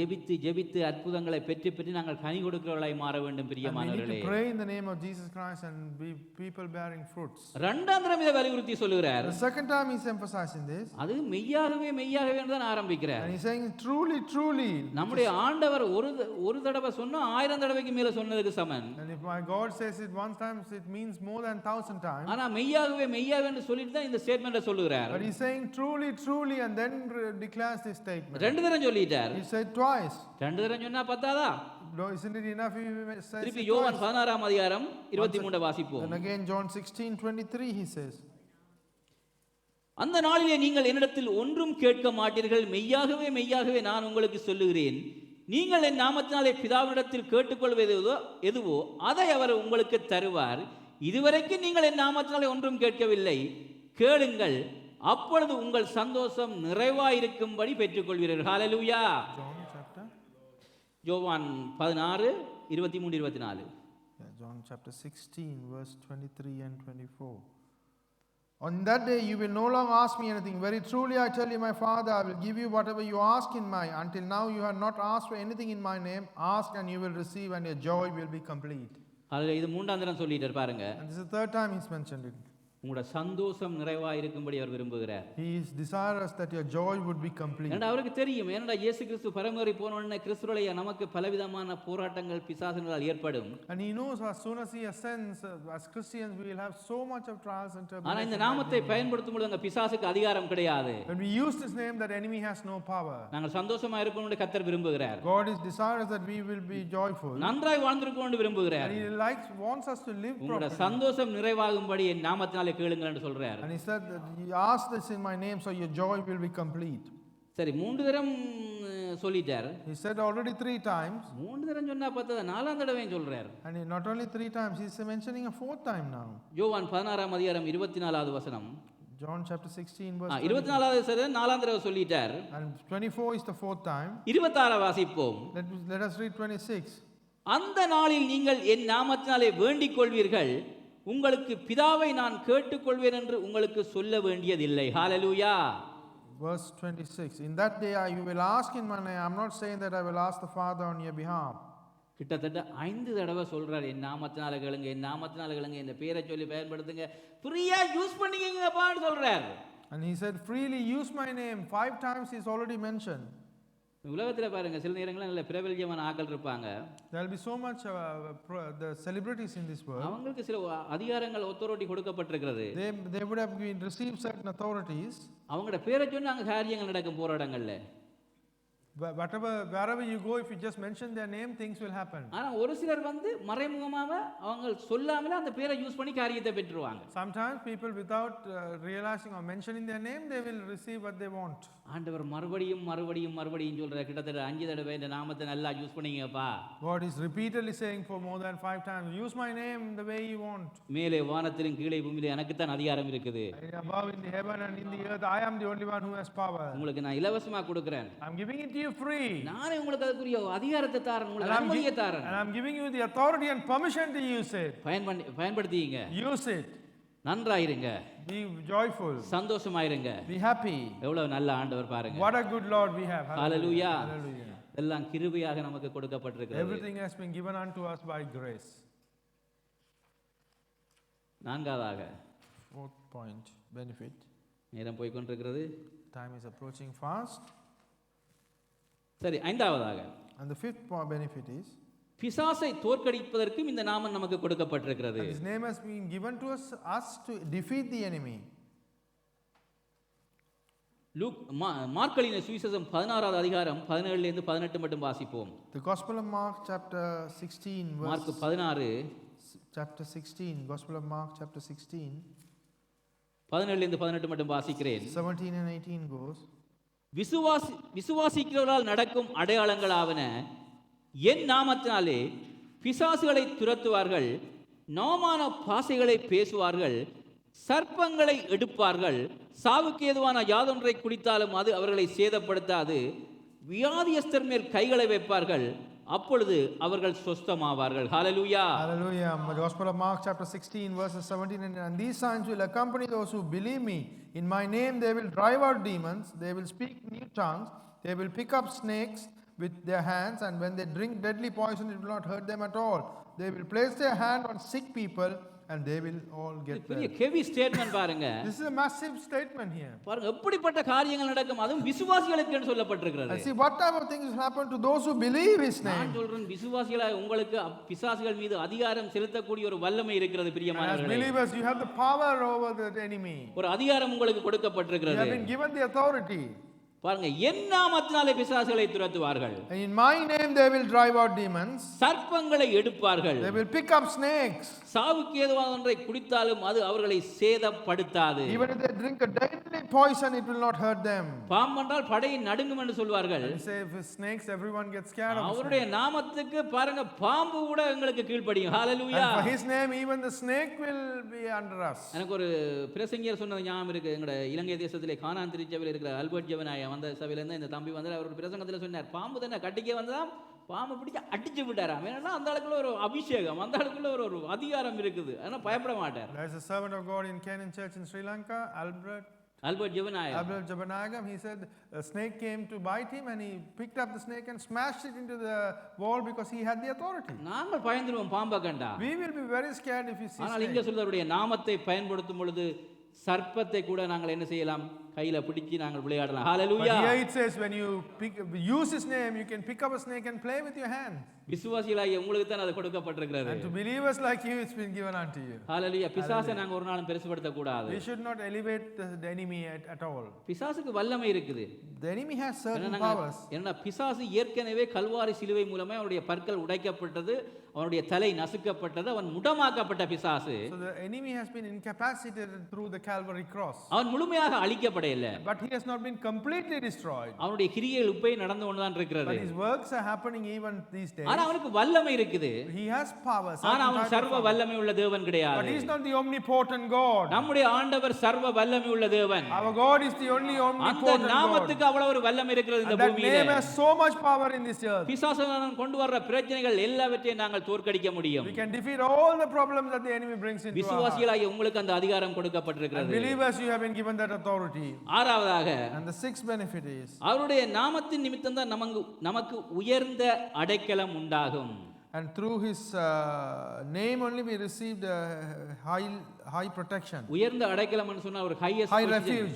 ஜெபித்து அற்புதங்களை பெற்று நாங்கள் கனி கொடுக்கிறவர்களாய் மாற வேண்டும் பிரியமானவர்களே. We need to pray in the name of Jesus Christ and be people bearing fruits. இரண்டாம் தரம் இதை வலியுறுத்தி சொல்லுகிறார். The second time he's emphasizing this. அது மெய்யாகவே தான் ஆரம்பிக்கிறார். And he's saying truly. நம்முடைய ஆண்டவர் ஒரு தடவை சொன்னா 1000 தடவைக்கு மேல சொன்னதுக்கு சமன். And if my God says it once time, it means more than 1000 times. ஆனா மெய்யாகவே என்று சொல்லிட்டு தான் இந்த ஸ்டேட்மெண்ட்டை சொல்லுகிறார். But he's saying truly, truly, and then declares this statement. ரெண்டு தரம் சொல்லிட்டார். He said twice. ரெண்டு தரம் சொன்னா பத்தாதா? No, isn't it enough if he says திருப்பி it யோவான் twice? 16 அதிகாரம் 23 வாசிப்போம். Then again John 16:23 he says, அந்த நாளிலே நீங்கள் என்னிடத்தில் ஒன்றும் கேட்க மாட்டீர்கள், மெய்யாகவே மெய்யாகவே நான் உங்களுக்கு சொல்லுகிறேன், நீங்கள் என் நாமத்தினாலே பிதாவினிடத்தில் கேட்டுக்கொள்வது எதுவோ அதை அவர் உங்களுக்கு தருவார். இதுவரைக்கும் நீங்கள் என் நாமத்தினாலே ஒன்றும் கேட்கவில்லை, கேளுங்கள், அப்பொழுது உங்கள் சந்தோஷம் நிறைவாயிருக்கும்படி பெற்றுக்கொள்வீர்கள். ஹல்லேலூயா. John chapter? யோவான் 16 23 24. Yeah, John chapter 16 verse 23 and 24. On that day you will no longer ask me anything. Very truly I tell you, my Father, I will give you whatever you ask in my. Until now you have not asked for anything in my name. Ask and you will receive, and your joy will be complete. அதில் இது மூன்றாம் தரம் சொல்லிட்டார் பாருங்க. And this is the third time he's mentioned it. உங்களோட சந்தோஷம் நிறைவாக இருக்கும்படி அவர் விரும்புகிறார். He is desirous that your joy would be complete. ஏன்னா அவருக்கு தெரியும், ஏன்னா இயேசு கிறிஸ்து பரமேறி போன உடனே கிறிஸ்துவுடைய நமக்கு பலவிதமான போராட்டங்கள் பிசாசுகளால் ஏற்படும். And he knows as soon as he ascends, as Christians we will have so much of trials and ஆனா tribulations. இந்த நாமத்தை பயன்படுத்தும் பொழுது அங்க பிசாசுக்கு அதிகாரம் கிடையாது. When we use this name, that enemy has no power. நாங்கள் சந்தோஷமா இருக்கணும்னு கர்த்தர் விரும்புகிறார். God is desirous that we will be joyful. நன்றாய் வாழ்ந்திருக்கணும்னு விரும்புகிறார். And he wants us to live உங்களோட properly. சந்தோஷம் நிறைவாகும்படி என் நாமத்தினாலே கேளுங்கள் என்று சொல்றார். And he said that you ask this in my name, so your joy will be complete. சரி, மூன்று தரம் சொல்லிட்டார். He said already 3 times. மூன்று தரம் சொன்னா பார்த்தா நாலாம் தடவையும் சொல்றார். And not only 3 times, he's mentioning a 4th time now. யோவான் 16 அதிகாரம் 24வது வசனம். John chapter 16 verse 24வது வசனம் நாலாம் தடவை சொல்லிட்டார். And 24 is the 4th time. 26 வாசிப்போம். Let us read 26. அந்த நாளில் நீங்கள் என் நாமத்தினாலே வேண்டிக் கொள்வீர்கள், உங்களுக்கு பிதாவை நான் கேட்டுக்கொள்வேன் என்று உங்களுக்கு சொல்ல வேண்டியதில்லை. ஹல்லேலூயா. Verse 26. In that day you will ask in my name. I'm not saying that I will ask the Father on your behalf. கிட்டத்தட்ட 5 தடவை சொல்றார், என் நாமத்தினால கேளுங்க, என் நாமத்தினால கேளுங்க, இந்த பேரை சொல்லி பயன்படுத்துங்க, ஃப்ரீயா யூஸ் பண்ணிக்கங்கப்பான்னு சொல்றார். And he said freely use my name. 5 times he's already mentioned. உலகத்தில் பாருங்க, சில நேரங்களில் நல்ல பிரபல்யமான ஆட்கள் இருப்பாங்க. There will be so much the celebrities in this world. அவங்களுக்கு சில அதிகாரங்கள் authority கொடுக்கப்பட்டிருக்கிறது. They would have received certain authorities. அவங்களோட பேரை சொன்னா அங்க காரியங்கள் நடக்கும் போராட்டங்கள்ல. Wherever you go, if you just mention their name, things will happen. ஆனா ஒரு சிலர் வந்து மறைமுகமாக அவங்க சொல்லாமலே அந்த பேரை யூஸ் பண்ணி காரியத்தை பெற்றுவாங்க. Sometimes people without realizing or mentioning their name, they will receive what they want. ஆண்டவர் மறுபடியும் மறுபடியும் மறுபடியும் சொல்ற, கிட்டத்தட்ட 5 தடவை இந்த நாமத்தை நல்லா use பண்ணீங்கப்பா. God is repeatedly saying for more than 5 times, use my name the way you want. மேலே வானத்திலும் கீழே பூமியிலே எனக்கு தான் அதிகாரம் இருக்குது. Above in the heaven and in the earth, I am the only one who has power. உங்களுக்கு நான் இலவசமா கொடுக்கிறேன். I'm giving it to you free. நானே உங்களுக்கு அதுக்குரிய அதிகாரத்தை தரேன், உங்களுக்கு அனுமதியை தரேன். And I'm giving you the authority and permission to use it. பயன்படுத்திங்க. Use it. நன்றாயிருங்க. Be joyful. சந்தோஷமாயிருங்க. Be happy. எவ்வளவு நல்ல ஆண்டவர் பாருங்க. What a good Lord we have. Hallelujah. Hallelujah. எல்லாம் கிருபையாக நமக்கு கொடுக்கப்பட்டிருக்கிறது. Everything has been given unto us by grace. நான்காவதாக, 4th point, benefit. நேரம் போய் கொண்டிருக்கிறது. Time is approaching fast. சரி, ஐந்தாவதாக, And the 5th benefit is, பிசாசை தோற்கடிப்பதற்கும் இந்த நாமம் நமக்கு கொடுக்கப்பட்டிருக்கிறது. his name has been given to us to defeat the enemy. மார்க்கலின் சுவிசேஷம் 16வது அதிகாரம் 17 லிருந்து 18 மட்டும் வாசிப்போம். The Gospel of Mark chapter 16 mark verse 16 chapter 16, Gospel of Mark chapter 16, 17 லிருந்து 18 மட்டும் வாசிக்கிறேன். 17 and 18 goes, விசுவாசிக்கிறவர்களால் நடக்கும் அடையாளங்களாவன, என் நாமத்தினாலே பிசாசுகளை துரத்துவார்கள், நவமான பாசைகளை பேசுவார்கள், சர்ப்பங்களை எடுப்பார்கள், சாவுக்கு ஏதுவான யாதொன்றை குடித்தாலும் அது அவர்களை சேதப்படுத்தாது, வியாதியஸ்தர் மேல் கைகளை வைப்பார்கள், அப்பொழுது அவர்கள் சொஸ்தமாவார்கள். ஹல்லேலூயா. Hallelujah. The Gospel of Mark chapter 16 verses 17, and these signs will accompany those who believe me. In my name they will drive out demons, they will speak new tongues, they will pick up snakes with their hands, and when they drink deadly poison it will not hurt them at all. They will place their hand on sick people and they will all get பெரிய well. Heavy statement பாருங்க. This is a massive statement here. பாருங்க எப்படிப்பட்ட காரியங்கள் நடக்கும், அதுவும் விசுவாசிகளுக்கு என்று சொல்லப்பட்டிருக்கிறது. And see what type of things will happen to those who believe His நான் name. சொல்றேன், விசுவாசிகளாய் உங்களுக்கு பிசாசுகள் மீது அதிகாரம் செலுத்தக்கூடிய ஒரு வல்லமை இருக்கிறது And as பிரியமானவர்களே. believers, you have the power over the enemy. ஒரு அதிகாரம் உங்களுக்கு You கொடுக்கப்பட்டிருக்கிறது. have been given the authority. பாருங்க, என் நாமத்தினாலே பிசாசுகளை துரத்துவார்கள், And in my name they will drive out demons. சர்ப்பங்களை எடுப்பார்கள், They will pick up snakes. சாவுக்கு ஏதுவான ஒன்றை குடித்தாலும் அது அவர்களை சேதப்படுத்தாது. Even if they drink a deadly poison, it will not hurt them. பாம்பென்றால் படையை நடுங்கும் என்று சொல்வார்கள். You say if it's snakes, everyone gets scared of அவருடைய snakes. நாமத்துக்கு பாருங்க பாம்பு கூட எங்களுக்கு கீழ்ப்படியும். ஹalleluya. And for His name, even the snake will be under us. எனக்கு ஒரு பிரசங்கியர் சொன்னது ஞாபகம் இருக்கு. எங்கட இலங்கை தேசத்திலே கானான் திருச்சபையில் இருக்கிற அல்பர்ட் ஜெவனாய வந்த சபையிலேருந்து இந்த தம்பி வந்து அவரோட பிரசங்கத்தில் சொன்னார், பாம்பு தானே கட்டிக்க வந்ததாம், பாம்பு பிடிச்சி அடிச்சு விட்டாராம். ஏன்னா அந்த அளவுக்குள்ள ஒரு அபிஷேகம், அந்த அளவுக்குள்ள ஒரு அதிகாரம் இருக்குது, ஆனால் பயப்பட மாட்டார். There's a servant of God in Canaan Church in Sri Lanka, Albert ஜெவனாய. Albert Jabanagam. He said a snake came to bite him and he picked up the snake and smashed it into the wall because he had the authority. நாங்கள் பயந்துருவோம் பாம்பை கண்டா. We will be very scared if we see ஆனால் snake. இங்கே சொல்றவருடைய நாமத்தை பயன்படுத்தும் பொழுது சர்ப்பத்தை கூட நாங்கள் என்ன செய்யலாம், கையில பிடிச்சி நாங்கள் விளையாடலாம். ஹalleluya. But here it says when you use His name, you can pick up a snake and play with your hand. விசுவாசிகளாகிய உங்களுக்கு தான் அது கொடுக்கப்பட்டிருக்கிறது. And to believers like you, it's been given unto you. ஹalleluya. பிசாசை நாங்க ஒரு நாளும் பெருசுபடுத்த கூடாது. We should not elevate the enemy at all. பிசாசுக்கு வல்லமை இருக்குது. The enemy has certain என்னன்னா powers. பிசாசு ஏற்கனவே கல்வாரி சிலுவை மூலமா அவனுடைய பற்கள் உடைக்கப்பட்டது, அவனுடைய தலை நசுக்கப்பட்டது, அவன் முடமாக்கப்பட்ட பிசாசு. So the enemy has been incapacitated through the Calvary cross. அவன் முழுமையாக அழிக்கப்படவில்லை. But he has not been completely destroyed. அவனுடைய கிரியைகள் இப்பே நடந்து கொண்டுதான் இருக்கிறது. But his works are happening even these days. ஆனா அவனுக்கு வல்லமை இருக்குது. He has power. ஆனா அவன் சர்வ வல்லமை உள்ள தேவன் கிடையாது. But he is not the omnipotent God. நம்முடைய ஆண்டவர் சர்வ வல்லமை உள்ள தேவன். Our God is the only omnipotent God. அந்த நாமத்துக்கு அவ்வளவு ஒரு வல்லமை இருக்கிறது இந்த That பூமியிலே. name has so much power in this earth. பிசாசானவன் கொண்டு வர்ற பிரச்சனைகள் எல்லாவற்றையும் நாங்கள் தோற்கடிக்க முடியும். We can defeat all the problems that the enemy brings into our heart. விசுவாசிகளாகிய உங்களுக்கு அந்த அதிகாரம் கொடுக்கப்பட்டிருக்கிறது. And believers, you have been given that authority. ஆறாவதாக, And the sixth benefit is அவருடைய நாமத்தின் நிமித்தம் தான் நமக்கு உயர்ந்த அடைக்கலம் உண்டாகும். and through His name only we received high protection, உயர்ந்த அடைக்கலம்னு சொன்னா ஒரு highest refuge.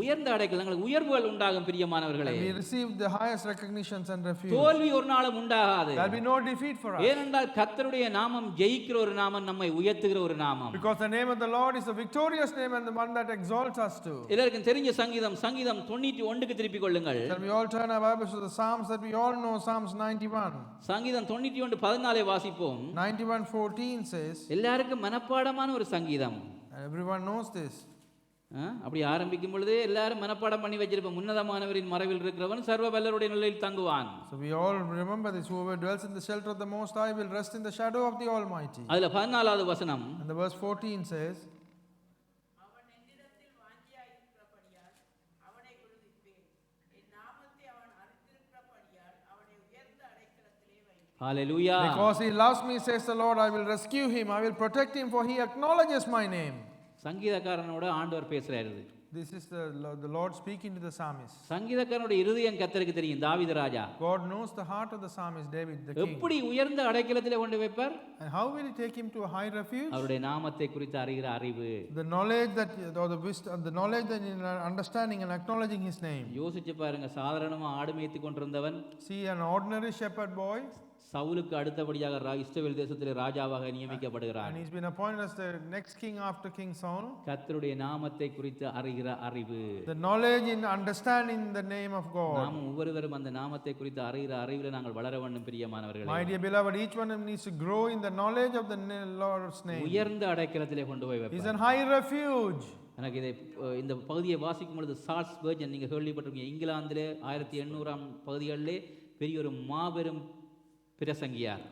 உயர்ந்த அடைக்கலங்களுக்கு உயர்வுகள் உண்டாகும் பிரியமானவர்களே. We received the highest recognitions and refuge. தோல்வி ஒரு நாளும் உண்டாகாது. There will be no defeat for us. ஏனென்றால் கர்த்தருடைய நாமம் ஜெயிக்கிற ஒரு நாமம், நம்மை உயர்த்துகிற ஒரு நாமம். Because the name of the Lord is a victorious name and the one that exalts us to. எல்லாருக்கும் தெரிஞ்ச சங்கீதம் 91க்கு திருப்பிக் கொள்ளுங்கள். Shall we all turn our Bibles to the Psalms that we all know, Psalms 91. சங்கீதம் 91:14 வாசிப்போம். 91:14 says, எல்லாருக்கும் மனப்பாடமான ஒரு சங்கீதம். everyone knows this. அப்படி ஆரம்பிக்கும் பொழுதே எல்லாரும் மனப்பாடம் பண்ணி வச்சிருப்போம். உன்னதமானவரின் மறைவில் இருக்கிறவன் சர்வ வல்லவருடைய நிலையில் தங்குவான். So we all remember this. Whoever dwells in the shelter of the Most High will rest in the shadow of the Almighty. அதுல 14வது வசனம், And the verse 14 says, hallelujah. because he loves me, says the Lord, I will rescue him. I will protect him, for he acknowledges my name. சங்கீதக்காரனோட ஆண்டவர் பேசுறாரு. This is the Lord speaking to the psalmist. சங்கீதக்காரனுடைய இருதயம் கர்த்தருக்கு தெரியும். தாவீது ராஜா God knows the heart of the psalmist David, the king. எப்படி உயர்ந்த அடைக்கலத்திலே கொண்டு வைப்பார்? And how will he take him to a high refuge? அவருடைய நாமத்தை குறித்து அறிகிற அறிவு. The knowledge that, or the wisdom, the knowledge that in understanding and acknowledging his name. யோசிச்சு பாருங்க, சாதாரணமா ஆடு மேய்த்து கொண்டிருந்தவன் See, an ordinary shepherd boy, சவுலுக்கு அடுத்தபடியாக இஸ்ரவேல் தேசத்திலே ராஜாவாக நியமிக்கப்படுகிறார். and he's been appointed as the next king after King Saul. கர்த்தருடைய நாமத்தை குறித்து அறிகிற அறிவு. The knowledge in understanding the name of God. நாம் ஒவ்வொருவரும் அந்த நாமத்தை குறித்து அறிகிற அறிவிலே நாங்கள் வளர வேண்டும் பிரியமானவர்களே. My dear beloved, each one of them needs to grow in the knowledge of the Lord's name. உயர்ந்த அடைக்கலத்திலே கொண்டு போய் He's வைப்பார். a high refuge. எனக்கு இந்த பகுதியை வாசிக்கும் பொழுது சார்ல்ஸ் ஸ்பர்ஜன், நீங்க கேள்விப்பட்டிருக்கீங்க, இங்கிலாந்திலே 1800 பகுதிகளிலே பெரிய ஒரு மாபெரும் பிரசங்கியார்.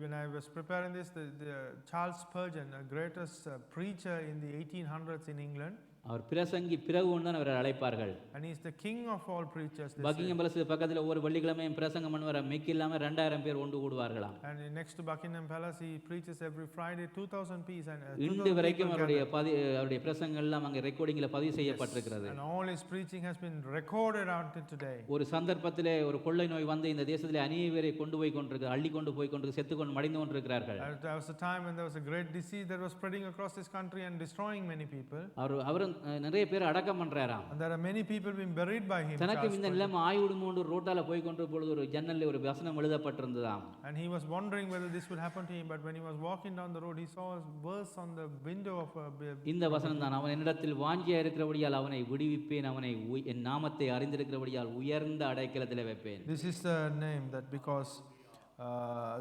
When I was preparing this, the Charles Spurgeon, the greatest preacher in the 1800s in England. அவர் பிரசங்கி பிரகு தான் அவரை அழைப்பார்கள். And he is the king of all preachers. they say. Buckingham palace பக்கத்தில் ஒவ்வொரு வெள்ளிக்கிழமையும் பிரசங்கம் பண்ணுவார். மிக்க இல்லாமல் 2000 பேர் ஒன்று கூடுவார்களாம். And next to Buckingham Palace, he preaches every Friday 2,000 pieces. And இன்று வரைக்கும் அவருடைய பிரசங்கங்கள் எல்லாம் அங்கே ரெக்கார்டிங்கில் பதிவு செய்யப்பட்டிருக்கிறது. and all his preaching has been recorded until today. ஒரு சந்தர்ப்பத்திலே ஒரு கொள்ளை நோய் வந்து இந்த தேசத்திலே அநேக பேரை கொண்டு போய் கொண்டிருக்கு, அள்ளி கொண்டு போய் கொண்டு செத்து கொண்டு மடிந்து கொண்டிருக்கிறார்கள். There was a time when there was a great disease that was spreading across this country and destroying many people. அவரும் நிறைய பேர் அடக்கம் பண்றாராம். And there are many people being buried by him. தனக்கு இந்த நிலைமை ஆயிடுமோன்னு ரோட்டால போய் கொண்டு பொழுது ஒரு ஜன்னல்ல ஒரு வசனம் எழுதப்பட்டிருந்ததாம். And he was wondering whether this would happen to him, but when he was walking down the road, he saw a verse on the window of a இந்த வசனம் தான், அவன் என்னிடத்தில் வாஞ்சியா இருக்கிறபடியால் அவனை விடுவிப்பேன், அவனை என் நாமத்தை அறிந்திருக்கிறபடியால் உயர்ந்த அடைக்கலத்திலே வைப்பேன். This is the name that because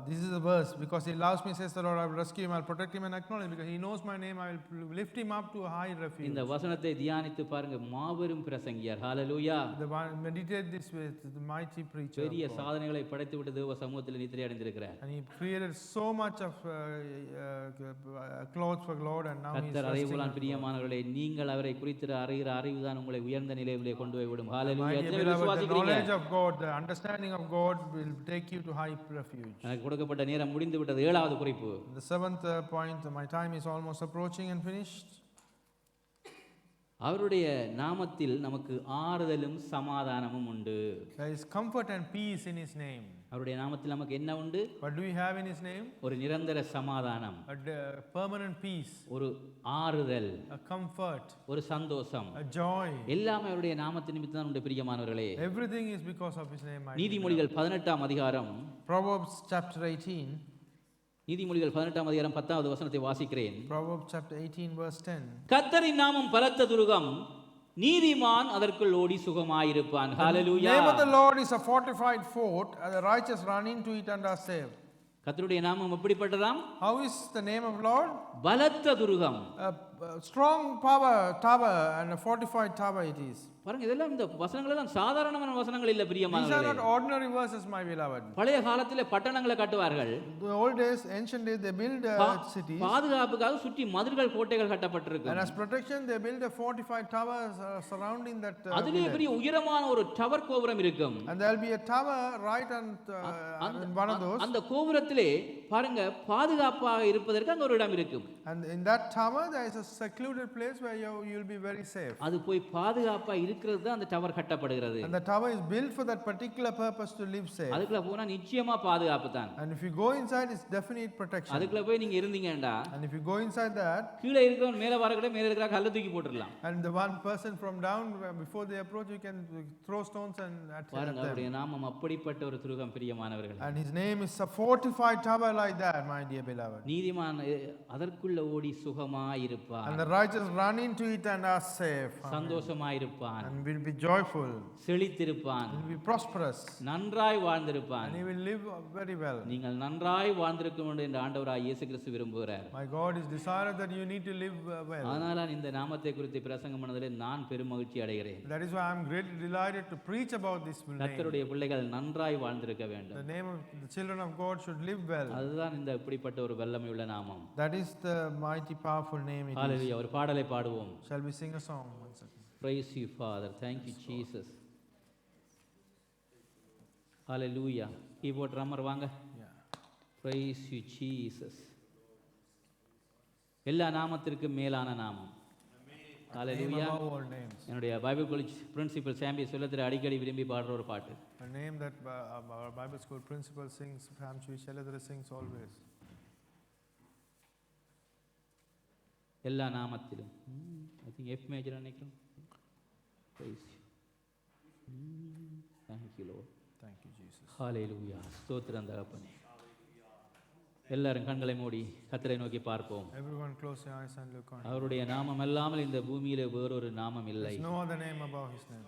this is the verse, because he loves me, says the Lord, I will rescue him, I will protect him and acknowledge him, because he knows my name, I will lift him up to a high refuge. இந்த வசனத்தை தியானித்து பாருங்க, மாபெரும் பிரசங்கியார். ஹalleluya. Meditate this with the mighty preacher. பெரிய சாதனைகளை படைத்து விட்டு தேவ சமூகத்தில் நித்திரை அடைந்திருக்கிறார். And he created so much of clothes for Lord, and now he is கர்த்தர் அறிவுலான் பிரியமானவர்களே, நீங்கள் அவரை குறித்து அறிகிற அறிவுதான் உங்களை உயர்ந்த நிலையிலே கொண்டு போய் விடும். ஹalleluya. the knowledge of God, the understanding of God will take you to high refuge. எனக்கு கொடுக்கப்பட்ட நேரம் முடிந்து விட்டது. 7வது குறிப்பு. The 7th point, my time is almost approaching and finished. அவருடைய நாமத்தில் நமக்கு ஆறுதலும் சமாதானமும் உண்டு. There is comfort and peace in his name. அவருடைய நாமத்தில் நமக்கு என்ன உண்டு? What do we have in his name? ஒரு நிரந்தர சமாதானம், A permanent peace, ஒரு ஆறுதல், a comfort, ஒரு சந்தோஷம், a joy. எல்லாமே அவருடைய நாமத்தின் நிமித்தம் தான் உண்டு பிரியமானவர்களே. Everything is because of his name. my dear நீதிமொழிகள் 18ஆம் அதிகாரம், beloved. Proverbs chapter 18. நீதிமொழிகள் 18ஆம் அதிகாரம் 10வது வசனத்தை வாசிக்கிறேன். Proverbs chapter 18 verse 10. கர்த்தரின் நாமம் பலத்த துருகம், நீதிமான் அதற்குள் ஓடி சுகமாயிருப்பான். ஹalleluya. The name of the Lord is a fortified fort, and the righteous run into it and are saved. கர்த்தருடைய நாமம் எப்படிப்பட்டதாம்? How is the name of Lord? பலத்த Thurugam. A strong tower and a fortified tower it is. பாருங்க, இதெல்லாம் இந்த வசனங்கள் எல்லாம் சாதாரணமான வசனங்கள் இல்ல These are பிரியமானவர்களே. not ordinary verses, my beloved. பழைய காலத்திலே பட்டணங்களை கட்டுவார்கள். The old days, ancient days, they build cities. பாதுகாப்புக்காக சுற்றி மதில்கள் கோட்டைகள் And கட்டப்பட்டிருக்கு. as protection, they build a fortified towers surrounding that அதுலயே village. பெரிய உயரமான ஒரு டவர் கோபுரம் இருக்கும். And there will be a tower right on one of those. அந்த கோபுரத்திலே பாருங்க, பாதுகாப்பாக இருப்பதற்கு அங்க ஒரு இடம் இருக்கும். And in that tower, there is a secluded place where you will be very safe. அது போய் பாதுகாப்பா இருக்கிறது தான் அந்த tower கட்டப்படுகிறது. And the tower is built for that particular purpose, to live safe. அதுக்குள்ள போனா நிச்சயமா பாதுகாப்பு தான். And if you go inside, it's definite protection. அதுக்குள்ள போய் நீங்க இருந்தீங்கடா, And if you go inside that, கீழே இருக்கிறவன் மேல வரக்கூட மேல இருக்கிற கல்ல தூக்கி போட்டுறலாம். and the one person from down, before they approach, you can throw stones and at பாருங்க, them. அவருடைய நாமம் அப்படிப்பட்ட ஒரு துருகம் பிரியமானவர்களே. And his name is a fortified tower like that, my dear beloved. நீதிமான் அதற்குள்ள ஓடி சுகமாயிருப்பான், And the righteous run into it and are safe. சந்தோஷமாயிருப்பான், And will be joyful. செழித்திருப்பான், Will be prosperous. நன்றாய் வாழ்ந்திருப்பான். And he will live very well. நீங்கள் நன்றாய் வாழ்ந்திருக்க வேண்டும் என்று ஆண்டவராய் இயேசு கிறிஸ்து விரும்புகிறார். My God is desired that you need to live well. அதனால இந்த நாமத்தை குறித்து பிரசங்கம் பண்ணதிலே நான் பெருமகிழ்ச்சி அடைகிறேன். That is why I am greatly delighted to preach about this name. கர்த்தருடைய பிள்ளைகள் நன்றாய் வாழ்ந்திருக்க வேண்டும். The name of the children of God should live well. அதுதான் இந்த இப்படிப்பட்ட ஒரு வல்லமையுள்ள நாமம். That is the mighty powerful name it is. ஹalleluya. ஒரு பாடலை பாடுவோம். Shall we sing a song? One second. Praise you, Father. Thank you, Jesus. Hallelujah. Keyboard drummer வாங்க. Yeah. Praise you, Jesus. எல்லா நாமத்திற்கும் மேலான நாமம். Hallelujah. Name above all names. என்னுடைய Bible college principal zombie சொல்லத்தில் அடிக்கடி விரும்பி பாடுற ஒரு பாட்டு. A name that our Bible school principal sings, Sam Chui Sheladra sings always. எல்லா நாமத்திலும். I think F major நினைக்கிறேன். Praise you. Thank you, Lord. Thank you, Jesus. Hallelujah. ஸ்தோத்திரம் தகப்பனே. எல்லாரும் கண்களை மூடி கர்த்தரை நோக்கி பார்ப்போம். Everyone close your eyes and look on him. அவருடைய நாமம் அல்லாமல் இந்த பூமியிலே வேறொரு நாமம் இல்லை. There's no other name above his name.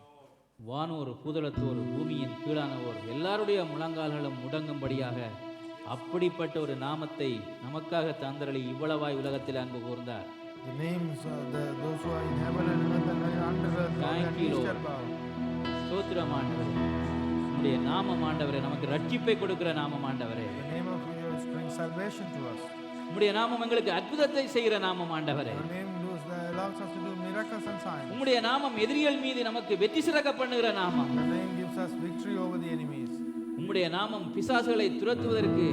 வானோர் பூதளத்தோர் பூமியின் கீழானவோர் எல்லாருடைய முழங்கால்களும் முடங்கும்படியாக அப்படிப்பட்ட ஒரு நாமத்தை நமக்காக தந்தரளி இவ்வளவாய் உலகத்தில் அன்பு கூர்ந்தார். The names those who are in heaven and earth and under earth, Thank you, Lord. ஸ்தோத்திரம் ஆண்டவரே. உம்முடைய நாமம் ஆண்டவரே, நமக்கு ரட்சிப்பை கொடுக்கிற நாமம் ஆண்டவரே. The name of yours brings salvation to us. உம்முடைய நாமம் எங்களுக்கு அற்புதத்தை செய்கிற நாமம் ஆண்டவரே. Your name does that allows us to do miracles and signs. உம்முடைய நாமம் எதிரிகள் மீது நமக்கு வெற்றி சிறக்க பண்ணுகிற நாமம். Your name gives us victory over the enemies. உம்முடைய நாமம் பிசாசுகளை துரத்துவதற்கு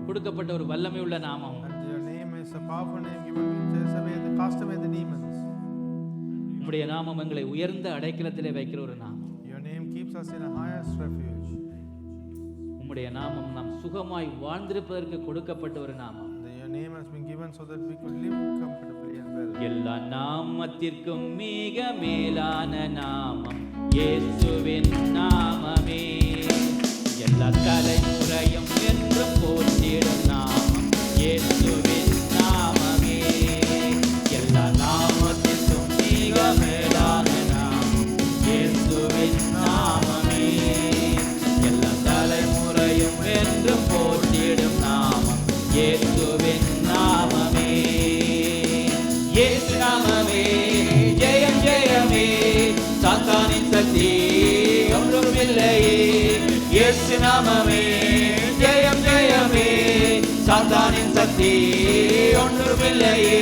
கொடுக்கப்பட்ட ஒரு வல்லமை உள்ள நாமம். And your name is a powerful name given to cast away the demons. உம்முடைய நாமம் எங்களை உயர்ந்த அடைக்கலத்திலே வைக்கிற ஒரு நாமம். Your name keeps us in a highest refuge. உம்முடைய நாமம் நாம் சுகமாய் வாழ்ந்திருப்பதற்கு கொடுக்கப்பட்ட ஒரு நாமம். Your name has been given so that we could live comfortably and well. எல்லா நாமத்திற்கும் மிக மேலான நாமம் இயேசுவின் நாமமே. எல்லா தலைமுறையும் என்றும் போற்றிடும் நாமம் இயேசுவின் நாமமே. எல்லா நாமத்திற்கும் மிக மேலான நாமம் இயேசுவின் நாமமே. எல்லா தலைமுறையும் என்றும் போற்றிடும் நாமம் இயேசுவின் நாமமே. இயேசு நாமமே ஜெயம் ஜெயமே. சாத்தானின் சக்தி ஒன்றுமில்லையே. இயேசு நாமமே ஜெயம் ஜெயமே. சாத்தானின் சக்தி ஒன்றுமில்லையே.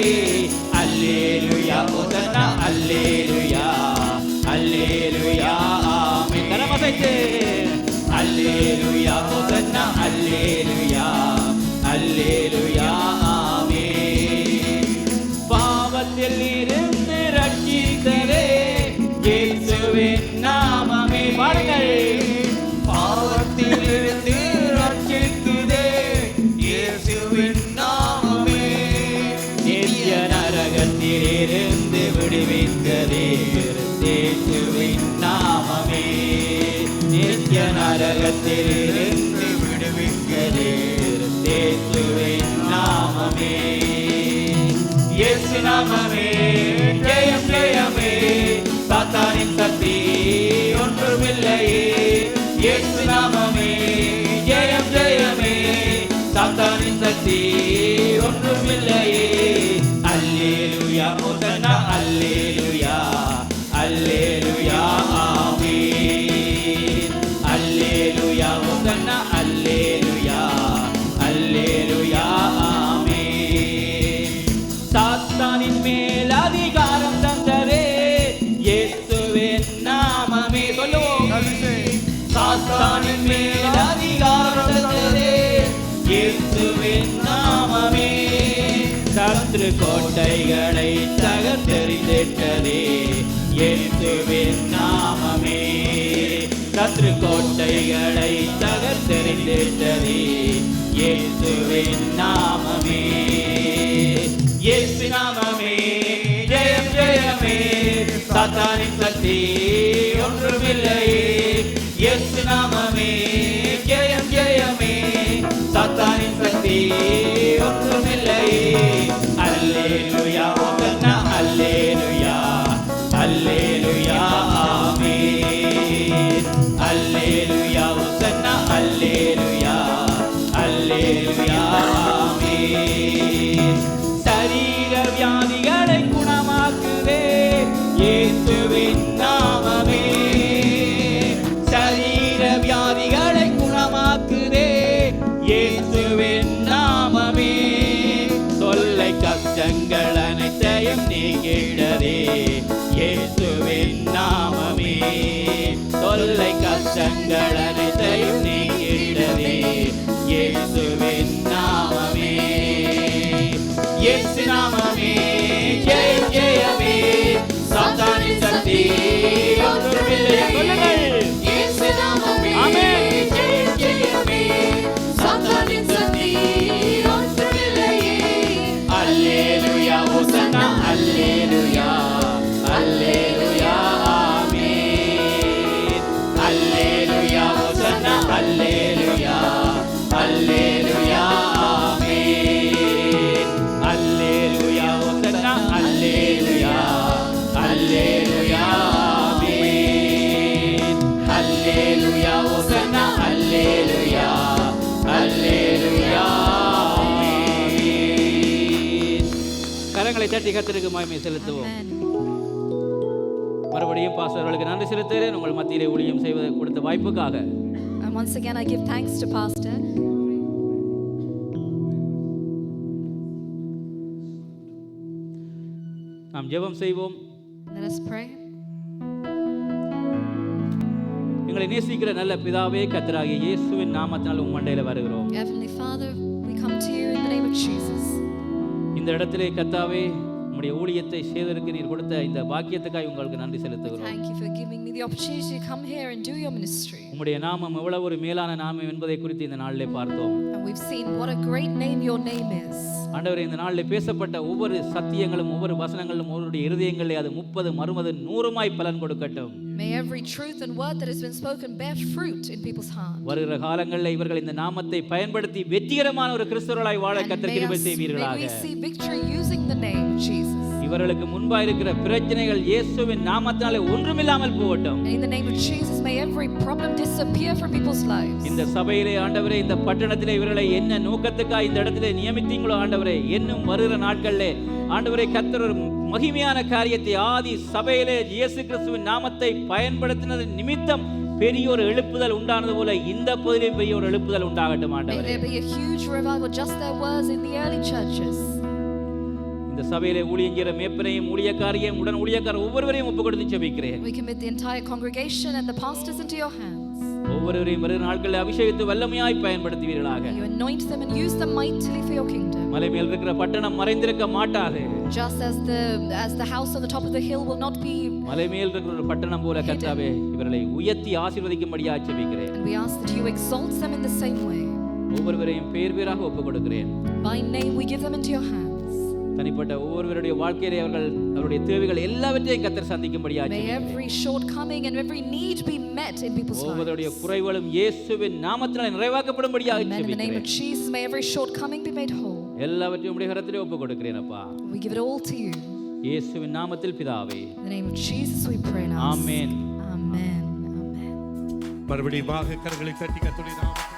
அல்லேலூயா ஹோசன்னா அல்லேலூயா அல்லேலூயா ஆமென். கரமசைத்து அல்லேலூயா ஹோசன்னா அல்லேலூயா அல்லேலூயா ஆமென். பாவத்தில் இருந்து ரட்சித்ததே இயேசுவின் நாமமே. பாருங்கள். பாவத்தில் இருந்து ரட்சித்ததே இயேசுவின் நாமமே. நித்திய நரகத்தில் இருந்து விடுவித்ததே இயேசுவின் நாமமே. நித்திய நரகத்தில் இருந்து விடுவித்ததே இயேசுவின் நாமமே. இயேசு நாமமே ஜெயம் ஜெயமே. சாத்தானின் சக்தி ஒன்றுமில்லையே. இயேசு நாமமே ஜெயம் ஜெயமே. சாத்தானின் சக்தி ஒன்றுமில்லையே. அல்லேலூயா ஹோசன்னா அல்லேலூயா அல்லேலூயா ஆமென். அல்லேலூயா ஹோசன்னா அல்லேலூயா அல்லேலூயா ஆமென். சாத்தானின் மேல் அதிகாரம் தந்ததே இயேசுவின் நாமமே. சொல்லுவோம். சாத்தானின் மேல் அதிகாரம் தந்ததே இயேசுவின் நாமமே. சத்ரு கோட்டைகளை தகர்த்தெறிந்திட்டதே இயேசுவின் நாமமே. சத்ரு கோட்டைகளை தகர்த்தெறிந்திட்டதே இயேசுவின் நாமமே. இயேசு நாமமே ஜெயம் ஜெயமே. சாத்தானின் சக்தி ஒன்றுமில்லையே. இயேசு நாமமே ஜெயம் ஜெயமே. சாத்தானின் சக்தி ஒன்றுமில்லையே. அல்லேலூயா ஹோசன்னா அல்லேலூயா அல்லேலூயா ஆமென். அல்லேலூயா ஹோசன்னா அல்லேலூயா அல்லேலூயா ஆமென். சரீர வியாதிகளை குணமாக்குவே இயேசுவின் நாமமே. சரீர வியாதிகளை குணமாக்குதே இயேசுவின் நாமமே. தொல்லை கஷ்டங்கள் அனைத்தையும் நீக்கிடதே இயேசுவின் நாமமே. தொல்லை கஷ்டங்கள் அனைத்தையும் நீக்கிடதே இயேசுவின் நாமமே. இயேசு நாமமே ஜெயம் ஜெயமே. சாத்தானின் சக்தி ஒன்றுமில்லையே. சொல்லுங்கள். இயேசு நாமமே ஆமென். ஜெயம் ஜெயமே. சாத்தானின் சக்தி ஒன்றுமில்லையே. அல்லேலூயா ஹோசன்னா அல்லேலூயா அல்லேலூயா ஆமென். அல்லேலூயா ஹோசன்னா அல்லேலூயா அல்லேலூயா ஆமென். அல்லேலூயா ஹோசன்னா அல்லேலூயா அல்லேலூயா ஆமென். அல்லேலூயா ஹோசன்னா அல்லேலூயா அல்லேலூயா ஆமென். கரங்களை தட்டி கர்த்தருக்கு மகிமை செலுத்துவோம். Amen. மறுபடியும் பாஸ்டர்களுக்கு நன்றி செலுத்துகிறேன் உங்கள் மத்தியிலே ஊழியம் செய்வதை கொடுத்த வாய்ப்புக்காக. And once again, I give thanks to Pastor. நாம் நாம் ஜெபம் செய்வோம். Let us pray. எங்களை நேசிக்கிற நல்ல பிதாவே, கர்த்தராகிய இயேசுவின் நாமத்தினால் உம் மண்டையில வருகிறோம். Heavenly Father, we come to you in the name of Jesus. இந்த இடத்திலே கர்த்தாவே, உம்முடைய ஊழியத்தை செய்வதற்கு நீர் கொடுத்த இந்த பாக்கியத்துக்காய் உங்களுக்கு நன்றி செலுத்துகிறோம். Thank you for giving me the opportunity to come here and do your ministry. உம்முடைய நாமம் எவ்வளவு ஒரு மேலான நாமம் என்பதை குறித்து இந்த நாளிலே பார்த்தோம். And we've seen what a great name your name is. ஆண்டவரே, இந்த நாளிலே பேசப்பட்ட ஒவ்வொரு சத்தியங்களும் ஒவ்வொரு வசனங்களும் ஒவ்வொருடைய இருதயங்களிலே அது 30 60 100 பலன் கொடுக்கட்டும். May every truth and word that has been spoken bear fruit in people's hearts. வருகிற காலங்களில் இவர்கள் இந்த நாமத்தை பயன்படுத்தி வெற்றிகரமான ஒரு கிறிஸ்தவர்களாய் வாழ கர்த்தர் கிருபை செய்வீர்களாக. May we see victory using the name Jesus. இவர்களுக்கு முன்பாக இருக்கிற பிரச்சனைகள் இயேசுவின் நாமத்தினாலே ஒன்றுமில்லாமல் போகட்டும். And in the name of Jesus, may every problem disappear from people's lives. இந்த சபையிலே ஆண்டவரே, இந்த பட்டணத்திலே இவர்களை என்ன நோக்கத்துக்காக இந்த இடத்திலே நியமித்தீங்களோ ஆண்டவரே, இன்னும் வருகிற நாட்களிலே ஆண்டவரே கர்த்தர் ஒரு மகிமையான காரியத்தை ஆதி சபையிலே இயேசு கிறிஸ்துவின் நாமத்தை பயன்படுத்தினது நிமித்தம் பெரிய ஒரு எழுப்புதல் உண்டானது போல இந்த பகுதியிலே பெரிய ஒரு எழுப்புதல் உண்டாகட்டும் May ஆண்டவரே. there be a huge revival just there was in the early churches. இந்த சபையிலே ஊழியங்கிற மேய்ப்பனையும் ஊழியக்காரையும் உடன் ஊழியக்கார ஒவ்வொருவரையும் ஒப்புக்கொடுத்து ஜெபிக்கிறேன். We commit the entire congregation and the pastors into your hands. ஒவ்வொருவரையும் வருகிற நாட்களில் அபிஷேகித்து வல்லமையாய் பயன்படுத்துவீர்களாக. You anoint them and use them mightily for your kingdom. மலை மேல் இருக்கிற பட்டணம் மறைந்திருக்க மாட்டாது. Just as the house on the top of the hill will not be. மலை மேல் இருக்கிற ஒரு பட்டணம் போல கர்த்தாவே இவர்களை உயர்த்தி ஆசீர்வதிக்கும்படியாக ஜெபிக்கிறேன். And we ask that you exalt them in the same way. ஒவ்வொருவரையும் பேர் பேராக ஒப்புக்கொடுக்கிறேன். By name we give them into your hands. தனிப்பட்ட ஒவ்வொருவருடைய வாழ்க்கையிலே அவருடைய தேவைகள் எல்லாவற்றையும் கர்த்தர் சந்திக்கும்படியாக May ஜெபிக்கிறேன். every shortcoming and every need be met in people's ஒவ்வொருவருடைய lives. குறைகளும் இயேசுவின் நாமத்தினால் நிறைவாக்கப்படும்படியாக Amen. In the name of ஜெபிக்கிறேன். Jesus, may every shortcoming be made whole. எல்லாவற்றையும் உம்முடைய கரத்திலே ஒப்புக்கொடுக்கிறேன் அப்பா. We give it all to you. இயேசுவின் நாமத்தில் பிதாவே. In the name of Jesus we pray and ask. Amen. Amen. Amen. மறுபடியும் கரங்களை தட்டி கர்த்தருடைய நாமத்தை